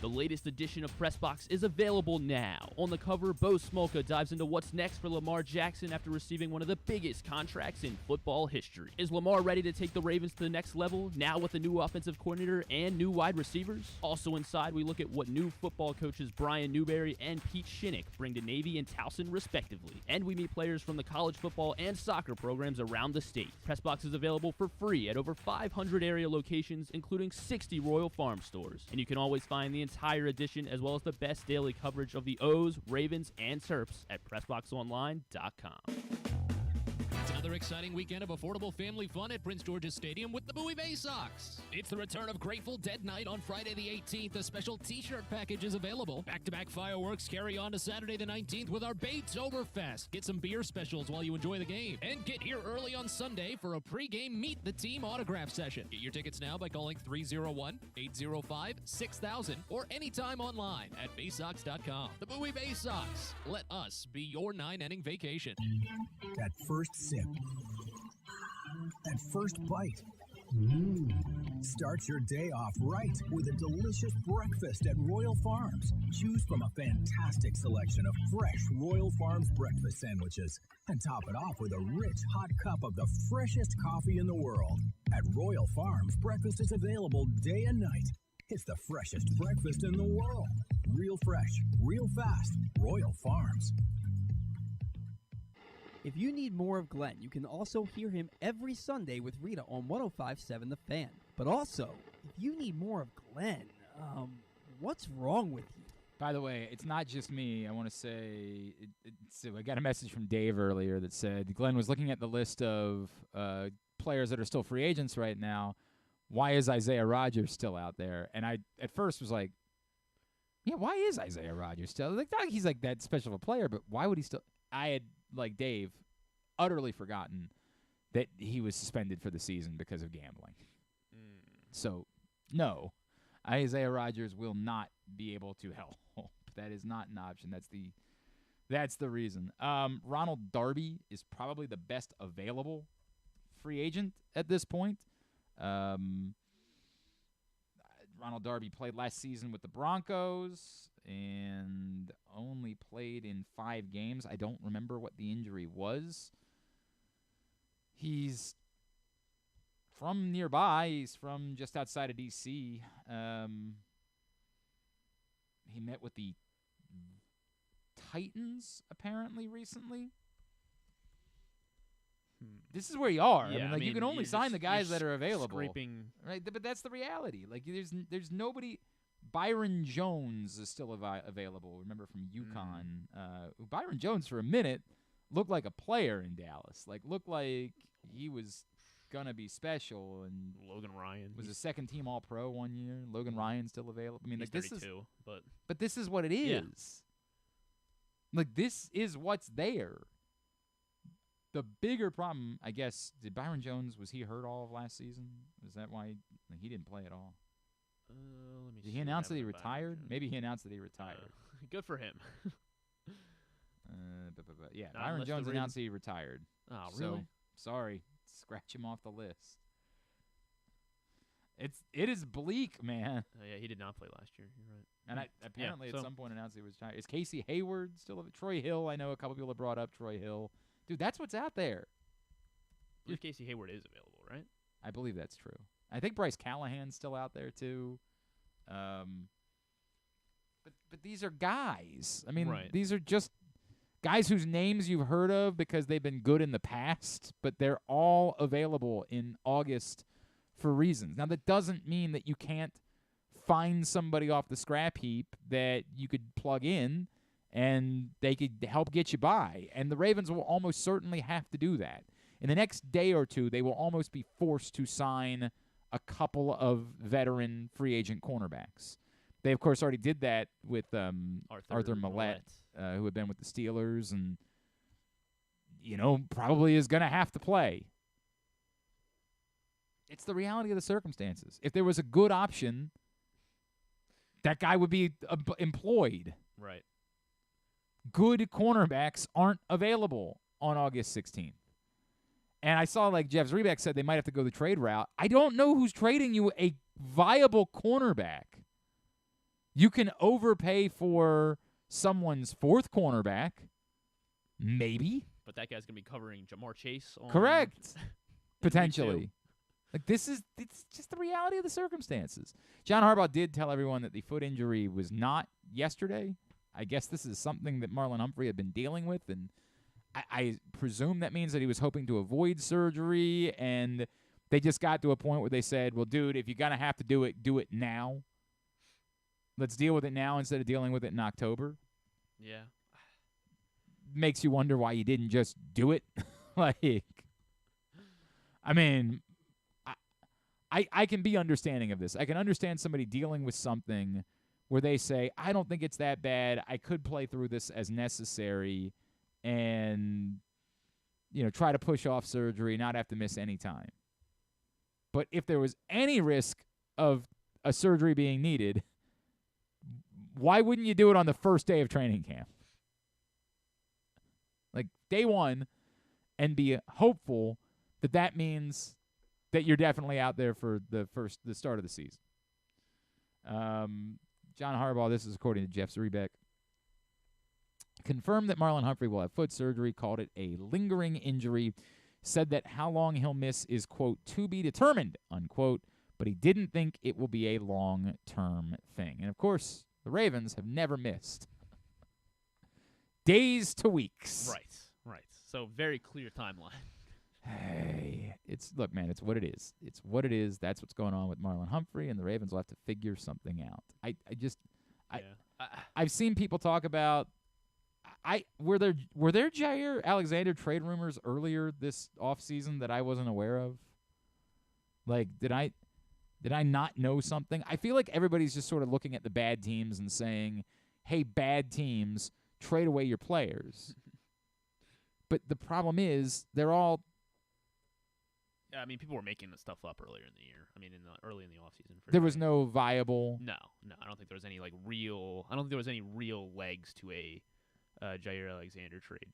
S2: The latest edition of PressBox is available now. On the cover, Bo Smolka dives into what's next for Lamar Jackson after receiving one of the biggest contracts in football history. Is Lamar ready to take the Ravens to the next level, now with a new offensive coordinator and new wide receivers? Also inside, we look at what new football coaches Brian Newberry and Pete Shinnick bring to Navy and Towson, respectively. And we meet players from the college football and soccer programs around the state. PressBox is available for free at over 500 area locations, including 60 Royal Farm stores. And you can always find the entire edition as well as the best daily coverage of the O's, Ravens, and Terps at PressBoxOnline.com.
S13: It's another exciting weekend of affordable family fun at Prince George's Stadium with the Bowie Bay Sox. It's the return of Grateful Dead Night on Friday the 18th. A special t-shirt package is available. Back-to-back fireworks carry on to Saturday the 19th with our Baytoberfest. Get some beer specials while you enjoy the game. And get here early on Sunday for a pregame Meet the Team autograph session. Get your tickets now by calling 301-805-6000 or anytime online at baysox.com. The Bowie Bay Sox. Let us be your 9-inning vacation.
S14: That first sip. That first bite. Start your day off right with a delicious breakfast at Royal Farms. Choose from a fantastic selection of fresh Royal Farms breakfast sandwiches and top it off with a rich hot cup of the freshest coffee in the world. At Royal Farms, breakfast is available day and night. It's the freshest breakfast in the world. Real fresh, real fast. Royal Farms.
S11: If you need more of Glenn, you can also hear him every Sunday with Reeta on 105.7 The Fan. But also, if you need more of Glenn, what's wrong with you?
S1: By the way, it's not just me. I want to say, I got a message from Dave earlier that said Glenn was looking at the list of players that are still free agents right now. Why is Isaiah Rodgers still out there? And I, at first, was like, yeah, why is Isaiah Rodgers still? Like, not like he's like that special of a player, but why would he still? I had, like Dave, utterly forgotten that he was suspended for the season because of gambling. So, no, Isaiah Rodgers will not be able to help. That is not an option. That's the reason. Ronald Darby is probably the best available free agent at this point. Ronald Darby played last season with the Broncos and only played in 5 games. I don't remember what the injury was. He's from nearby. He's from just outside of D.C. He met with the Titans, apparently, recently. This is where you are.
S2: Yeah,
S1: I mean, you can only sign the guys that are available.
S2: Scraping.
S1: Right, but that's the reality. Like, there's nobody. Byron Jones is still available. Remember from UConn. Byron Jones for a minute looked like a player in Dallas. Like, looked like he was gonna be special. And
S2: Logan Ryan
S1: was a second-team All-Pro one year. Logan Ryan's still available. I mean,
S2: he's
S1: like, this
S2: 32,
S1: is.
S2: But
S1: this is what it is.
S2: Yeah.
S1: Like, this is what's there. The bigger problem, I guess, did Byron Jones, was he hurt all of last season? Is that why he didn't play at all? Did he announce that he retired? Maybe he announced that he retired.
S2: Good for him.
S1: Yeah,
S2: Not
S1: Byron
S2: unless
S1: Jones
S2: the
S1: announced that he retired.
S2: Oh,
S1: So,
S2: really?
S1: sorry. Scratch him off the list. It is bleak, man.
S2: Yeah, he did not play last year. You're right.
S1: And apparently at some point announced he was retired. Is Casey Hayward still Troy Hill? I know a couple people have brought up Troy Hill. Dude, that's what's out there.
S2: I believe Casey Hayward is available, right?
S1: I believe that's true. I think Bryce Callahan's still out there too. But these are guys. I mean, these are just guys whose names you've heard of because they've been good in the past, but they're all available in August for reasons. Now, that doesn't mean that you can't find somebody off the scrap heap that you could plug in and they could help get you by. And the Ravens will almost certainly have to do that. In the next day or two, they will almost be forced to sign a couple of veteran free agent cornerbacks. They, of course, already did that with Arthur Millette, who had been with the Steelers. And probably is going to have to play. It's the reality of the circumstances. If there was a good option, that guy would be employed.
S2: Right.
S1: Good cornerbacks aren't available on August 16th. And I saw, like Jeff Zrebeck said, they might have to go the trade route. I don't know who's trading you a viable cornerback. You can overpay for someone's fourth cornerback, maybe.
S2: But that guy's going to be covering Jamar Chase.
S1: Correct. Potentially. Like, it's just the reality of the circumstances. John Harbaugh did tell everyone that the foot injury was not yesterday. I guess this is something that Marlon Humphrey had been dealing with, and I presume that means that he was hoping to avoid surgery, and they just got to a point where they said, well, dude, if you're going to have to do it now. Let's deal with it now instead of dealing with it in October.
S2: Yeah.
S1: Makes you wonder why you didn't just do it. I mean, I can be understanding of this. I can understand somebody dealing with something where they say, I don't think it's that bad. I could play through this as necessary and, try to push off surgery, not have to miss any time. But if there was any risk of a surgery being needed, why wouldn't you do it on the first day of training camp? Like, day one, and be hopeful that means that you're definitely out there for the start of the season. John Harbaugh, this is according to Jeff Zrebeck, confirmed that Marlon Humphrey will have foot surgery, called it a lingering injury, said that how long he'll miss is, quote, to be determined, unquote, but he didn't think it will be a long-term thing. And, of course, the Ravens have never missed days to weeks.
S2: Right. So very clear timeline.
S1: Hey, look, man, it's what it is. It's what it is. That's what's going on with Marlon Humphrey, and the Ravens will have to figure something out. I've seen people talk about. Were there Jair Alexander trade rumors earlier this offseason that I wasn't aware of? Like, did I not know something? I feel like everybody's just sort of looking at the bad teams and saying, hey, bad teams, trade away your players. But the problem is they're all...
S2: I mean, people were making this stuff up earlier in the year. I mean, early in the offseason.
S1: There was no viable...
S2: No. I don't think there was any, real... I don't think there was any real legs to a Jair Alexander trade.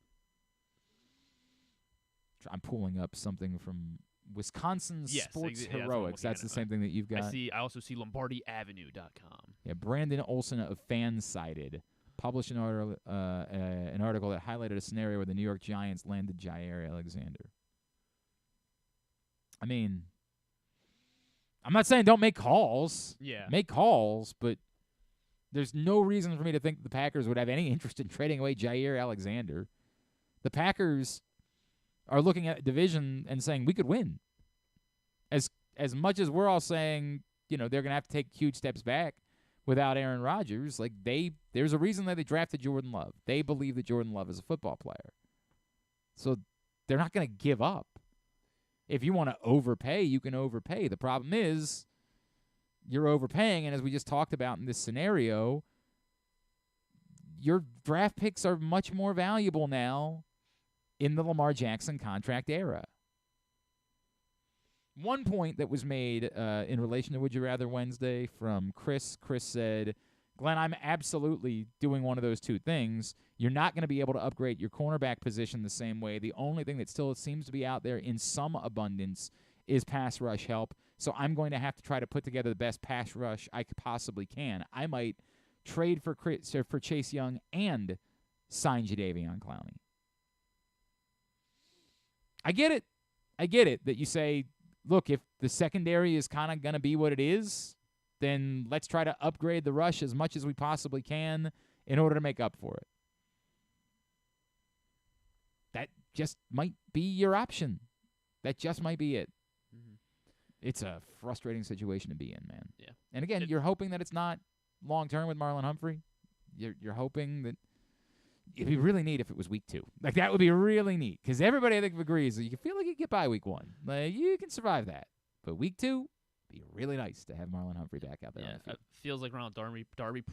S1: I'm pulling up something from Wisconsin Sports Heroics. That's the same thing that you've got.
S2: I also see LombardiAvenue.com.
S1: Yeah, Brandon Olson of Fansided published an article that highlighted a scenario where the New York Giants landed Jair Alexander. I mean, I'm not saying don't make calls.
S2: Yeah.
S1: Make calls, but there's no reason for me to think the Packers would have any interest in trading away Jair Alexander. The Packers are looking at a division and saying we could win. As much as we're all saying, they're going to have to take huge steps back without Aaron Rodgers, there's a reason that they drafted Jordan Love. They believe that Jordan Love is a football player. So they're not going to give up. If you want to overpay, you can overpay. The problem is you're overpaying, and as we just talked about in this scenario, your draft picks are much more valuable now in the Lamar Jackson contract era. One point that was made in relation to Would You Rather Wednesday from Chris said, Glenn, I'm absolutely doing one of those two things. You're not going to be able to upgrade your cornerback position the same way. The only thing that still seems to be out there in some abundance is pass rush help. So I'm going to have to try to put together the best pass rush I possibly can. I might trade for Chase Young and sign Jadeveon Clowney. I get it that you say, look, if the secondary is kind of going to be what it is, then let's try to upgrade the rush as much as we possibly can in order to make up for it. That just might be your option. That just might be it. Mm-hmm. It's a frustrating situation to be in, man.
S2: Yeah.
S1: And again, you're hoping that it's not long-term with Marlon Humphrey. You're hoping that it'd be really neat if it was week 2. That would be really neat because everybody, I think, agrees that you feel like you get by week 1. You can survive that. But week 2, be really nice to have Marlon Humphrey back out there on the field.
S2: It feels like Ronald Darby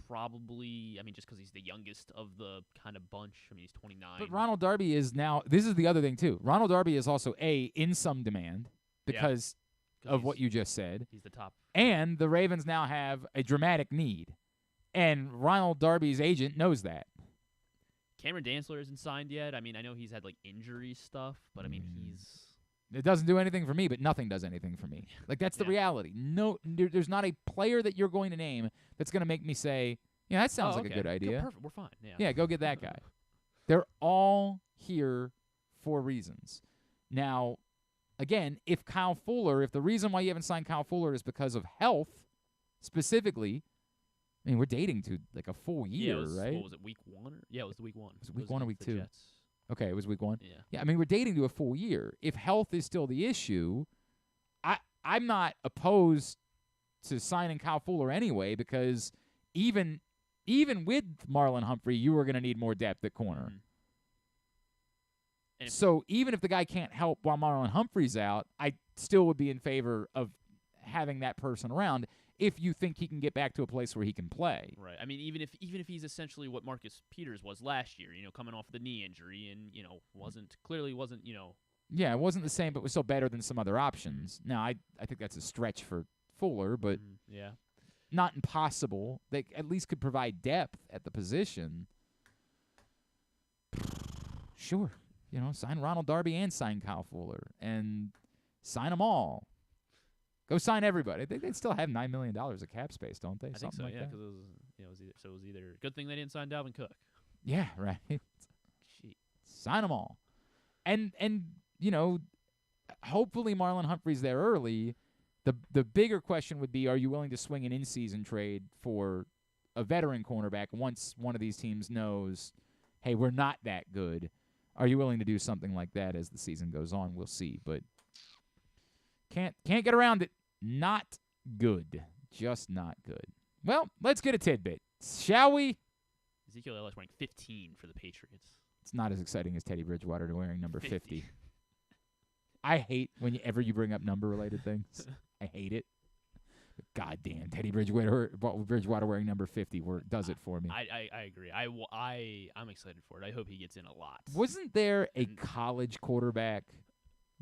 S2: probably, I mean, just because he's the youngest of the kind of bunch. I mean, he's 29.
S1: But Ronald Darby is now, this is the other thing, too. Ronald Darby is also, in some demand because of what you just said.
S2: He's the top.
S1: And the Ravens now have a dramatic need. And Ronald Darby's agent knows that.
S2: Cameron Dantzler isn't signed yet. I mean, I know he's had, like, injury stuff, but, I mean,
S1: It doesn't do anything for me, but nothing does anything for me. Like, that's the reality. No, there's not a player that you're going to name that's going to make me say, yeah, that sounds like a good idea.
S2: Perfect. We're fine.
S1: Yeah, go get that guy. They're all here for reasons. Now, again, if the reason why you haven't signed Kyle Fuller is because of health, specifically, I mean, we're dating to like a full year, right?
S2: What was it, week 1? It was week 1.
S1: Was it week 1 or week 2?
S2: Jets.
S1: Okay, it was week 1?
S2: Yeah.
S1: I mean, we're dating to a full year. If health is still the issue, I'm not opposed to signing Kyle Fuller anyway, because even with Marlon Humphrey, you were going to need more depth at corner. So even if the guy can't help while Marlon Humphrey's out, I still would be in favor of having that person around if you think he can get back to a place where he can play.
S2: Right. I mean, even if he's essentially what Marcus Peters was last year, coming off the knee injury and, wasn't.
S1: Yeah, it wasn't the same, but was still better than some other options. Now, I think that's a stretch for Fuller, but not impossible. They at least could provide depth at the position. Sure. Sign Ronald Darby and sign Kyle Fuller and sign them all. Go sign everybody. They still have $9 million of cap space, don't they?
S2: I think so,
S1: like
S2: because
S1: that?
S2: it was either good thing they didn't sign Dalvin Cook.
S1: Yeah, right.
S2: Gee.
S1: Sign them all. And hopefully Marlon Humphrey's there early. The bigger question would be, are you willing to swing an in-season trade for a veteran cornerback once one of these teams knows, hey, we're not that good? Are you willing to do something like that as the season goes on? We'll see, but can't get around it. Not good. Just not good. Well, let's get a tidbit, shall we?
S2: Ezekiel Elliott's wearing 15 for the Patriots.
S1: It's not as exciting as Teddy Bridgewater wearing number 50. I hate whenever you bring up number-related things. I hate it. God damn, Teddy Bridgewater wearing number 50 does it for me.
S2: I agree. I'm excited for it. I hope he gets in a lot.
S1: Wasn't there a college quarterback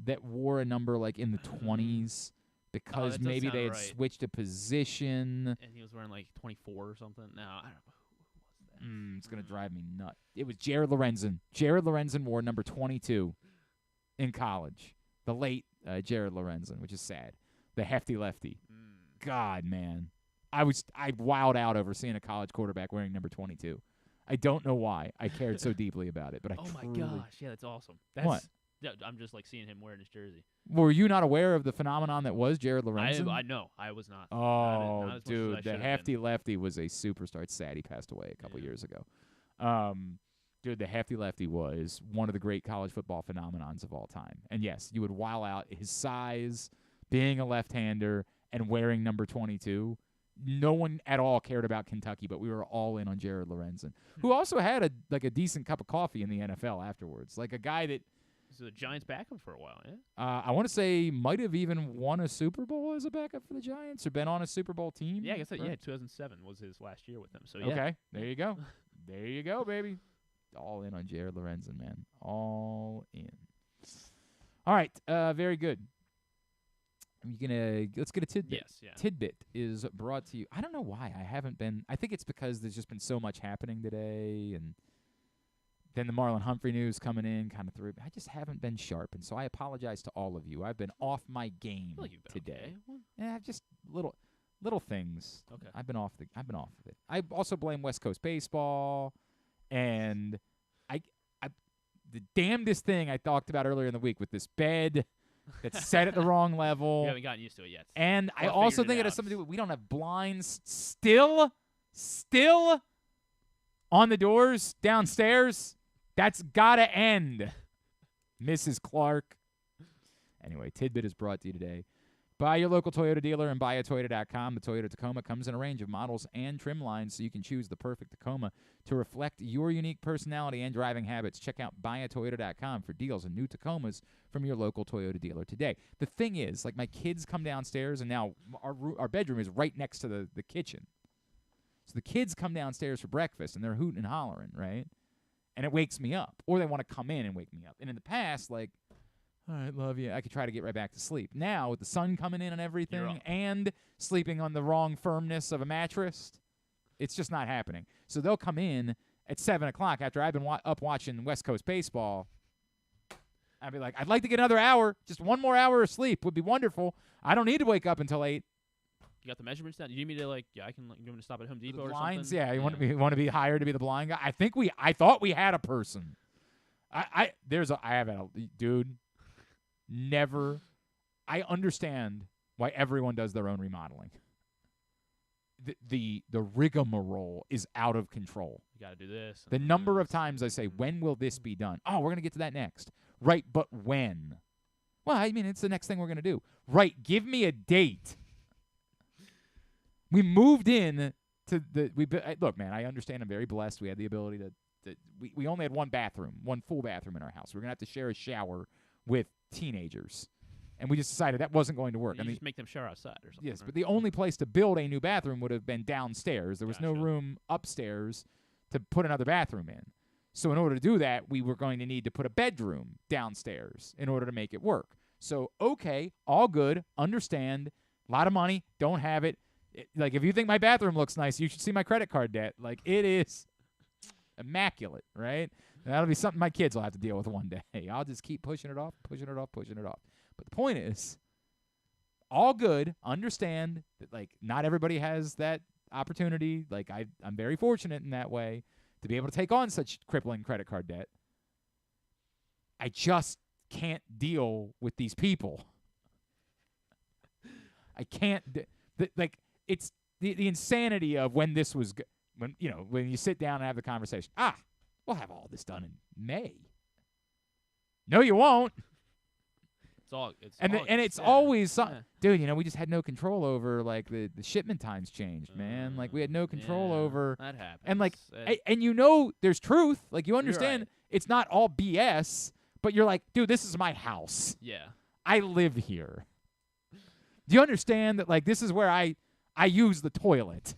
S1: that wore a number like in the 20s because maybe they had switched a position?
S2: And he was wearing like 24 or something? No, I don't know. Who was that?
S1: It's going to drive me nuts. It was Jared Lorenzen. Jared Lorenzen wore number 22 in college. The late Jared Lorenzen, which is sad. The hefty lefty. God, man. I wowed out over seeing a college quarterback wearing number 22. I don't know why I cared so deeply about it, but I
S2: my gosh. Yeah, that's awesome.
S1: What?
S2: Yeah, I'm just like seeing him wearing his jersey.
S1: Were you not aware of the phenomenon that was Jared Lorenzen?
S2: I know. I was not.
S1: Oh,
S2: not
S1: dude, the hefty lefty was a superstar. It's sad he passed away a couple years ago. Dude, the hefty lefty was one of the great college football phenomenons of all time. And yes, you would wow out his size, being a left-hander, and wearing number 22. No one at all cared about Kentucky, but we were all in on Jared Lorenzen, who also had a decent cup of coffee in the NFL afterwards. Like a guy that
S2: was the Giants backup for a while, yeah?
S1: I want to say might have even won a Super Bowl as a backup for the Giants or been on a Super Bowl team.
S2: Yeah, I guess 2007 was his last year with them. So yeah.
S1: Okay, there you go. There you go, baby. All in on Jared Lorenzen, man. All in. All right, very good. Let's get a tidbit.
S2: Yes, yeah.
S1: Tidbit is brought to you. I don't know why I haven't been. I think it's because there's just been so much happening today, and then the Marlon Humphrey news coming in kind of through. I just haven't been sharp, and so I apologize to all of you. I've been off my game today.
S2: Okay.
S1: Yeah, just little things.
S2: Okay.
S1: I've been off of it. I also blame West Coast baseball, and the damnedest thing I talked about earlier in the week with this bed that's set at the wrong level.
S2: We haven't gotten used to it yet.
S1: And I also think it has something to do with we don't have blinds still on the doors downstairs. That's got to end, Mrs. Clark. Anyway, Tidbit is brought to you today Buy your local Toyota dealer and buyatoyota.com. The Toyota Tacoma comes in a range of models and trim lines, so you can choose the perfect Tacoma to reflect your unique personality and driving habits. Check out buyatoyota.com for deals on new Tacomas from your local Toyota dealer today. The thing is, like, my kids come downstairs, and now our bedroom is right next to the kitchen. So the kids come downstairs for breakfast, and they're hooting and hollering, right? And it wakes me up. Or they want to come in and wake me up. And in the past, like, all right, love you, I could try to get right back to sleep. Now, with the sun coming in and everything and sleeping on the wrong firmness of a mattress, it's just not happening. So they'll come in at 7 o'clock after I've been up watching West Coast baseball. I'd be like, I'd like to get another hour. Just one more hour of sleep would be wonderful. I don't need to wake up until 8.
S2: You got the measurements down? You need me to, like, I can, you want me to stop at Home Depot or
S1: blinds,
S2: something?
S1: yeah. You want to be hired to be the blind guy? I thought we had a person. I have a dude. Never. I understand why everyone does their own remodeling. The rigmarole is out of control.
S2: You got to do this.
S1: The number of times I say, when will this be done? Oh, we're going to get to that next. Right, but when? Well, I mean, it's the next thing we're going to do. Right, give me a date. We moved in to look, man, I understand I'm very blessed. We had the ability we only had one full bathroom in our house. We're going to have to share a shower with teenagers. And we just decided that wasn't going to work.
S2: You just make them shower outside or something.
S1: Yes, but the only place to build a new bathroom would have been downstairs. There was no room upstairs to put another bathroom in. So in order to do that, we were going to need to put a bedroom downstairs in order to make it work. So, okay, all good, understand, a lot of money, don't have it. Like, if you think my bathroom looks nice, you should see my credit card debt. Like, it is immaculate, right? And that'll be something my kids will have to deal with one day. I'll just keep pushing it off. But the point is, all good, understand that, like, not everybody has that opportunity. Like, I'm very fortunate in that way to be able to take on such crippling credit card debt. I just can't deal with these people. I can't like, it's the insanity of when this was when you sit down and have the conversation. We'll have all this done in May. No, you won't. It's always something. Dude, we just had no control over, like, the shipment times changed, man. Like, we had no control over.
S2: That happens.
S1: And, like, there's truth. Like, you understand it's not all BS, but you're like, dude, this is my house.
S2: Yeah.
S1: I live here. Do you understand that, like, this is where I use the toilet,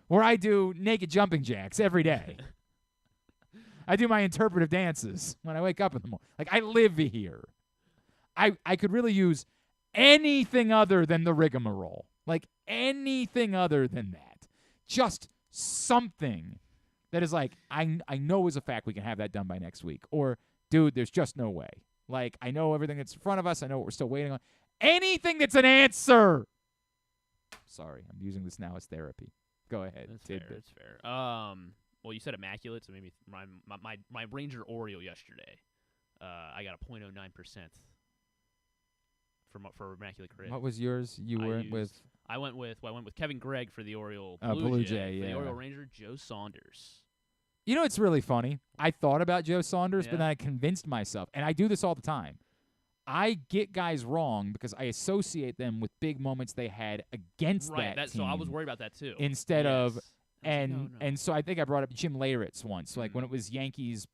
S1: where I do naked jumping jacks every day. I do my interpretive dances when I wake up in the morning. Like, I live here. I could really use anything other than the rigmarole. Like, anything other than that. Just something that is like, I know as a fact we can have that done by next week. Or, dude, there's just no way. Like, I know everything that's in front of us. I know what we're still waiting on. Anything that's an answer. Sorry, I'm using this now as therapy. Go ahead.
S2: That's fair. Well, you said immaculate, so maybe my Ranger Oriole yesterday, I got a 0.09% for immaculate crit.
S1: What was yours?
S2: I went with Kevin Gregg for the Oriole
S1: Blue Jay.
S2: For
S1: yeah.
S2: the Oriole Ranger, Joe Saunders.
S1: It's really funny. I thought about Joe Saunders, but then I convinced myself, and I do this all the time. I get guys wrong because I associate them with big moments they had against that team.
S2: So I was worried about that too.
S1: Instead of and so I think I brought up Jim Leyritz once, like when it was Yankees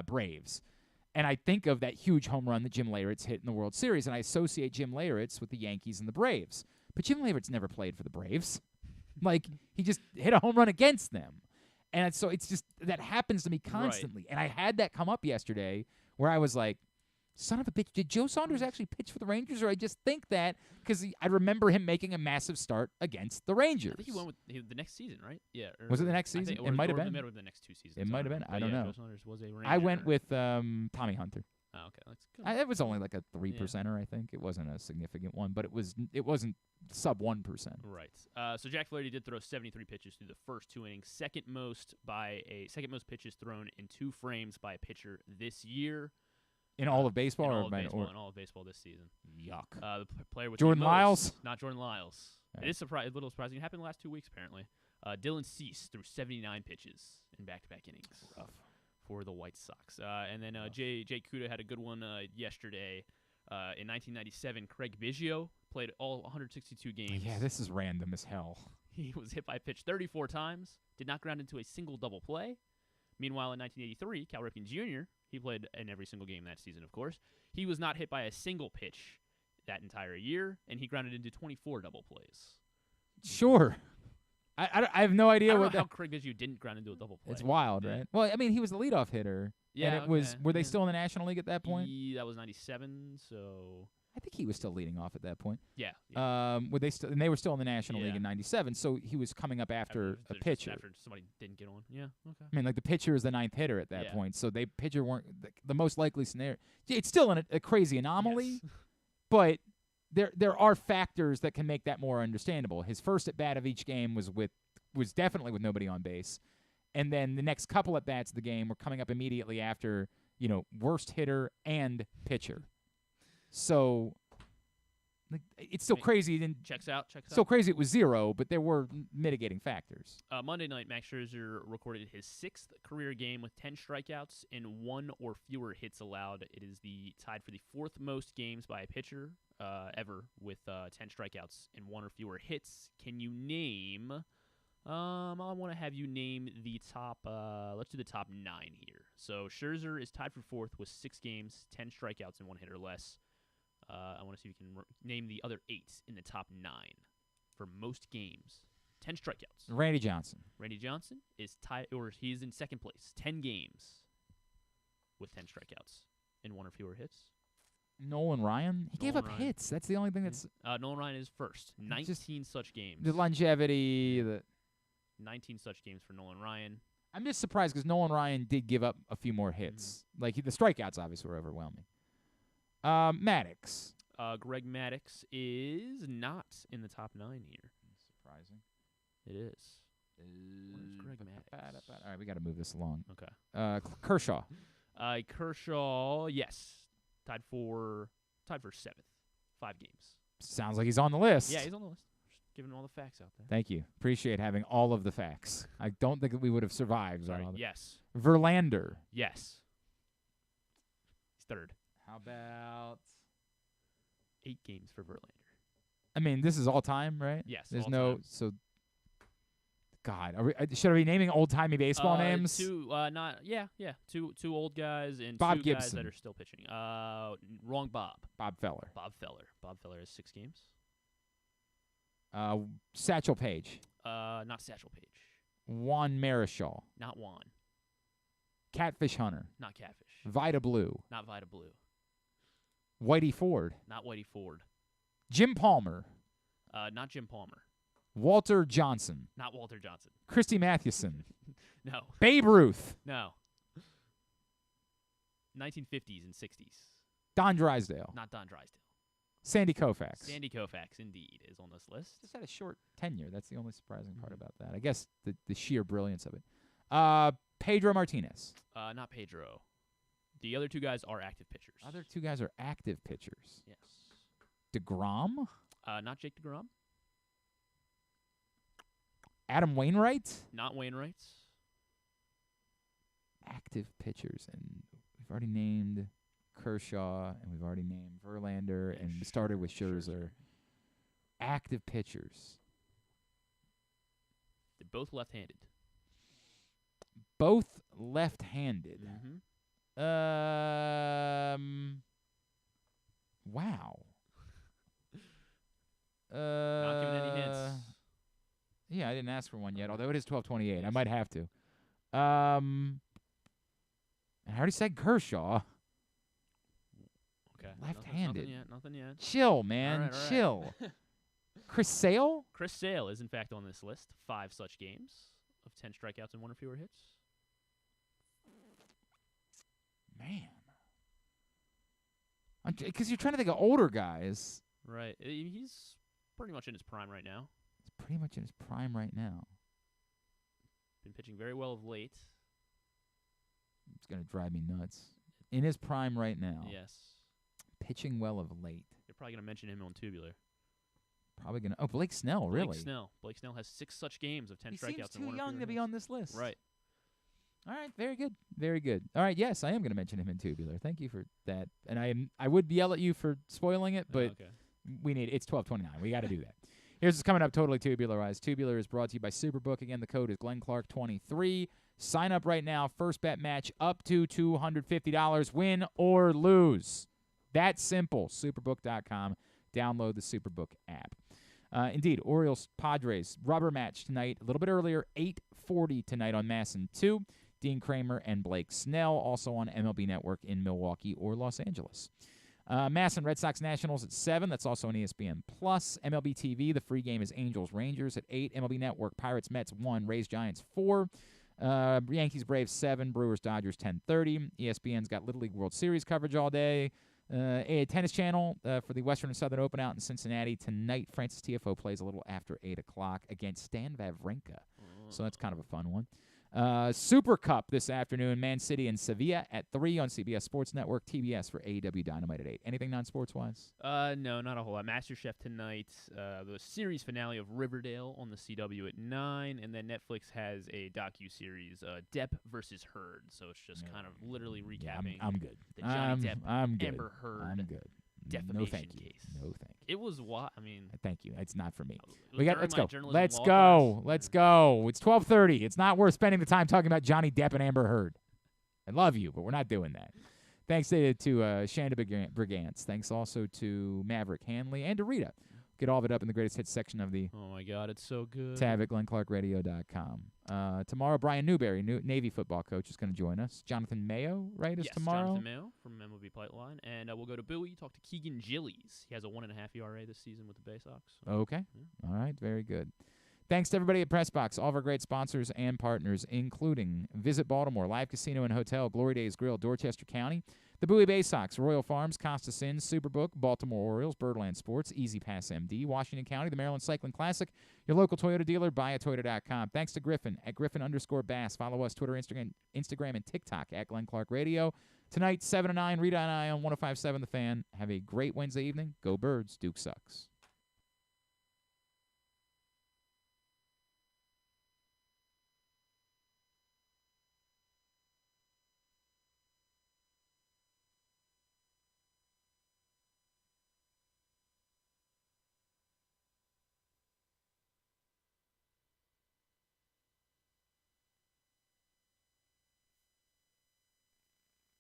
S1: Braves. And I think of that huge home run that Jim Leyritz hit in the World Series, and I associate Jim Leyritz with the Yankees and the Braves. But Jim Leyritz never played for the Braves. Like, he just hit a home run against them. And so it's just, that happens to me constantly. Right. And I had that come up yesterday where I was like, son of a bitch, did Joe Saunders actually pitch for the Rangers, or I just think that because I remember him making a massive start against the Rangers?
S2: I think he went with the next season, right? Yeah.
S1: Was it the next season? It might have been.
S2: The next 2 seasons.
S1: It might have been. I don't know.
S2: Joe Saunders was a Ranger.
S1: I went with Tommy Hunter.
S2: Oh, okay. That's good.
S1: It was only like a 3%er, I think. It wasn't a significant one, but it wasn't sub 1%.
S2: Right. So Jack Flaherty did throw 73 pitches through the first 2 innings, second most pitches thrown in 2 frames by a pitcher this year.
S1: In all of baseball?
S2: In all of baseball this season.
S1: Yuck.
S2: The player with
S1: Jordan Lyles?
S2: Not Jordan Lyles. Right. It is a little surprising. It happened the last 2 weeks, apparently. Dylan Cease threw 79 pitches in back-to-back innings for the White Sox. And then Jay Kuda had a good one yesterday. In 1997, Craig Biggio played all 162 games.
S1: Yeah, this is random as hell.
S2: He was hit by a pitch 34 times, did not ground into a single double play. Meanwhile, in 1983, Cal Ripken Jr., he played in every single game that season, of course. He was not hit by a single pitch that entire year, and he grounded into 24 double plays.
S1: Sure. I have no idea
S2: I don't
S1: what
S2: know how Craig Biggio didn't ground into a double play.
S1: It's wild, right? Well, I mean, he was the leadoff hitter.
S2: Yeah,
S1: and it was.
S2: okay,
S1: Were they
S2: yeah.
S1: still in the National League at that point?
S2: That was 97, so...
S1: I think he was still leading off at that point.
S2: Yeah.
S1: Were they and they were still in the National League
S2: Yeah.
S1: in 97, so he was coming up after a pitcher.
S2: After somebody didn't get on. Yeah, okay.
S1: I mean, like the pitcher is the ninth hitter at that
S2: Yeah.
S1: point, so pitcher weren't the most likely scenario. It's still a crazy anomaly, but there are factors that can make that more understandable. His first at bat of each game was definitely with nobody on base, and then the next couple at bats of the game were coming up immediately after worst hitter and pitcher. So it's still crazy.
S2: Checks out.
S1: Still crazy it was 0, but there were mitigating factors.
S2: Monday night, Max Scherzer recorded his 6th career game with 10 strikeouts and 1 or fewer hits allowed. It is tied for the 4th most games by a pitcher ever with 10 strikeouts and 1 or fewer hits. Can you name... I want to have you name the top... let's do the top 9 here. So Scherzer is tied for 4th with 6 games, 10 strikeouts, and 1 hit or less. I want to see if you can name the other 8 in the top 9 for most games. 10 strikeouts.
S1: Randy Johnson.
S2: Randy Johnson is he's in 2nd place. 10 games with 10 strikeouts and 1 or fewer hits.
S1: Nolan Ryan? He gave up hits. That's the only thing that's...
S2: Nolan Ryan is first. 19 such games.
S1: The longevity,
S2: 19 such games for Nolan Ryan.
S1: I'm just surprised because Nolan Ryan did give up a few more hits. Like the strikeouts obviously were overwhelming. Maddox.
S2: Greg Maddox is not in the top 9 here.
S1: Surprising.
S2: It is. Where's Greg Maddox?
S1: All right, we got to move this along.
S2: Okay.
S1: Kershaw.
S2: Kershaw, yes, tied for 7th, 5 games.
S1: Sounds like he's on the list.
S2: Yeah, he's on the list. Just giving all the facts out there.
S1: Thank you. Appreciate having all of the facts. I don't think that we would have survived.
S2: Sorry, yes.
S1: Verlander.
S2: Yes. He's 3rd.
S1: How about
S2: 8 games for Verlander?
S1: I mean, this is all time, right?
S2: Yes.
S1: There's
S2: all
S1: no
S2: time.
S1: So. God, should I be naming old timey baseball names?
S2: Two old guys and
S1: Bob
S2: 2
S1: Gibson.
S2: guys that are still pitching. Wrong Bob.
S1: Bob Feller.
S2: Bob Feller has 6 games.
S1: Satchel Paige.
S2: Not Satchel Paige.
S1: Juan Marichal.
S2: Not Juan.
S1: Catfish Hunter.
S2: Not Catfish.
S1: Vida Blue.
S2: Not Vida Blue.
S1: Whitey Ford.
S2: Not Whitey Ford.
S1: Jim Palmer.
S2: Not Jim Palmer.
S1: Walter Johnson.
S2: Not Walter Johnson.
S1: Christy Mathewson.
S2: No.
S1: Babe Ruth.
S2: No. 1950s and 60s.
S1: Don Drysdale.
S2: Not Don Drysdale.
S1: Sandy Koufax.
S2: Sandy Koufax, indeed, is on this list.
S1: Just had a short tenure. That's the only surprising part about that. I guess the sheer brilliance of it. Pedro Martinez.
S2: Not Pedro. The other 2 guys are active pitchers.
S1: Other 2 guys are active pitchers.
S2: Yes.
S1: DeGrom.
S2: Not Jake DeGrom.
S1: Adam Wainwright.
S2: Not Wainwright.
S1: Active pitchers, and we've already named Kershaw, and we've already named Verlander, and we started with Scherzer. Active pitchers.
S2: They're both left-handed.
S1: Both left-handed.
S2: Mm-hmm.
S1: Wow.
S2: Not giving any hints.
S1: Yeah, I didn't ask for one yet, although it is 12:28. I might have to. I already said Kershaw.
S2: Okay.
S1: Left-handed.
S2: Nothing yet.
S1: Chill, man.
S2: All right.
S1: Chill. Chris Sale?
S2: Chris Sale is, in fact, on this list. 5 such games of 10 strikeouts and 1 or fewer hits.
S1: Man. Because you're trying to think of older guys.
S2: Right. He's pretty much in his prime right now.
S1: He's pretty much in his prime right now.
S2: Been pitching very well of late.
S1: It's going to drive me nuts. In his prime right now.
S2: Yes.
S1: Pitching well of late.
S2: You're probably going to mention him on Tubular.
S1: Probably going to. Oh, Blake Snell, really?
S2: Blake Snell has 6 such games of 10 strikeouts.
S1: He seems too young to be on this list.
S2: Right.
S1: All right, very good. Very good. All right, yes, I am going to mention him in Tubular. Thank you for that. And I would yell at you for spoiling it, but it's 12:29. We got to do that. Here's what's coming up totally tubularized. Tubular is brought to you by Superbook. Again, the code is GlennClark23. Sign up right now. First bet match up to $250. Win or lose. That's simple. Superbook.com. Download the Superbook app. Indeed, Orioles-Padres rubber match tonight. A little bit earlier, 8:40 tonight on MASN 2. Dean Kramer and Blake Snell, also on MLB Network in Milwaukee or Los Angeles. MASN Red Sox Nationals at 7. That's also on ESPN+. MLB TV, the free game is Angels-Rangers at 8. MLB Network, Pirates-Mets 1. Rays-Giants 4. Yankees-Braves 7. Brewers-Dodgers 10:30. ESPN's got Little League World Series coverage all day. A Tennis Channel for the Western and Southern Open out in Cincinnati. Tonight, Francis Tiafoe plays a little after 8 o'clock against Stan Wawrinka. So that's kind of a fun one. Super Cup this afternoon, Man City and Sevilla at 3 on CBS Sports Network, TBS for AEW Dynamite at 8. Anything non-sports-wise?
S2: No, not a whole lot. MasterChef tonight, the series finale of Riverdale on the CW at 9, and then Netflix has a docu-series, Depp versus Heard, so it's just kind of literally recapping
S1: I'm good.
S2: the Johnny Depp,
S1: I'm good.
S2: Amber Heard
S1: I'm good.
S2: defamation
S1: No, thank you.
S2: case.
S1: No, thank you.
S2: It was what? I mean...
S1: Thank you. It's not for me.
S2: Let's
S1: Let's
S2: go.
S1: go. Let's go. Let's go. It's 12:30. It's not worth spending the time talking about Johnny Depp and Amber Heard. I love you, but we're not doing that. Thanks to Chanda Brigance. Thanks also to Maverick, Handley, and to Reeta. Get all of it up in the greatest hits section of the
S2: Oh, my God. It's so good.
S1: tab at GlennClarkRadio.com. Tomorrow, Brian Newberry, Navy football coach, is going to join us. Jonathan Mayo, right, is tomorrow?
S2: Jonathan Mayo from MLB Pipeline. And we'll go to Bowie, talk to Keegan Gillies. He has a 1.5 ERA this season with the Bay Sox.
S1: Okay. All right. Very good. Thanks to everybody at PressBox, all of our great sponsors and partners, including Visit Baltimore, Live Casino and Hotel, Glory Days Grill, Dorchester County, the Bowie Bay Sox, Royal Farms, Costa Sins, Superbook, Baltimore Orioles, Birdland Sports, Easy Pass MD, Washington County, the Maryland Cycling Classic, your local Toyota dealer, buyatoyota.com. Thanks to Griffin at Griffin_Bass. Follow us, Twitter, Instagram, and TikTok at Glenn Clark Radio. Tonight, 7 to 9, Reeta and I on 105.7 The Fan. Have a great Wednesday evening. Go Birds. Duke sucks.